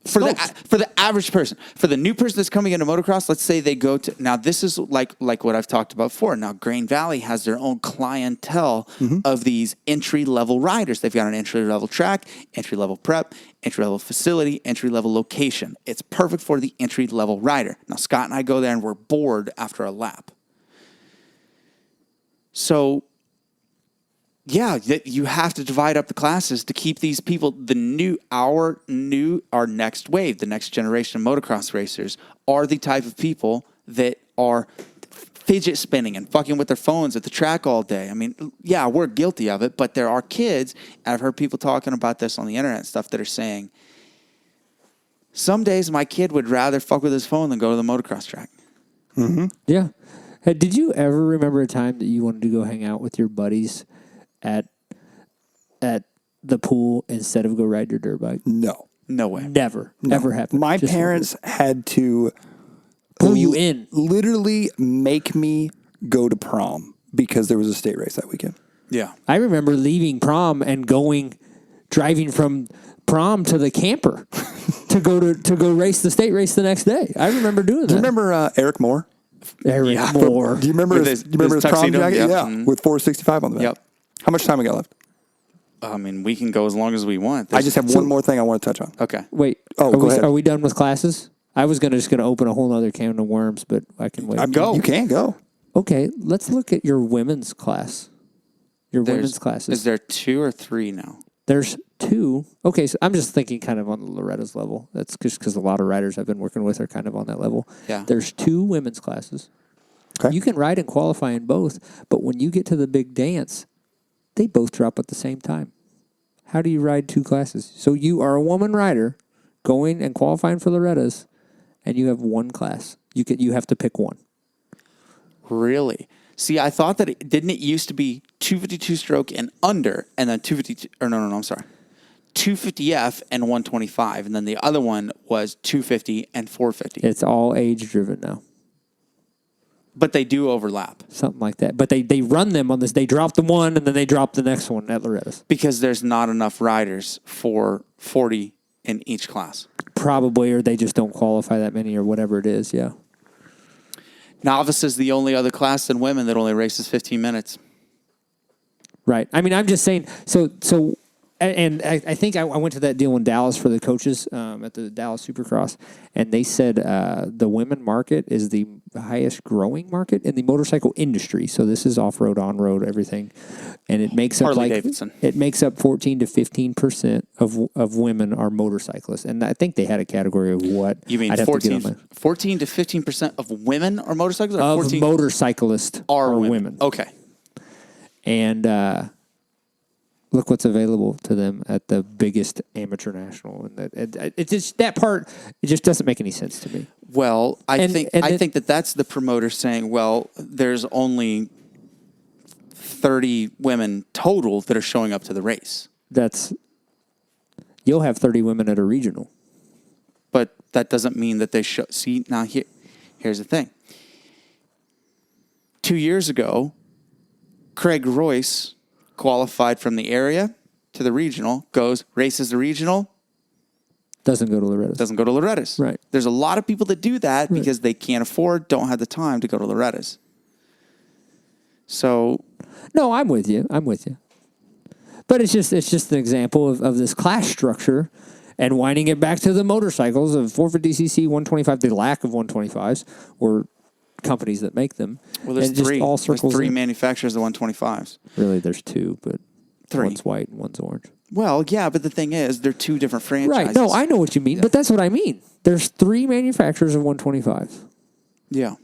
For the average person, for the new person that's coming into motocross, let's say they go to, now this is like what I've talked about before. Now Grain Valley has their own clientele of these entry-level riders. They've got an entry-level track, entry-level prep, entry-level facility, entry-level location. It's perfect for the entry-level rider. Now Scott and I go there and we're bored after a lap. So yeah, you have to divide up the classes to keep these people, our next wave, the next generation of motocross racers are the type of people that are fidget spinning and fucking with their phones at the track all day. Yeah, we're guilty of it, but there are kids, and I've heard people talking about this on the internet and stuff that are saying, some days my kid would rather fuck with his phone than go to the motocross track. Mm-hmm. Yeah. Hey, did you ever remember a time that you wanted to go hang out with your buddies at the pool instead of go ride your dirt bike? No. No way. Never. Never happened. My parents had to pull you in. Literally make me go to prom because there was a state race that weekend. Yeah. I remember leaving prom and driving from prom to the camper to go race the state race the next day. I remember doing that. Do you remember Eric Moore? Eric Moore. Do you remember his prom tuxedo? jacket? Yep. Yeah, Mm-hmm. with 465 on the back. Yep. How much time we got left? We can go as long as we want. I just have one more thing I want to touch on. Okay. Wait. Go ahead. Are we done with classes? I was just gonna open a whole other can of worms, but I can wait. Go. You can go. Okay, let's look at your women's class. Women's classes. Is there 2 or 3 now? There's 2. Okay, so I'm just thinking kind of on the Loretta's level. That's just because a lot of riders I've been working with are kind of on that level. Yeah. There's 2 women's classes. Okay. You can ride and qualify in both, but when you get to the big dance, they both drop at the same time. How do you ride 2 classes? So you are a woman rider going and qualifying for Loretta's, and you have 1 class. You have to pick one. Really? See, I thought that didn't it used to be 252 stroke and under, and then 252, or no, I'm sorry. 250F and 125, and then the other one was 250 and 450. It's all age driven now. But they do overlap. Something like that. But they run them on this. They drop the one, and then they drop the next one at Loretta's. Because there's not enough riders for 40 in each class. Probably, or they just don't qualify that many, or whatever it is, yeah. Novice is the only other class than women that only races 15 minutes. Right. I'm just saying, so and I think I went to that deal in Dallas for the coaches at the Dallas Supercross, and they said the women market is the highest growing market in the motorcycle industry. So this is off road, on road, everything, and it makes up Harley Davidson. It makes up 14 to 15% of women are motorcyclists, and I think they had a category of what You mean I'd have to get on 14 to 15% of women are motorcyclists? Or of 14 motorcyclists are women. Okay. And look what's available to them at the biggest amateur national, and it just that part it just doesn't make any sense to me. Well, I And think that's the promoter saying, well, there's only 30 women total that are showing up to the race. You'll have 30 women at a regional. But that doesn't mean that they show. See, now here's the thing. 2 years ago, Craig Royce qualified from the area to the regional, races the regional, Doesn't go to Loretta's. doesn't go to Loretta's. Right. There's a lot of people that do that because they can't afford, don't have the time to go to Loretta's. So, No, I'm with you. But it's just an example of this class structure and winding it back to the motorcycles of 450cc, 125, the lack of 125s or companies that make them. well, there's And just three. all There's circles three in. manufacturers of 125s. Really, there's two, but Three. one's white and one's orange. Well, yeah, but the thing is, they're two different franchises. Right. No, I know what you mean, but that's what I mean. There's three manufacturers of 125s. Yeah.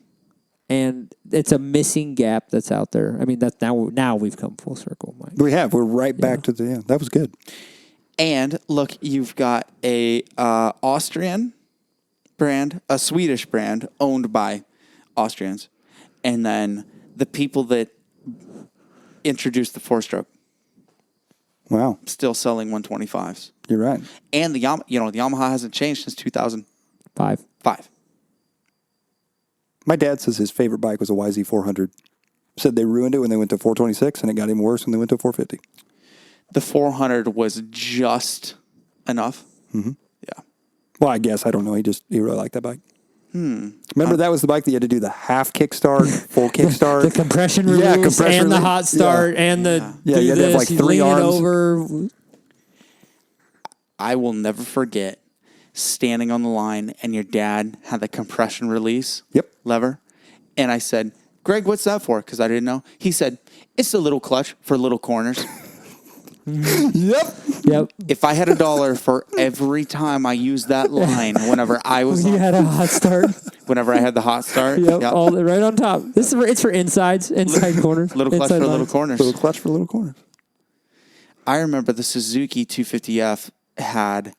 And it's a missing gap that's out there. I mean, that's now we've come full circle, Mike. We have. We're right back to the end. That was good. And look, you've got a Austrian brand, a Swedish brand owned by Austrians, and then the people that introduced the four-stroke Wow. still selling 125s. You're right. And the Yamaha hasn't changed since 2005. 5. My dad says his favorite bike was a YZ400. Said they ruined it when they went to 426, and it got even worse when they went to 450. The 400 was just enough. Mm-hmm. Yeah. Well, I guess. I don't know. He really liked that bike. Remember, that was the bike that you had to do the half kickstart, full kickstart. The compression release and the hot start and the Yeah, you had to have like you 3 lean it arms. over. I will never forget standing on the line and your dad had the compression release Yep. lever. And I said, Greg, what's that for? Because I didn't know. He said, it's a little clutch for little corners. Yep. If I had $1 for every time I used that line, whenever I was You had a hot start. whenever I had the hot start, Yep. yep. Right on top. It's for inside corners. Little clutch inside for little lines. corners. Little clutch for little corners. I remember the Suzuki 250F had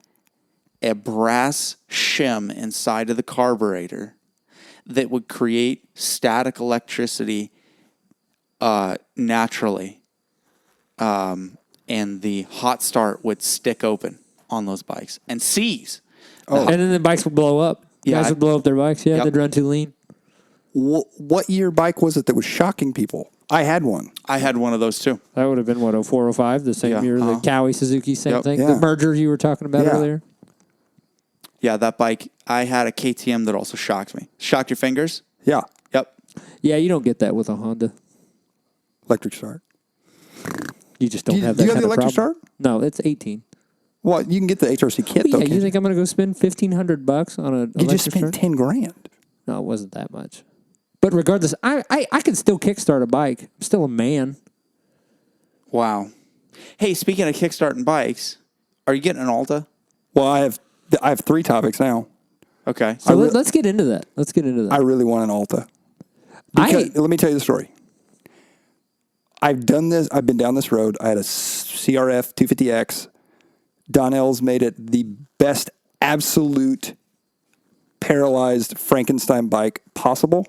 a brass shim inside of the carburetor that would create static electricity naturally. And the hot start would stick open on those bikes and seize. And then the bikes would blow up. Yeah, Guys would blow up their bikes. Yeah, Yep. they'd run too lean. What year bike was it that was shocking people? I had one. I had one of those too. That would have been, 04, 05, the same Yeah, year. The Cowie Suzuki, same Yep. thing. Yeah. The merger you were talking about Yeah. earlier. Yeah, that bike. I had a KTM that also shocked me. Shocked your fingers? Yeah. Yep. Yeah, you don't get that with a Honda. Electric start. You just don't Do you- have do that you have kind the of electric problem. No, it's 18. Well, you can get the HRC kit, But though. yeah, you can't think I'm going to go spend $1,500 on a you electric just spent start? 10 grand. No, it wasn't that much. But regardless, I can still kickstart a bike. I'm still a man. Wow. Hey, speaking of kickstarting bikes, are you getting an Alta? Well, I have 3 topics now. Okay. So let's get into that. I really want an Alta. Because, let me tell you the story. I've done this. I've been down this road. I had a CRF 250X. Donnell's made it the best absolute paralyzed Frankenstein bike possible.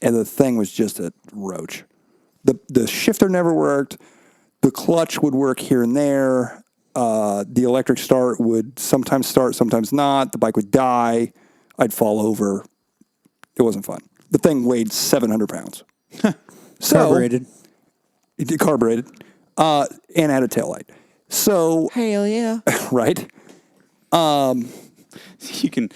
And the thing was just a roach. The shifter never worked. The clutch would work here and there. The electric start would sometimes start, sometimes not. The bike would die. I'd fall over. It wasn't fun. The thing weighed 700 pounds. Carbureted. It carbureted. And had a taillight. So, Hell yeah. right? You can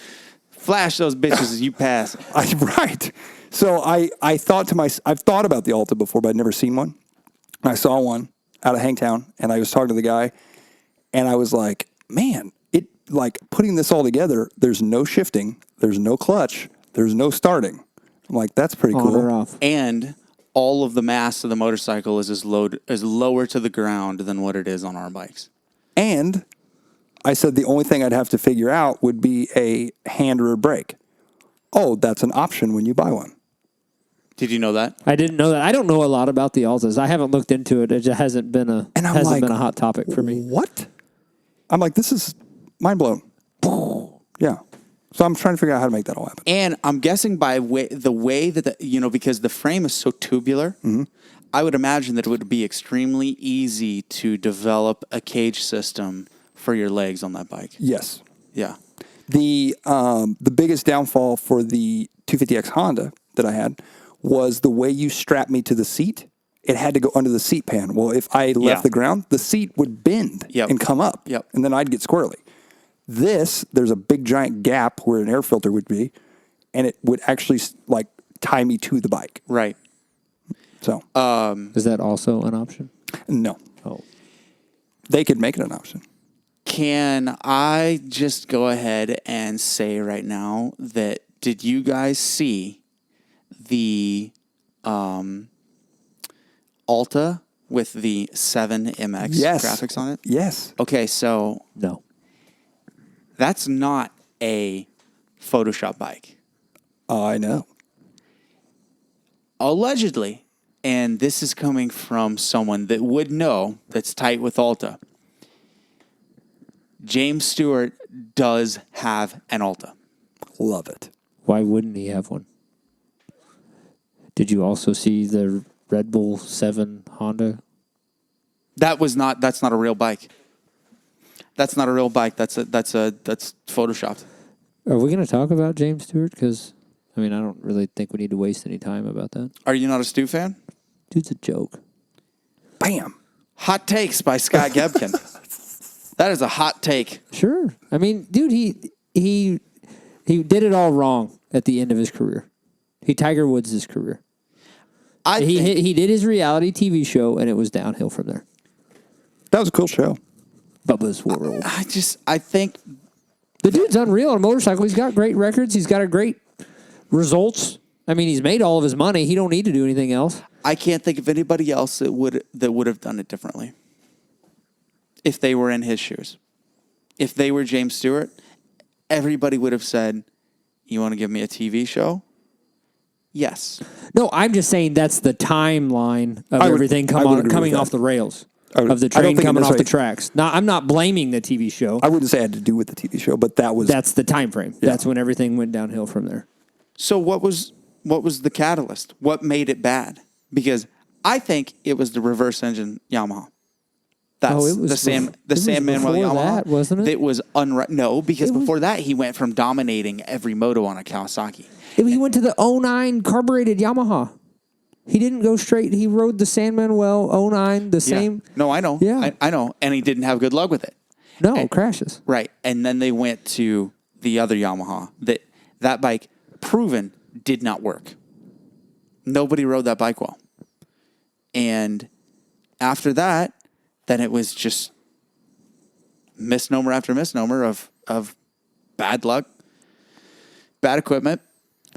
flash those bitches as you pass. Right. So I thought to myself, I've thought about the Alta before, but I'd never seen one. I saw one out of Hangtown, and I was talking to the guy, And I was like, man, it like putting this all together, there's no shifting, there's no clutch, there's no starting. I'm like, that's pretty On or cool. off. And all of the mass of the motorcycle is lower to the ground than what it is on our bikes. And I said the only thing I'd have to figure out would be a hand rear brake. Oh, that's an option when you buy one. Did you know that? I didn't know that. I don't know a lot about the Altas. I haven't looked into it. It just hasn't been a hot topic for me. What? I'm like, this is mind blown. Yeah. So I'm trying to figure out how to make that all happen. And I'm guessing by the way that, because the frame is so tubular, I would imagine that it would be extremely easy to develop a cage system for your legs on that bike. Yes. Yeah. The biggest downfall for the 250X Honda that I had was the way you strapped me to the seat. It had to go under the seat pan. Well, if I left the ground, the seat would bend and come up, and then I'd get squirrely. There's a big giant gap where an air filter would be, and it would actually like tie me to the bike. Right. So, is that also an option? No. Oh. They could make it an option. Can I just go ahead and say right now that did you guys see the Alta with the 7 MX graphics on it? Yes. Okay, so No. that's not a Photoshop bike. I know. Allegedly, and this is coming from someone that would know that's tight with Alta, James Stewart does have an Alta. Love it. Why wouldn't he have one? Did you also see the Red Bull 7 Honda? That's not a real bike. That's not a real bike. That's photoshopped. Are we going to talk about James Stewart? Because, I don't really think we need to waste any time about that. Are you not a Stu fan? Dude's a joke. Bam. Hot takes by Scott Gebken. That is a hot take. Sure. Dude, he did it all wrong at the end of his career. He Tiger Woods his career. He did his reality TV show, and it was downhill from there. That was a cool show. Bubba's World. I think The dude's unreal on a motorcycle. He's got great records. He's got a great results. He's made all of his money. He don't need to do anything else. I can't think of anybody else that would have done it differently if they were in his shoes. If they were James Stewart, everybody would have said, "You want to give me a TV show?" Yes. No, I'm just saying that's the timeline of everything coming off the rails. Of the train coming off the tracks. Now, I'm not blaming the TV show. I wouldn't say it had to do with the TV show, but that's the time frame. Yeah. That's when everything went downhill from there. So what was the catalyst? What made it bad? Because I think it was the reverse engine Yamaha. That's it was the Sam Manuel before Yamaha. that, wasn't it? It was no, because before that he went from dominating every moto on a Kawasaki. He went to the 09 carbureted Yamaha. He didn't go straight. He rode the San Manuel 09, the same. No, I know. Yeah. I know. And he didn't have good luck with it. No, crashes. Right. And then they went to the other Yamaha. That bike, proven, did not work. Nobody rode that bike well. And after that, then it was just misnomer after misnomer of bad luck, bad equipment.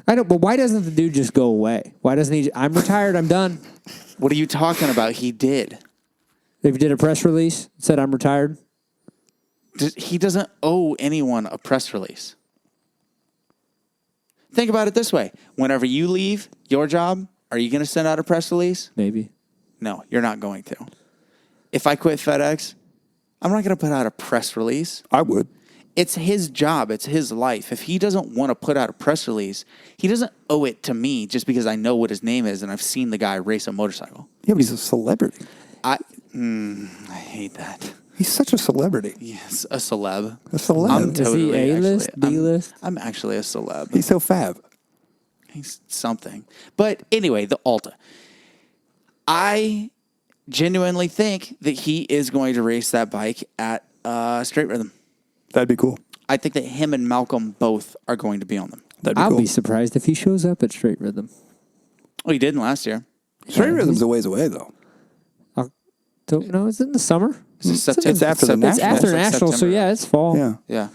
I don't. But why doesn't the dude just go away? Why doesn't he? I'm retired. I'm done. What are you talking about? He did. If he did a press release, said I'm retired. He doesn't owe anyone a press release. Think about it this way. Whenever you leave your job, are you going to send out a press release? Maybe. No, you're not going to. If I quit FedEx, I'm not going to put out a press release. I would. It's his job. It's his life. If he doesn't want to put out a press release, he doesn't owe it to me just because I know what his name is and I've seen the guy race a motorcycle. Yeah, but he's a celebrity. I hate that. He's such a celebrity. Yes, a celeb. A celeb. I'm Is he totally A-list, actually- B-list? I'm actually a celeb. He's so fab. He's something. But anyway, the Alta. I genuinely think that he is going to race that bike at Straight Rhythm. That'd be cool. I think that him and Malcolm both are going to be on them. That'd be I'll cool. be surprised if he shows up at Straight Rhythm. Oh, he didn't last year. Straight Rhythm's a ways away, though. No, it's in the summer. It's after the Nationals. It's after Nationals, so yeah, it's fall. Yeah. Yeah.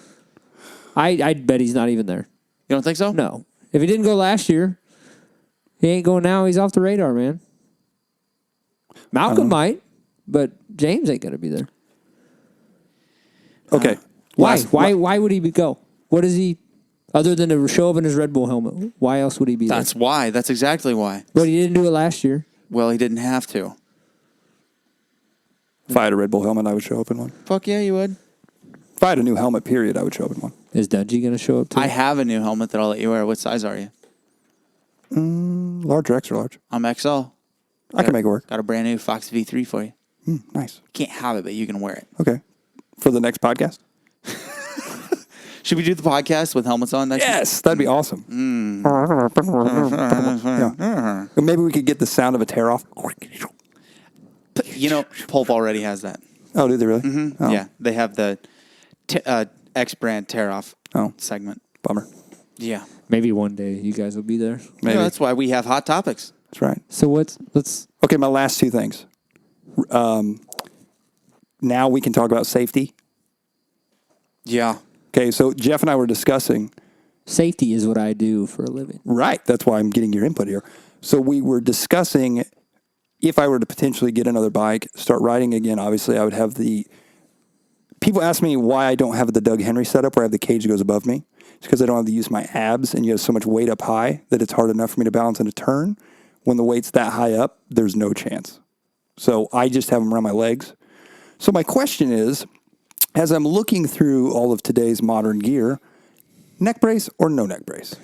I'd bet he's not even there. You don't think so? No. If he didn't go last year, he ain't going now. He's off the radar, man. Malcolm might, but James ain't going to be there. Okay. Why would he go? What is he, other than to show up in his Red Bull helmet? Why else would he be there? That's why. That's exactly why. But he didn't do it last year. Well, he didn't have to. If I had a Red Bull helmet, I would show up in one. Fuck yeah, you would. If I had a new helmet, period, I would show up in one. Is Dungy going to show up too? I have a new helmet that I'll let you wear. What size are you? Large or extra large? I'm XL. I can make it work. Got a brand new Fox V3 for you. Nice. Can't have it, but you can wear it. Okay. For the next podcast? Should we do the podcast with helmets on next Yes, that'd be awesome. Yeah. Maybe we could get the sound of a tear off. You know, Pulp already has that. Oh, do they really? Mm-hmm. Oh. Yeah, they have the X brand tear off segment. Bummer. Yeah. Maybe one day you guys will be there. Maybe. Yeah, that's why we have Hot Topics. That's right. So let's Okay, my last two things. Now we can talk about safety. Yeah. Okay, so Jeff and I were discussing. Safety is what I do for a living. Right. That's why I'm getting your input here. So we were discussing if I were to potentially get another bike, start riding again, obviously I would have the... People ask me why I don't have the Doug Henry setup where I have the cage that goes above me. It's because I don't have to use my abs, and you have so much weight up high that it's hard enough for me to balance in a turn. When the weight's that high up, there's no chance. So I just have them around my legs. So my question is, as I'm looking through all of today's modern gear, neck brace or no neck brace?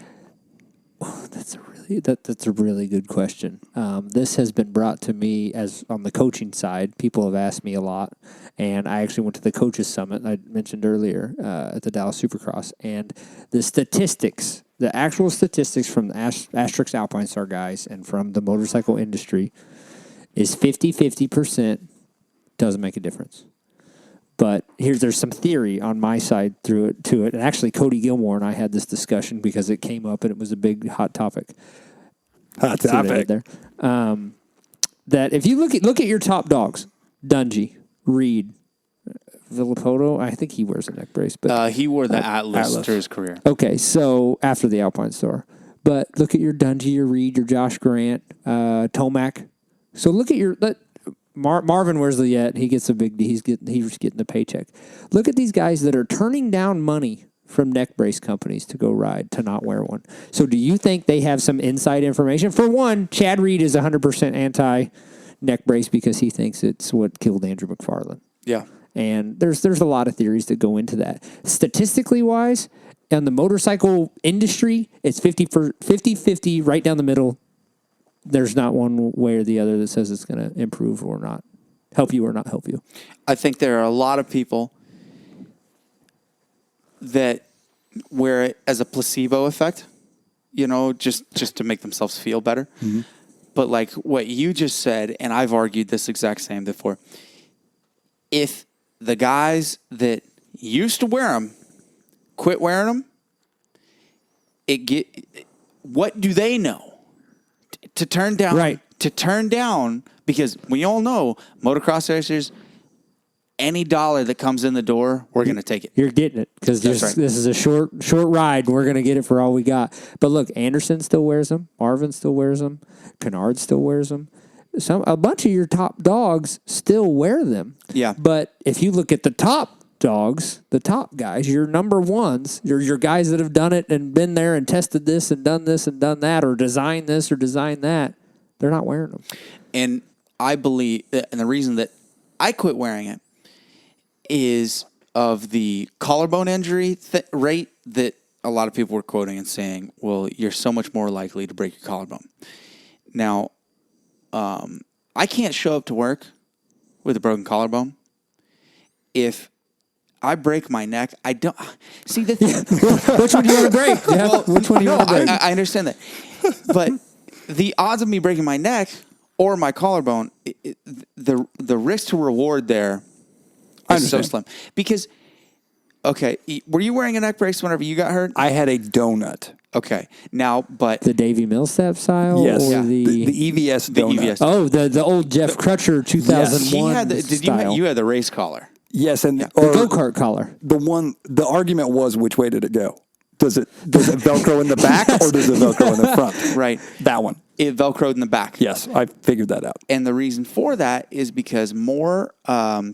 That's a really good question. This has been brought to me as on the coaching side. People have asked me a lot, and I actually went to the coaches summit I mentioned earlier at the Dallas Supercross, and the statistics, the actual statistics from the Asterix Alpine Star guys and from the motorcycle industry is 50% doesn't make a difference. But there's some theory on my side to it. And actually, Cody Gilmore and I had this discussion because it came up and it was a big hot topic. Hot See what I topic. did there? That if you look at your top dogs, Dungy, Reed, Villapoto, I think he wears a neck brace. But He wore the Atlas through his career. okay, so after the Alpine Star. But look at your Dungy, your Reed, your Josh Grant, Tomac. So look at your... Marvin wears the Yet. He gets a big. He's getting the paycheck. Look at these guys that are turning down money from neck brace companies to go ride to not wear one. So do you think they have some inside information? For one, Chad Reed is 100% anti neck brace because he thinks it's what killed Andrew McFarlane. Yeah. And there's a lot of theories that go into that. Statistically wise, in the motorcycle industry, it's 50-50 right down the middle. There's not one way or the other that says it's going to improve or not, help you or not help you. I think there are a lot of people that wear it as a placebo effect, just to make themselves feel better. Mm-hmm. But like what you just said, and I've argued this exact same before, if the guys that used to wear them quit wearing them, what do they know? To turn down, right? To turn down, because we all know motocross racers, any dollar that comes in the door, we're going to take it. You're getting it because this is a short ride. We're going to get it for all we got. But look, Anderson still wears them. Marvin still wears them. Kennard still wears them. A bunch of your top dogs still wear them. Yeah. But if you look at the top dogs, the top guys, your number ones, your guys that have done it and been there and tested this and done that, or designed this or designed that, they're not wearing them. And I believe, and the reason that I quit wearing it is of the collarbone injury rate that a lot of people were quoting and saying, well, you're so much more likely to break your collarbone. Now, I can't show up to work with a broken collarbone. If I break my neck, I don't see the thing. Which one do you want to break? Yeah. Well, which one do you want to break? I understand that, but the odds of me breaking my neck or my collarbone, the risk to reward there is so slim. Because, okay, were you wearing a neck brace whenever you got hurt? I had a donut. Okay. Now, but The Davey Millsap style? Yes. Or Yeah. the EVS donut. EVS. Oh, the old Jeff Crutcher 2001 he had the, style. you had the race collar. Yes, and the or go-kart collar. the argument was which way did it go? Does it Velcro in the back or does it Velcro in the front? Right. That one. It Velcroed in the back. Yes, I figured that out. And the reason for that is because more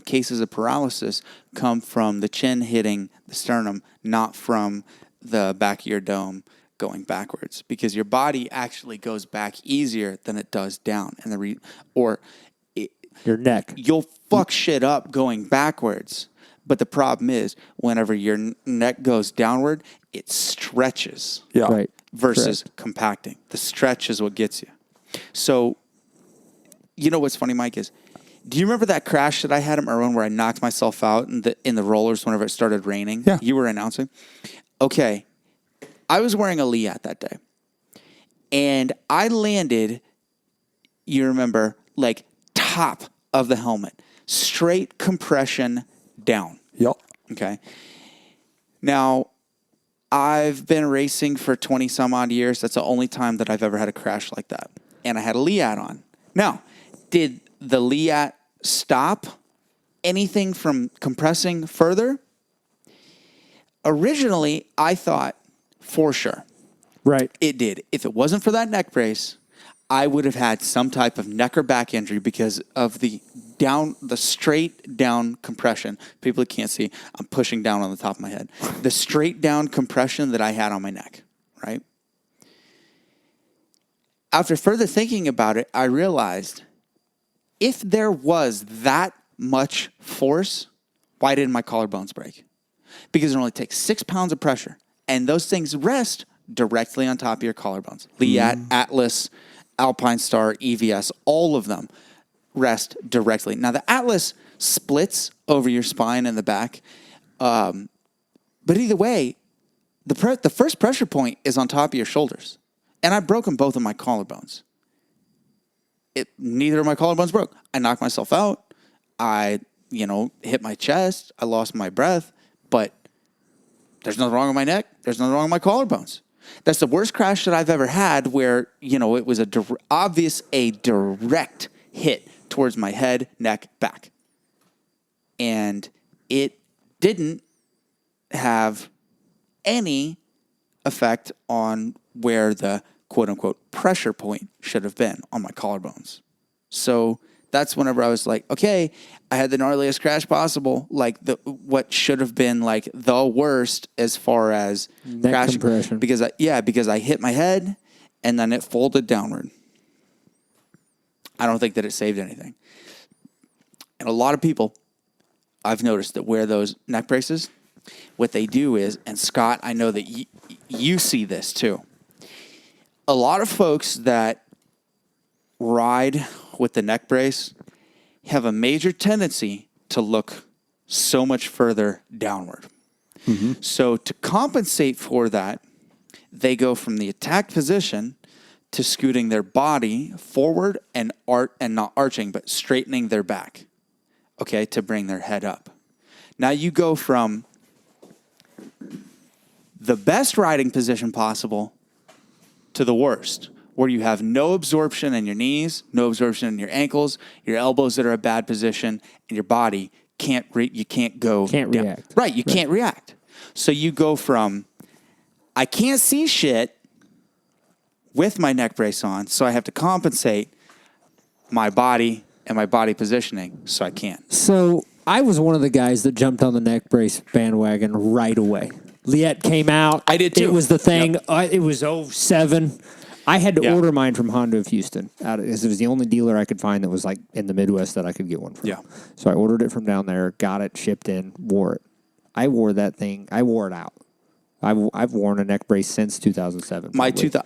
cases of paralysis come from the chin hitting the sternum, not from the back of your dome going backwards. Because your body actually goes back easier than it does down. And Your neck. you'll fuck shit up going backwards. But the problem is, whenever your neck goes downward, it stretches. Yeah. Right. Versus Correct. compacting. The stretch is what gets you. So, you know what's funny, Mike, is do you remember that crash that I had at Merwin where I knocked myself out in the rollers whenever it started raining? Yeah. You were announcing? Okay. I was wearing a Liat that day. And I landed, you remember, like top of the helmet. Straight compression down. Yep. Okay. Now, I've been racing for 20 some odd years. That's the only time that I've ever had a crash like that. And I had a Liat on. Now, did the Liat stop anything from compressing further? Originally, I thought for sure Right. it did. If it wasn't for that neck brace, I would have had some type of neck or back injury because of the straight down compression. People who can't see, I'm pushing down on the top of my head. The straight down compression that I had on my neck, right? After further thinking about it, I realized if there was that much force, why didn't my collarbones break? Because it only takes 6 pounds of pressure, and those things rest directly on top of your collarbones. Liat, Atlas, Alpine Star, EVS, all of them rest directly. Now, the Atlas splits over your spine and the back, but either way, the first pressure point is on top of your shoulders. And I've broken both of my collarbones. Neither of my collarbones broke. I knocked myself out. I, hit my chest. I lost my breath. But there's nothing wrong with my neck. There's nothing wrong with my collarbones. That's the worst crash that I've ever had where, it was a direct hit towards my head, neck, back. And it didn't have any effect on where the quote-unquote pressure point should have been on my collarbones. So that's whenever I was like, okay, I had the gnarliest crash possible, like what should have been like the worst as far as neck crashing. compression. Because I hit my head and then it folded downward. I don't think that it saved anything. And a lot of people I've noticed that wear those neck braces, what they do is, and Scott, I know that you see this too. A lot of folks that ride with the neck brace have a major tendency to look so much further downward. Mm-hmm. So to compensate for that, they go from the attack position to scooting their body forward and not arching, but straightening their back, okay, to bring their head up. Now you go from the best riding position possible to the worst, where you have no absorption in your knees, no absorption in your ankles, your elbows that are a bad position, and your body can't go Can't down. react. Right, you can't react. So you go from, I can't see shit with my neck brace on, so I have to compensate my body and my body positioning so I can. So I was one of the guys that jumped on the neck brace bandwagon right away. Liat came out. I did too. It was the thing. Yep. It was 07. I had to order mine from Honda of Houston. Because it was the only dealer I could find that was like in the Midwest that I could get one from. Yeah. So I ordered it from down there, got it, shipped in, wore it. I wore that thing. I wore it out. I've worn a neck brace since 2007.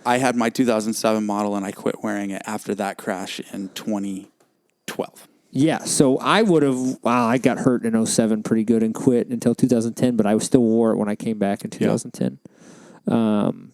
I had my 2007 model and I quit wearing it after that crash in 2012. Yeah, so I would have, I got hurt in 07 pretty good and quit until 2010, but I still wore it when I came back in 2010. And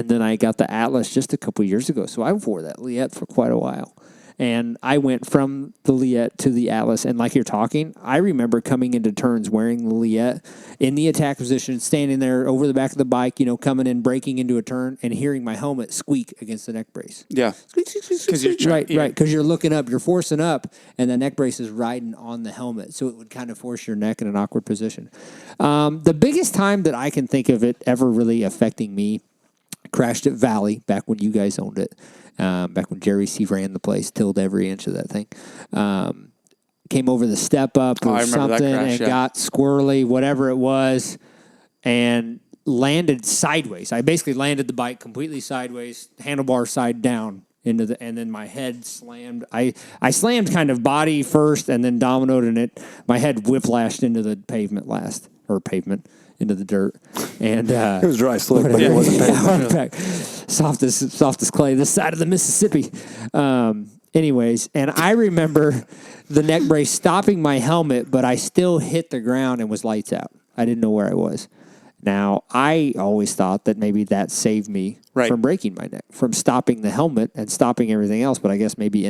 then I got the Atlas just a couple years ago, so I wore that Liat for quite a while. And I went from the Liette to the Atlas. And like you're talking, I remember coming into turns wearing the Liette in the attack position, standing there over the back of the bike, coming in, braking into a turn, and hearing my helmet squeak against the neck brace. Yeah. Because you're right, because you're looking up, you're forcing up, and the neck brace is riding on the helmet, so it would kind of force your neck in an awkward position. The biggest time that I can think of it ever really affecting me, crashed at Valley back when you guys owned it, back when Jerry C ran the place, tilled every inch of that thing. Came over the step up or something and got squirrely, whatever it was, and landed sideways. I basically landed the bike completely sideways, handlebar side down and then my head slammed. I slammed kind of body first and then dominoed, and my head whiplashed into the pavement into the dirt. And it was dry slick, but it wasn't pavement. Soft as clay, this side of the Mississippi. Anyways, and I remember the neck brace stopping my helmet, but I still hit the ground and was lights out. I didn't know where I was. Now, I always thought that maybe that saved me from breaking my neck, from stopping the helmet and stopping everything else. But I guess maybe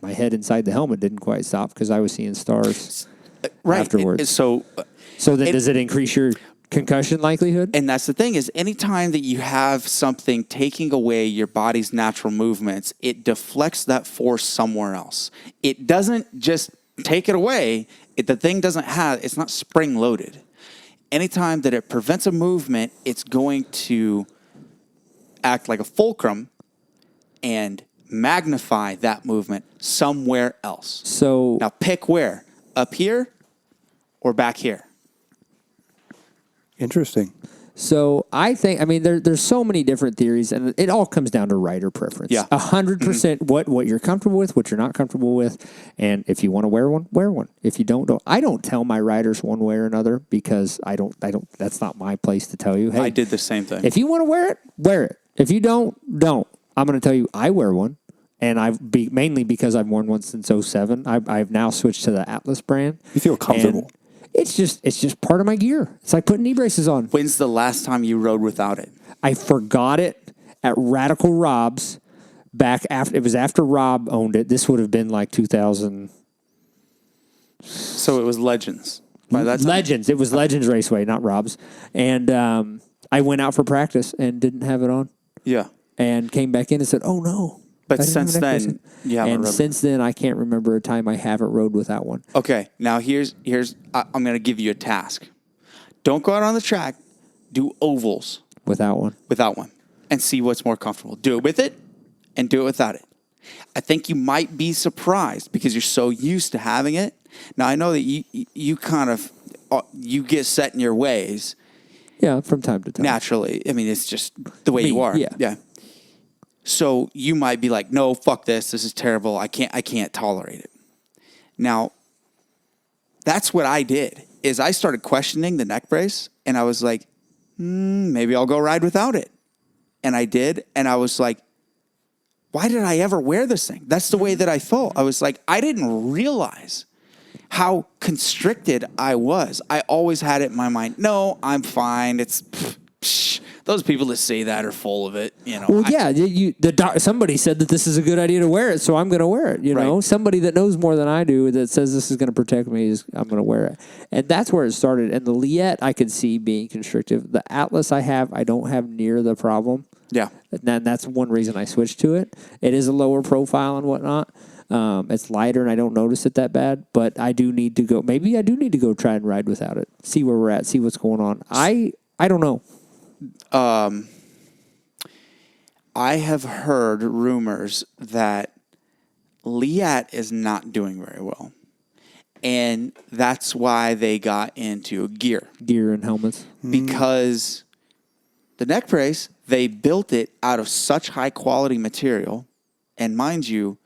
my head inside the helmet didn't quite stop because I was seeing stars afterwards. So then does it increase your concussion likelihood? And that's the thing is anytime that you have something taking away your body's natural movements, it deflects that force somewhere else. It doesn't just take it away. The thing it's not spring loaded. Anytime that it prevents a movement, it's going to act like a fulcrum and magnify that movement somewhere else. So now pick where, up here or back here. Interesting. So I think, there's so many different theories, and it all comes down to rider preference. Yeah. 100% what you're comfortable with, what you're not comfortable with, and if you want to wear one, wear one. If you don't. I don't tell my riders one way or another because I don't. That's not my place to tell you. Hey, I did the same thing. If you want to wear it, wear it. If you don't. I'm going to tell you, I wear one, and mainly because I've worn one since 2007. I've now switched to the Atlas brand. You feel comfortable. It's just part of my gear. It's like putting knee braces on. When's the last time you rode without it? I forgot it at Radical Rob's back after. It was after Rob owned it. This would have been like 2000. So it was Legends. By that time? Legends. It was Legends Raceway, not Rob's. And I went out for practice and didn't have it on. Yeah. And came back in and said, "Oh no." But since then, since then, I can't remember a time I haven't rode without one. I'm going to give you a task. Don't go out on the track. Do ovals without one, and see what's more comfortable. Do it with it, and do it without it. I think you might be surprised because you're so used to having it. Now I know that you kind of you get set in your ways. Yeah, from time to time. Naturally, it's just the way you are. Yeah. So you might be like, no, fuck this. This is terrible. I can't tolerate it. Now, that's what I did is I started questioning the neck brace and I was like, maybe I'll go ride without it. And I did. And I was like, why did I ever wear this thing? That's the way that I felt. I was like, I didn't realize how constricted I was. I always had it in my mind. No, I'm fine. Those people that say that are full of it, Well, somebody said that this is a good idea to wear it, so I'm going to wear it. Know, somebody that knows more than I do that says this is going to protect me, I'm going to wear it, and that's where it started. And the Liette I could see being constrictive. The Atlas I don't have near the problem. Yeah, and that's one reason I switched to it. It is a lower profile and whatnot. It's lighter, and I don't notice it that bad. But I do need to go. Maybe I do need to go try and ride without it. See where we're at. See what's going on. I don't know. I have heard rumors that Liette is not doing very well. And that's why they got into gear and helmets. Because the neck brace, they built it out of such high quality material. And mind you,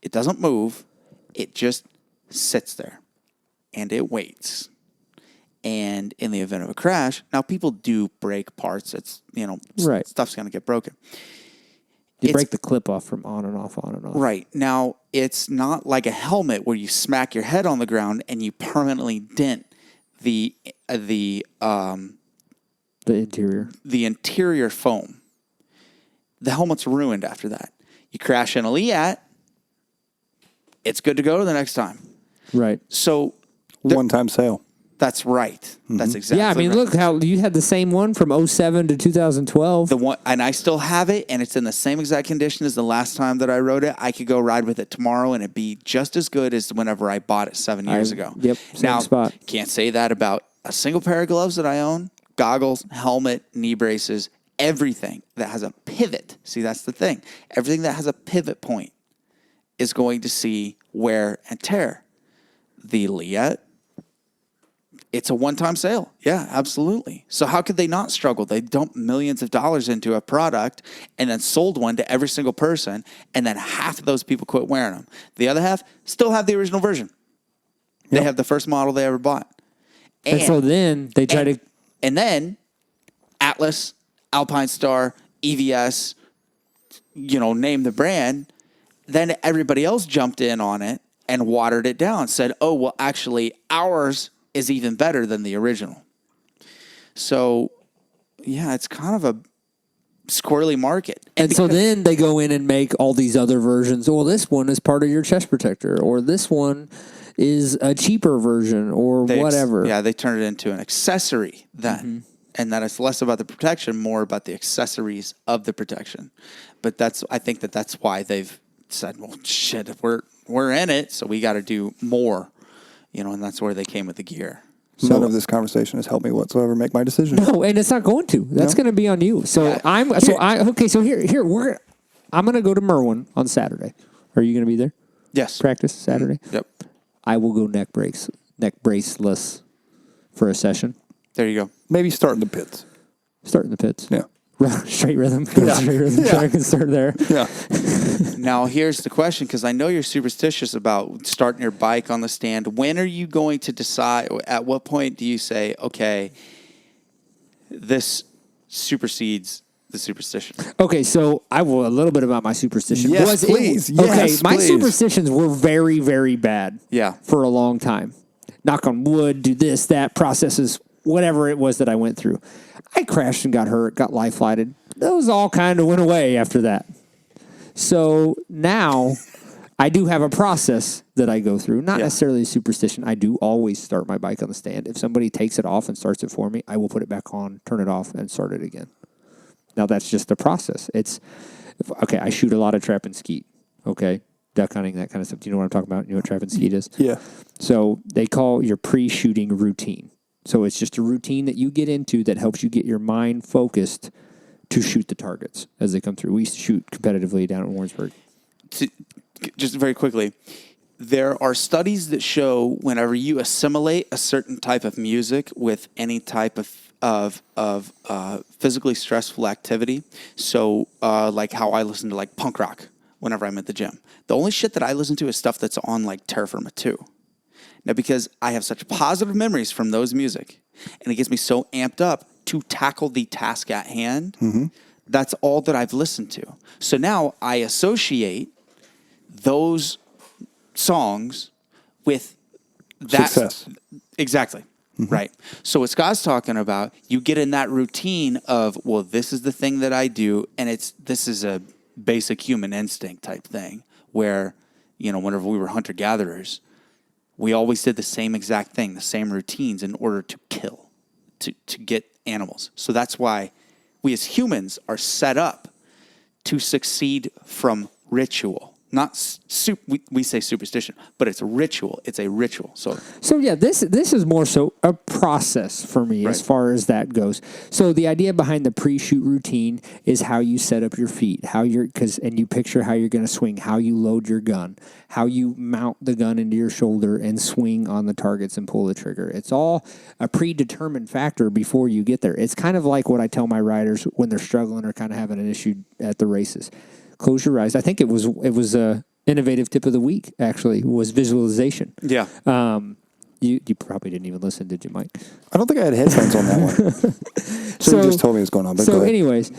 it doesn't move. It just sits there and it waits. And in the event of a crash, now people do break parts. It's, stuff's going to get broken. You break the clip off from on and off. Right. Now, it's not like a helmet where you smack your head on the ground and you permanently dent the interior foam. The helmet's ruined after that. You crash in a Liette, it's good to go the next time. Right. So One-time sale. that's right. That's exactly Yeah, I mean, right. look how you had the same one from 07 to 2012. The one, and I still have it, and it's in the same exact condition as the last time that I rode it. I could go ride with it tomorrow, and it'd be just as good as whenever I bought it 7 years ago. Yep, same now, spot. Can't say that about a single pair of gloves that I own, goggles, helmet, knee braces, everything that has a pivot. See, that's the thing. Everything that has a pivot point is going to see wear and tear. The Liette, it's a one-time sale. Yeah, absolutely. So how could they not struggle? They dumped millions of dollars into a product and then sold one to every single person, and then half of those people quit wearing them. The other half still have the original version. They have the first model they ever bought. And so then they try to... And then Atlas, Alpine Star, EVS, name the brand. Then everybody else jumped in on it and watered it down. Said, oh, well, actually, ours is even better than the original. So, yeah, it's kind of a squirrely market. And so then they go in and make all these other versions. Well, this one is part of your chest protector, or this one is a cheaper version, or whatever. They turn it into an accessory then. And that it's less about the protection, more about the accessories of the protection. But I think that's why they've said, well, shit, if we're in it, so we got to do more. And that's where they came with the gear. None of this conversation has helped me whatsoever make my decision. No, and it's not going to. That's going to be on you. So Yeah. I'm going to go to Merwin on Saturday. Are you going to be there? Yes. Practice Saturday? Yep. I will go neck braceless for a session. There you go. Maybe start in the pits. Start in the pits. Yeah. Straight rhythm. Go to straight rhythm track and start there. Yeah. Now, here's the question, because I know you're superstitious about starting your bike on the stand. When are you going to decide, at what point do you say, okay, this supersedes the superstition? Okay, so a little bit about my superstition. Yes, please. Okay, Yes, my please. superstitions were very, very bad. Yeah. For a long time. Knock on wood, do this, that, processes, whatever it was that I went through. I crashed and got hurt, got life flighted. Those all kind of went away after that. So now I do have a process that I go through, not necessarily a superstition. I do always start my bike on the stand. If somebody takes it off and starts it for me, I will put it back on, turn it off, and start it again. Now that's just a process. I shoot a lot of trap and skeet, okay? Duck hunting, that kind of stuff. Do you know what I'm talking about? You know what trap and skeet is? Yeah. So they call your pre-shooting routine. So it's just a routine that you get into that helps you get your mind focused to shoot the targets as they come through. We used to shoot competitively down at Warrensburg. Just very quickly, there are studies that show whenever you assimilate a certain type of music with any type of physically stressful activity, so like how I listen to like punk rock whenever I'm at the gym. The only shit that I listen to is stuff that's on like Terra Firma 2. Now, because I have such positive memories from those music, and it gets me so amped up to tackle the task at hand, that's all that I've listened to. So now I associate those songs with that. Success. Exactly. Right. So what Scott's talking about, you get in that routine of, well, this is the thing that I do, and this is a basic human instinct type thing where, whenever we were hunter-gatherers, we always did the same exact thing, the same routines in order to kill, to get animals. So that's why we as humans are set up to succeed from ritual. Not we say superstition, but it's a ritual. It's a ritual. So yeah, this is more so a process for me as far as that goes. So the idea behind the pre-shoot routine is how you set up your feet, and you picture how you're going to swing, how you load your gun, how you mount the gun into your shoulder and swing on the targets and pull the trigger. It's all a predetermined factor before you get there. It's kind of like what I tell my riders when they're struggling or kind of having an issue at the races. Close your eyes. I think it was a innovative tip of the week, actually, was visualization. yeah. You probably didn't even listen, did you, Mike? I don't think I had headphones on that one. So just told me what's going on. But so go ahead. anyways,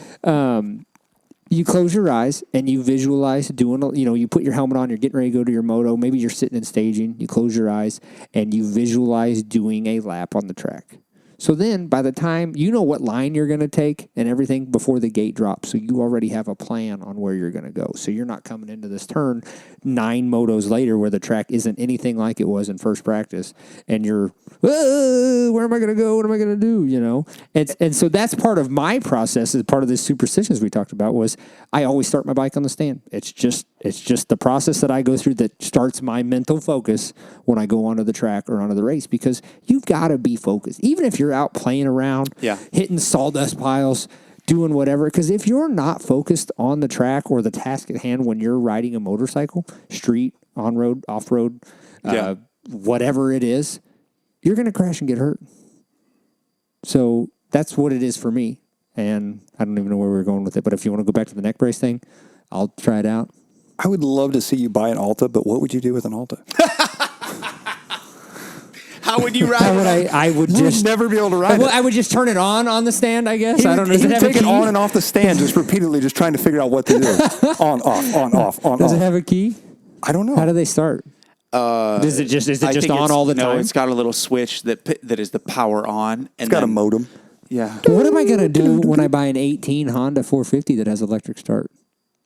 you close your eyes and you visualize doing, you put your helmet on, you're getting ready to go to your moto. Maybe you're sitting and staging. You close your eyes and you visualize doing a lap on the track. So then by the time you know what line you're going to take and everything before the gate drops, so you already have a plan on where you're going to go. So you're not coming into this turn 9 motos later where the track isn't anything like it was in first practice, and you're, where am I going to go? What am I going to do? You know? And so that's part of my process, as part of this superstitions we talked about, was I always start my bike on the stand. It's just the process that I go through that starts my mental focus when I go onto the track or onto the race, because you've got to be focused. Even if you're out playing around, hitting sawdust piles, doing whatever. Because if you're not focused on the track or the task at hand when you're riding a motorcycle, street, on-road, off-road, whatever it is, you're going to crash and get hurt. So that's what it is for me. And I don't even know where we're going with it. But if you want to go back to the neck brace thing, I'll try it out. I would love to see you buy an Alta, but what would you do with an Alta? How would you ride? How would I would just never be able to ride it. I would just turn it on the stand, I guess. I don't know. He would Does it have take a it key? on and off the stand, just repeatedly, just trying to figure out what to do. On, off, on, off, on, Does off. it have a key? I don't know. How do they start? Is it just I think on all the time? No, it's got a little switch that is the power on. And It's got a modem. Yeah. What am I gonna do when I buy an 18 Honda 450 that has electric start?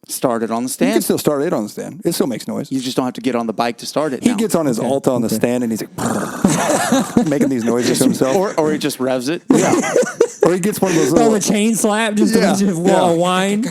Start it on the You stand. can still start it on the stand. It still makes noise. You just don't have to get on the bike to start it. He now. gets on his Alta on the stand and he's like making these noises to himself. or he just revs it. Yeah. Or he gets one of those Oh, little. the chain slap, just a whine.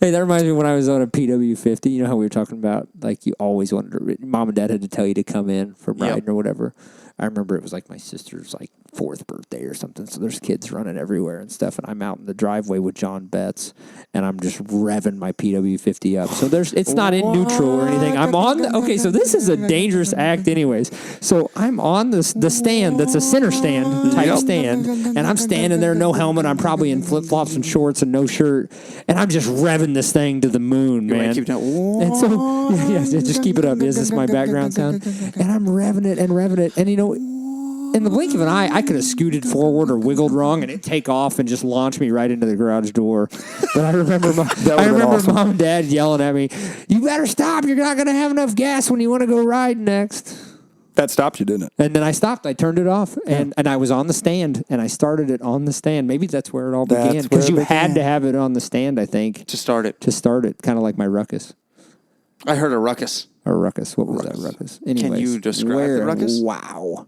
Hey, that reminds me when I was on a PW50. You know how we were talking about, like, you always wanted to, mom and dad had to tell you to come in from riding or whatever. I remember it was like my sister's like 4th birthday or something. So there's kids running everywhere and stuff. And I'm out in the driveway with John Betts and I'm just revving my PW50 up. So it's not in neutral or anything. I'm on okay. So this is a dangerous act anyways. So I'm on the stand. That's a center stand type stand. And I'm standing there, no helmet. I'm probably in flip flops and shorts and no shirt. And I'm just revving this thing to the moon, man. Keep doing, And so, just keep it up. Is this my background sound? And I'm revving it. And you know, in the blink of an eye, I could have scooted forward or wiggled wrong and it'd take off and just launch me right into the garage door. But I remember awesome. mom and dad yelling at me, "You better stop. You're not going to have enough gas when you want to go ride next." That stopped you, didn't it? And then I stopped. I turned it off, and I was on the stand, and I started it on the stand. Maybe that's where it all began, because you had to have it on the stand, I think. to start it. Kind of like my ruckus. I heard a ruckus. Or ruckus. What was that ruckus? Anyways, you describe the ruckus? Wow.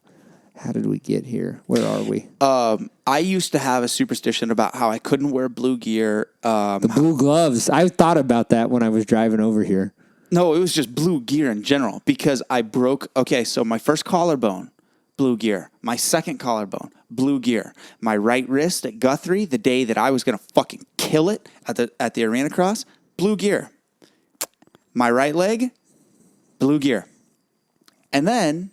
How did we get here? Where are we? I used to have a superstition about how I couldn't wear blue gear. The blue gloves. I thought about that when I was driving over here. No, it was just blue gear in general because I broke. Okay, so my first collarbone, blue gear. My second collarbone, blue gear. My right wrist at Guthrie, the day that I was going to fucking kill it at the arena cross, blue gear. My right leg, blue gear. And then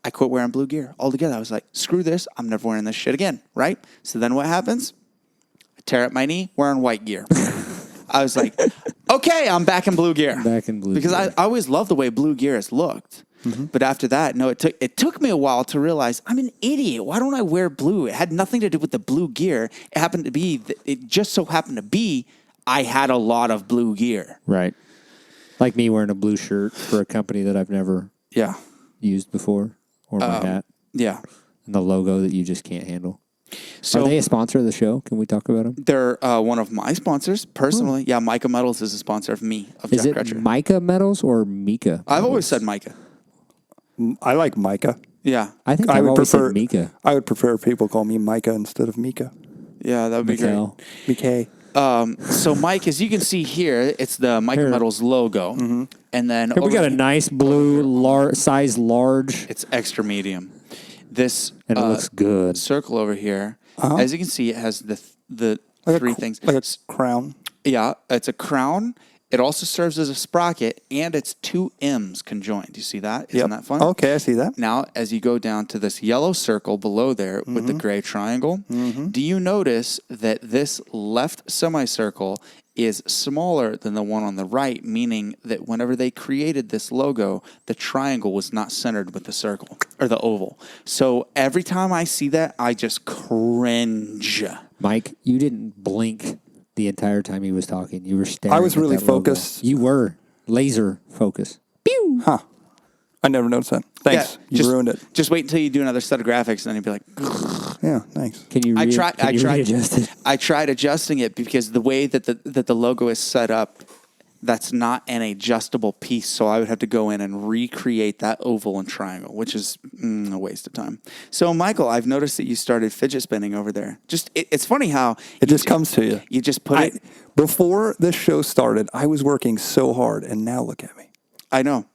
I quit wearing blue gear altogether. I was like, screw this. I'm never wearing this shit again, right? So then what happens? I tear up my knee wearing white gear. I was like, okay, I'm back in blue gear. Because I always loved the way blue gear has looked. Mm-hmm. But after that, no, it took me a while to realize I'm an idiot. Why don't I wear blue? It had nothing to do with the blue gear. It happened to be, it just so happened to be, I had a lot of blue gear. Right. Like me wearing a blue shirt for a company that I've never used before, or my hat. Yeah. And the logo that you just can't handle. So are they a sponsor of the show? Can we talk about them? They're one of my sponsors, personally. Yeah, Micah Metals is a sponsor of me, of Is Jack it Crutcher. Micah Metals or Mika? I've always said Micah. I like Micah. Yeah. I think I've always said Mika. I would prefer if people call me Micah instead of Mika. Yeah, that would be great. Mika. So, Mike, as you can see here, it's the Micah Metals logo. Mm-hmm. And then here we got a nice blue size large. It's extra medium. This and it looks good. Circle over here. As you can see, it has the like three things. Like a crown. Yeah, it's a crown. It also serves as a sprocket, and it's two M's conjoined. Do you see that? Isn't that fun? Okay, I see that. Now, as you go down to this yellow circle below there with the gray triangle, do you notice that this left semicircle is smaller than the one on the right, meaning that whenever they created this logo, the triangle was not centered with the circle or the oval. So every time I see that, I just cringe. Mike, you didn't blink the entire time he was talking. You were staring. I was really focused. You were laser focused. Pew! Huh. I never noticed that. Thanks. Yeah, you ruined it. Just wait until you do another set of graphics, and then you'll be like, Yeah, thanks. Can you? I tried. Can you readjust it? I tried adjusting it because the way that the logo is set up, that's not an adjustable piece. So I would have to go in and recreate that oval and triangle, which is a waste of time. So Michael, I've noticed that you started fidget spinning over there. It's funny how It just comes to you. you just put it. Before this show started, I was working so hard, and now look at me. I know.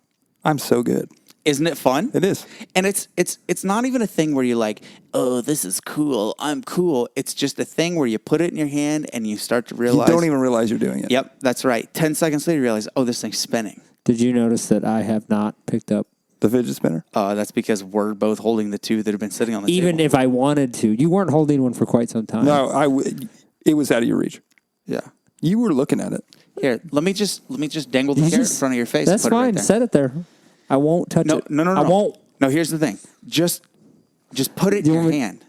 I'm so good. Isn't it fun? It is. And it's not even a thing where you're like, oh, this is cool. I'm cool. It's just a thing where you put it in your hand and you start to realize. You don't even realize you're doing it. Yep, that's right. 10 seconds later, you realize, oh, this thing's spinning. Did you notice that I have not picked up? The fidget spinner? That's because we're both holding the two that have been sitting on the Even table. if I wanted to, you weren't holding one for quite some time. No, it was out of your reach. Yeah. You were looking at it. Here, let me just dangle the carrot in front of your face. That's and put fine. It right there. Set it there. I won't touch it. No. I won't. No, here's the thing. Just put it in your hand.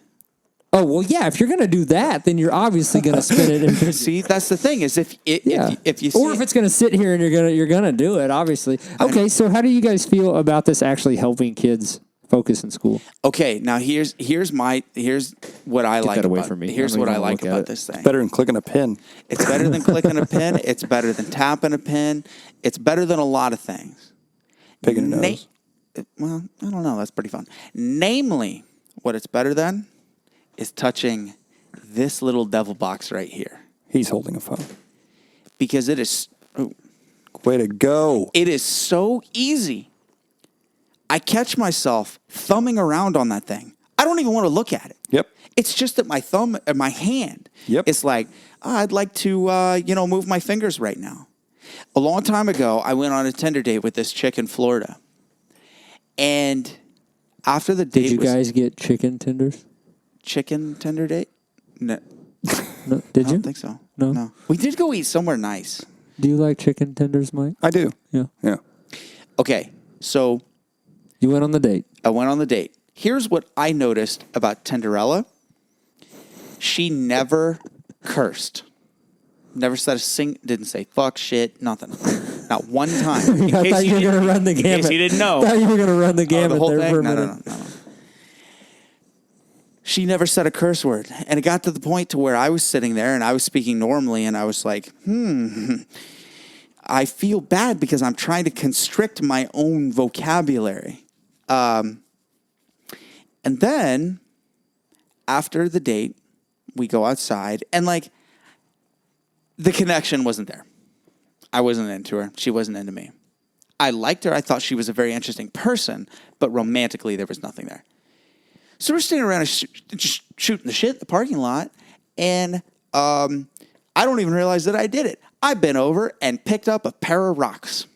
Oh, well, yeah. If you're going to do that, then you're obviously going to spin it. And See, that's the thing is if you or if it's going to sit here and you're gonna do it, obviously. Okay, so how do you guys feel about this actually helping kids focus in school? Okay, now here's what I like that away about from me. Here's I'm what gonna I like look at about it. this thing. Better than clicking a pin. It's better than clicking a pin. It's better than tapping a pin. It's better than a lot of things. Picking a nose. Well, I don't know. That's pretty fun. Namely, what it's better than is touching this little devil box right here. He's holding a phone. Because it is... Oh, way to go. It is so easy. I catch myself thumbing around on that thing. I don't even want to look at it. Yep. It's just that my thumb and my hand. Yep. It's like, I'd like to, move my fingers right now. A long time ago, I went on a Tinder date with this chick in Florida. And after the date Did you guys get chicken tenders? chicken Tinder date? No. No, did I you? don't think so. No? We did go eat somewhere nice. Do you like chicken tenders, Mike? I do. Yeah. Yeah. Okay, so You went on the date. I went on the date. Here's what I noticed about Tenderella. She never cursed. Never said didn't say fuck, shit, nothing. Not one time. I thought you were going to run the gamut. In case you didn't know. I thought you were going to run the gamut the whole there thing? for a No. minute. She never said a curse word. And it got to the point to where I was sitting there and I was speaking normally and I was like, I feel bad because I'm trying to constrict my own vocabulary. And then after the date, we go outside and like the connection wasn't there. I wasn't into her. She wasn't into me. I liked her. I thought she was a very interesting person, but romantically there was nothing there. So we're standing around just shooting the shit in the parking lot, and I don't even realize that I did it. I bent over and picked up a pair of rocks,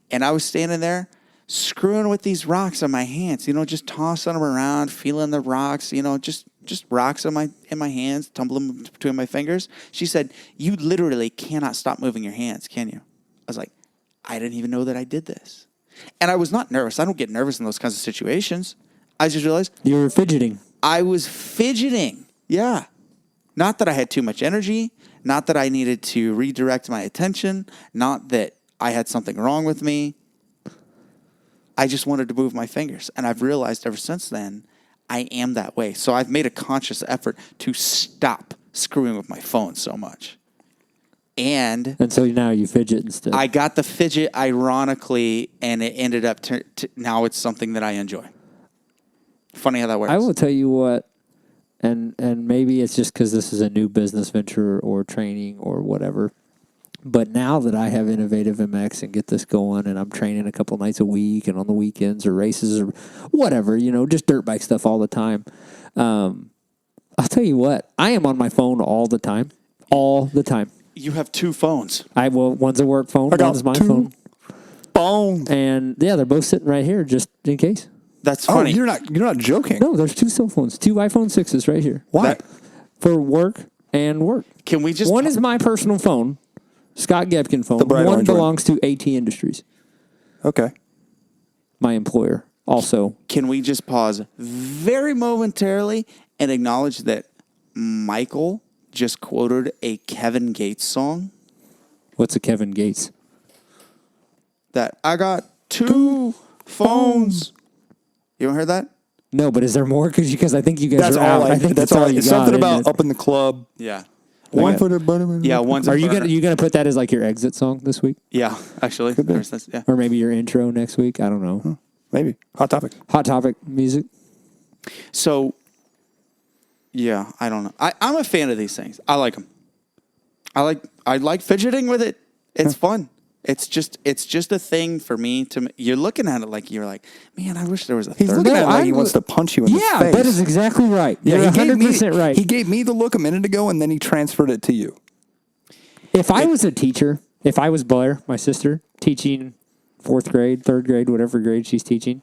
and I was standing there screwing with these rocks on my hands, just tossing them around, feeling the rocks, just rocks in my hands, tumbling them between my fingers. She said, "You literally cannot stop moving your hands, can you?" I was like, I didn't even know that I did this. And I was not nervous. I don't get nervous in those kinds of situations. I just realized You were fidgeting. I was fidgeting. Yeah. Not that I had too much energy, not that I needed to redirect my attention, not that I had something wrong with me. I just wanted to move my fingers. And I've realized ever since then, I am that way. So I've made a conscious effort to stop screwing with my phone so much. And so now you fidget instead. I got the fidget ironically, and it ended up now it's something that I enjoy. Funny how that works. I will tell you what, and maybe it's just because this is a new business venture or training or whatever, but now that I have Innovative MX and get this going and I'm training a couple nights a week and on the weekends or races or whatever, just dirt bike stuff all the time, I'll tell you what, I am on my phone all the time. All the time. You have two phones. One's a work phone, one's my phone. And yeah, they're both sitting right here just in case. That's funny. You're not joking. No, there's two cell phones, two iPhone 6s right here. Why? For work and work. Can we just... One is my personal phone, Scott Gebken phone. bright One orange one. belongs to AT Industries, Okay. my employer. Also, Can we just pause very momentarily and acknowledge that Michael just quoted a Kevin Gates song? what's a Kevin Gates? That I got two phones. You ever heard that? No, but is there more? Because I think you guys That's are out. all. I think That's all. you It's got, something isn't about it? up in the club. Yeah. One Okay. for the button. Yeah, one's a Are you burner. gonna put that as like your exit song this week, Yeah, actually. Yeah. or maybe your intro next week? I don't know. Maybe hot topic. Hot topic music. So, yeah, I don't know. I'm a fan of these things. I like them. I like fidgeting with it. It's fun. It's just a thing for me to. You're looking at it like you're like, man, I wish there was a He's third. looking at it like I'm- he wants to punch you in the Yeah, face. that is exactly right. Yeah, You're he gave 100% right. He gave me the look a minute ago, and then he transferred it to you. If I was a teacher, if I was Blair, my sister, teaching 4th grade, 3rd grade, whatever grade she's teaching,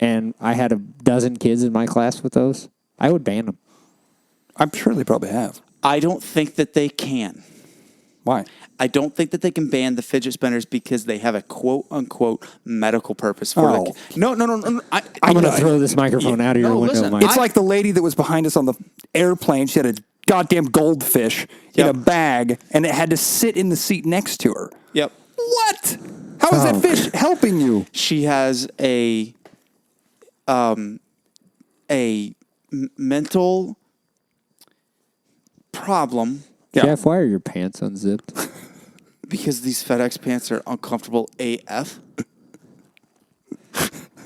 and I had a dozen kids in my class with those, I would ban them. I'm sure they probably have. I don't think that they can. Why? I don't think that they can ban the fidget spinners because they have a quote unquote medical purpose for Oh. the. No. I'm going to throw this microphone out of your No, window, listen, Mike. It's like the lady that was behind us on the airplane. She had a goddamn goldfish in Yep. a bag, and it had to sit in the seat next to her. Yep. What? How is that fish helping you? She has a mental problem Jeff, why are your pants unzipped? because these FedEx pants are uncomfortable AF.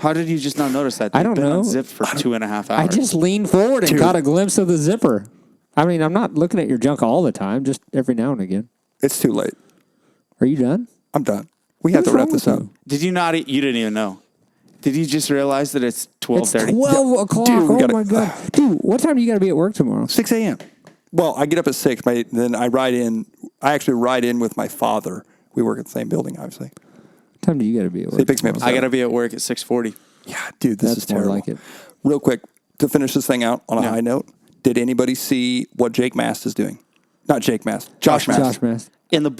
How did you just not notice that? I don't They've been know. unzipped for 2.5 hours. I just leaned forward and got a glimpse of the zipper. I mean, I'm not looking at your junk all the time, just every now and again. It's too late. Are you done? I'm done. We have to What's wrap wrong this with up. you? Did you not? You didn't even know. Did you just realize that it's It's 12:30? 12 o'clock. Dude, we Oh, gotta- my God. Dude, what time do you got to be at work tomorrow? 6 a.m. Well, I get up at 6. Then I ride in. I actually ride in with my father. We work at the same building, obviously. What time do you got to be at So work? he picks me up at I 7. got to be at work at 6:40. Yeah, dude, this That's is more terrible. like it. Real quick, to finish this thing out on a Yeah. high note, did anybody see what Jake Mast is doing? Not Jake Mast. Josh Mast. Josh Mast. In the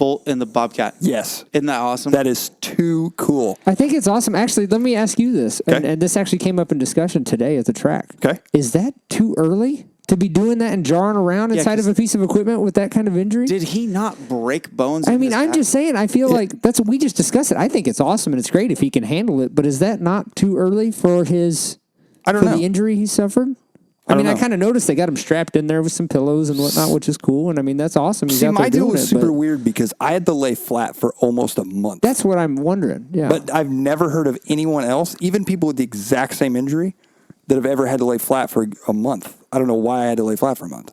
Bobcat. Yes. Isn't that awesome? That is too cool. I think it's awesome. Actually, let me ask you this, Okay. and this actually came up in discussion today at the track. Okay. Is that too early to be doing that and jarring around inside of 'cause- a piece of equipment with that kind of injury? Did he not break bones? I in mean, his I'm back? just saying, I feel like that's what we just discussed it. I think it's awesome and it's great if he can handle it, but is that not too early for his I don't know. the injury he suffered? I don't mean, I know. kind of noticed they got him strapped in there with some pillows and whatnot, which is cool. And I mean, that's awesome. He's See, out my there deal doing was it, super but weird because I had to lay flat for almost a month. that's what I'm wondering. Yeah. But I've never heard of anyone else, even people with the exact same injury, that have ever had to lay flat for a month. I don't know why I had to lay flat for a month.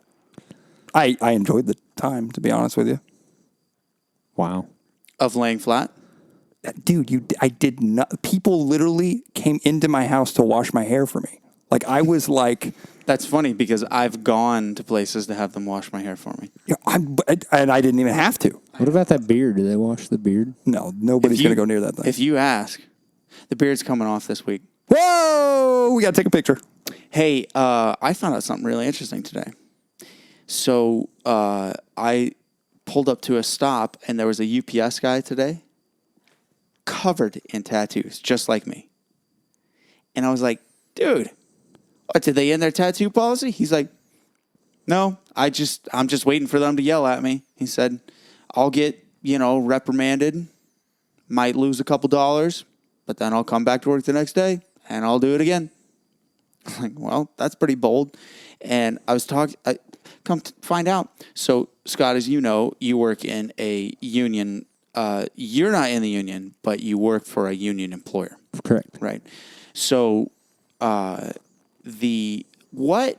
I enjoyed the time, to be honest with you. wow. Of laying flat. Dude, I did not. People literally came into my house to wash my hair for me. Like, I was like, That's funny because I've gone to places to have them wash my hair for me. you know, and I didn't even have to. What about that beard? Do they wash the beard? No, nobody's going to go near that thing. If you ask, the beard's coming off this week. Whoa! We got to take a picture. Hey, I found out something really interesting today. So I pulled up to a stop, and there was a UPS guy today covered in tattoos, just like me. And I was like, dude, what, did they end their tattoo policy? He's like, no, I'm just waiting for them to yell at me. He said, I'll get, reprimanded, might lose a couple dollars, but then I'll come back to work the next day and I'll do it again. I'm like, well, that's pretty bold. And I was come to find out. So, Scott, as you know, you work in a union. You're not in the union, but you work for a union employer. Correct. Right. So, what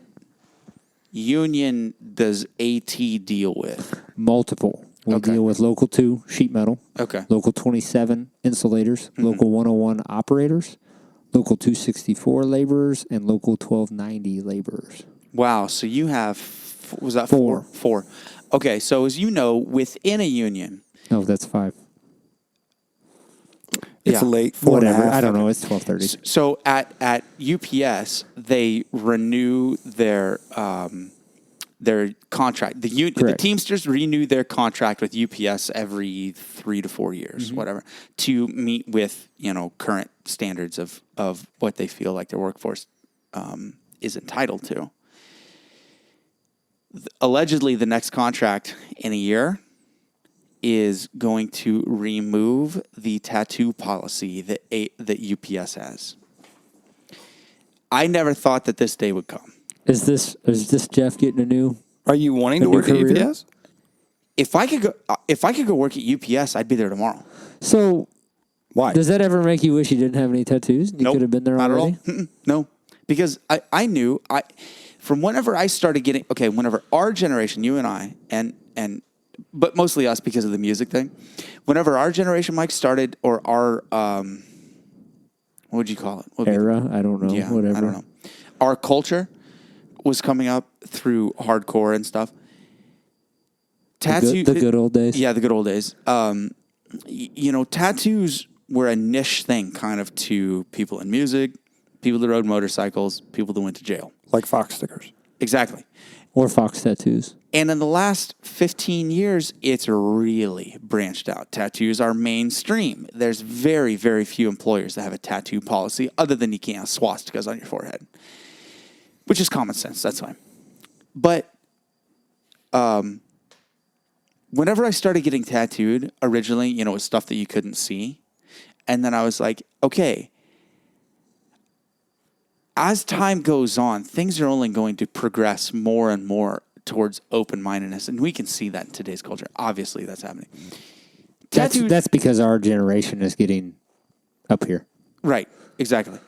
union does AT deal with? Multiple. We Okay. deal with local 2 sheet metal, Okay. local 27 insulators, local 101 operators, local 264 laborers, and local 1290 laborers. Wow. So you have, was that Four. Four. Okay. So as you know, within a union, No, that's 5. It's Yeah. late. 4.5. Whatever. I don't know. It's 12:30. so at UPS, they renew their contract. The Correct. Teamsters renew their contract with UPS every 3 to 4 years, whatever, to meet with current standards of what they feel like their workforce is entitled to. Allegedly, the next contract in a year is going to remove the tattoo policy that UPS has. I never thought that this day would come. Is this Jeff getting a new? Are you wanting to A new work at career? UPS? If I could go work at UPS, I'd be there tomorrow. So Why? does that ever make you wish you didn't have any tattoos? You Nope, could have been there not already. At all. No, because I knew from whenever I started getting whenever our generation, you and I, and but mostly us because of the music thing. Whenever our generation, Mike, started, or our what would you call it? What would be Era? I don't know. Yeah, Whatever. I don't know. Our culture was coming up through hardcore and stuff. The good old days. Yeah, the good old days. Tattoos were a niche thing kind of to people in music, people that rode motorcycles, people that went to jail. Like Fox stickers. Exactly. Or Fox tattoos. And in the last 15 years, it's really branched out. Tattoos are mainstream. There's very, very few employers that have a tattoo policy other than you can't have swastikas on your forehead, which is common sense. That's fine. But whenever I started getting tattooed, originally, it was stuff that you couldn't see. And then I was like, okay, as time goes on, things are only going to progress more and more towards open-mindedness. And we can see that in today's culture. Obviously, that's happening. That's because our generation is getting up here. Right, exactly.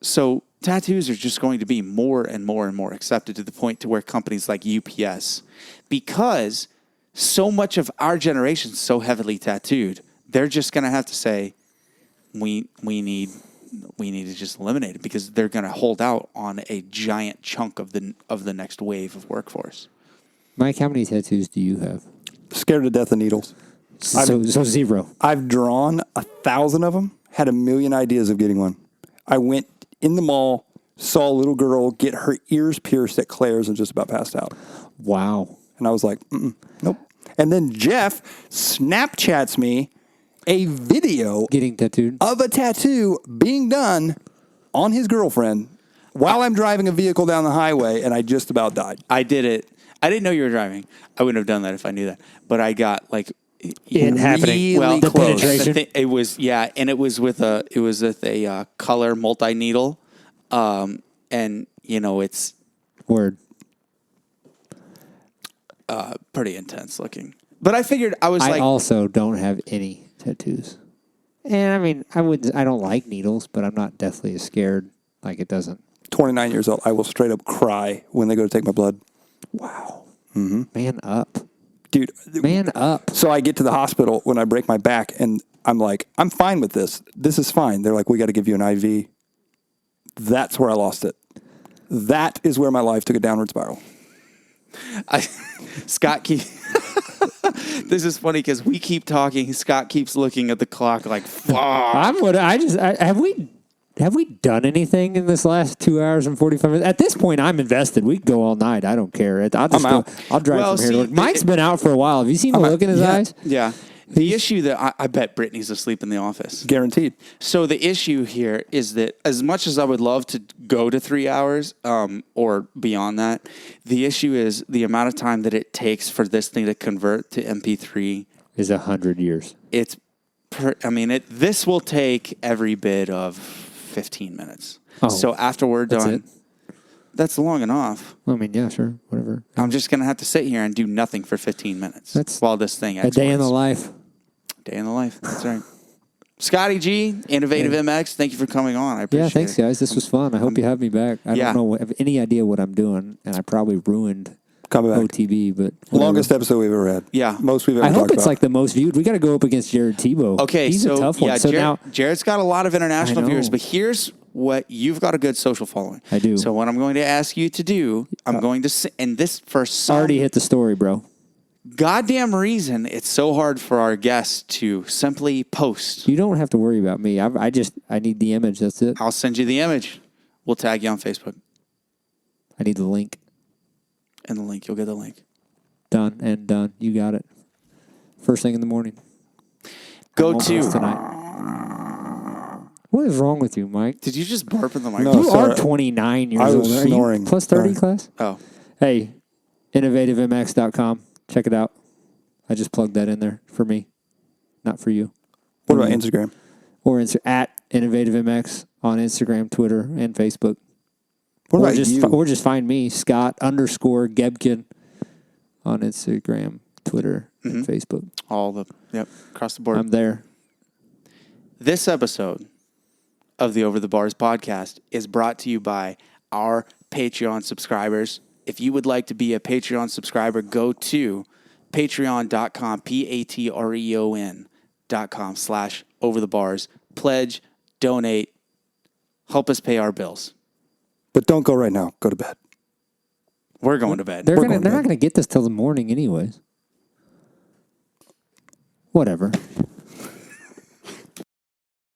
So tattoos are just going to be more and more and more accepted to the point to where companies like UPS, because so much of our generation is so heavily tattooed, they're just going to have to say, we need to just eliminate it, because they're going to hold out on a giant chunk of the next wave of workforce. Mike, how many tattoos do you have? Scared to death of needles. So zero. I've drawn 1,000 of them, had a million ideas of getting one. I went in the mall, saw a little girl get her ears pierced at Claire's and just about passed out. Wow. And I was like, nope. And then Jeff Snapchats me a video Getting tattooed? of a tattoo being done on his girlfriend while I'm driving a vehicle down the highway, and I just about died. I did it. I didn't know you were driving. I wouldn't have done that if I knew that. But I got It happening. Well, The close. penetration? It was, yeah, and it was with a color multi needle, and it's Word. pretty intense looking. But I figured I also don't have any tattoos. And I mean, I don't like needles, but I'm not deathly as scared. Like, it doesn't. 29 years old. I will straight up cry when they go to take my blood. Wow. Mm-hmm. Man up. Dude. Man up. So I get to the hospital when I break my back, and I'm like, I'm fine with this. This is fine. They're like, we got to give you an IV. That's where I lost it. That is where my life took a downward spiral. Scott this is funny because we keep talking. Scott keeps looking at the clock like, fuck. Have we done anything in this last 2 hours and 45 minutes? At this point, I'm invested. We can go all night. I don't care. I'll drive from here. Mike's been out for a while. Have you seen the look in his eyes? Yeah. The issue that I bet Brittany's asleep in the office. Guaranteed. So the issue here is that as much as I would love to go to 3 hours or beyond that, the issue is the amount of time that it takes for this thing to convert to MP3 is 100 years. This will take every bit of 15 minutes. Oh, so after we're done, it? That's long enough. I mean, yeah, sure, whatever. I'm just going to have to sit here and do nothing for 15 minutes while this thing a day in the life. Day in the life. That's right. Scotty G, Innovative MX, thank you for coming on. I appreciate it. Yeah, thanks, guys. This was fun. I hope you have me back. I don't have any idea what I'm doing, and I probably ruined OTB, but whatever. Longest episode we've ever had. Yeah. Most we've ever I talked hope it's about. like the most viewed. We got to go up against Jared Tebow. Okay, he's a tough one. Yeah, So Jared's got a lot of international I know. viewers, but here's what you've got a good social following. I do. So what I'm going to ask you to do, I'm going to and this for some already hit the story, bro. goddamn reason, it's so hard for our guests to simply post. You don't have to worry about me. I need the image. That's it. I'll send you the image. We'll tag you on Facebook. I need the link. And the link, you'll get the link. Done and done. You got it. First thing in the morning. Go to tonight. What is wrong with you, Mike? Did you just burp in the microphone? You are 29 years old. I was snoring. Are you plus 30 class? Oh. Hey, innovativemx.com. Check it out. I just plugged that in there for me, not for you. What about Instagram? Or at innovativemx on Instagram, Twitter, and Facebook. What or about just you? or just find me, Scott_Gebken on Instagram, Twitter, and Facebook. Across the board. I'm there. This episode of the Over the Bars podcast is brought to you by our Patreon subscribers. If you would like to be a Patreon subscriber, go to patreon.com, patreon.com/overthebars. Pledge, donate, help us pay our bills. But don't go right now. Go to bed. We're going to bed. They're going not to bed. going to get this till the morning anyways. Whatever.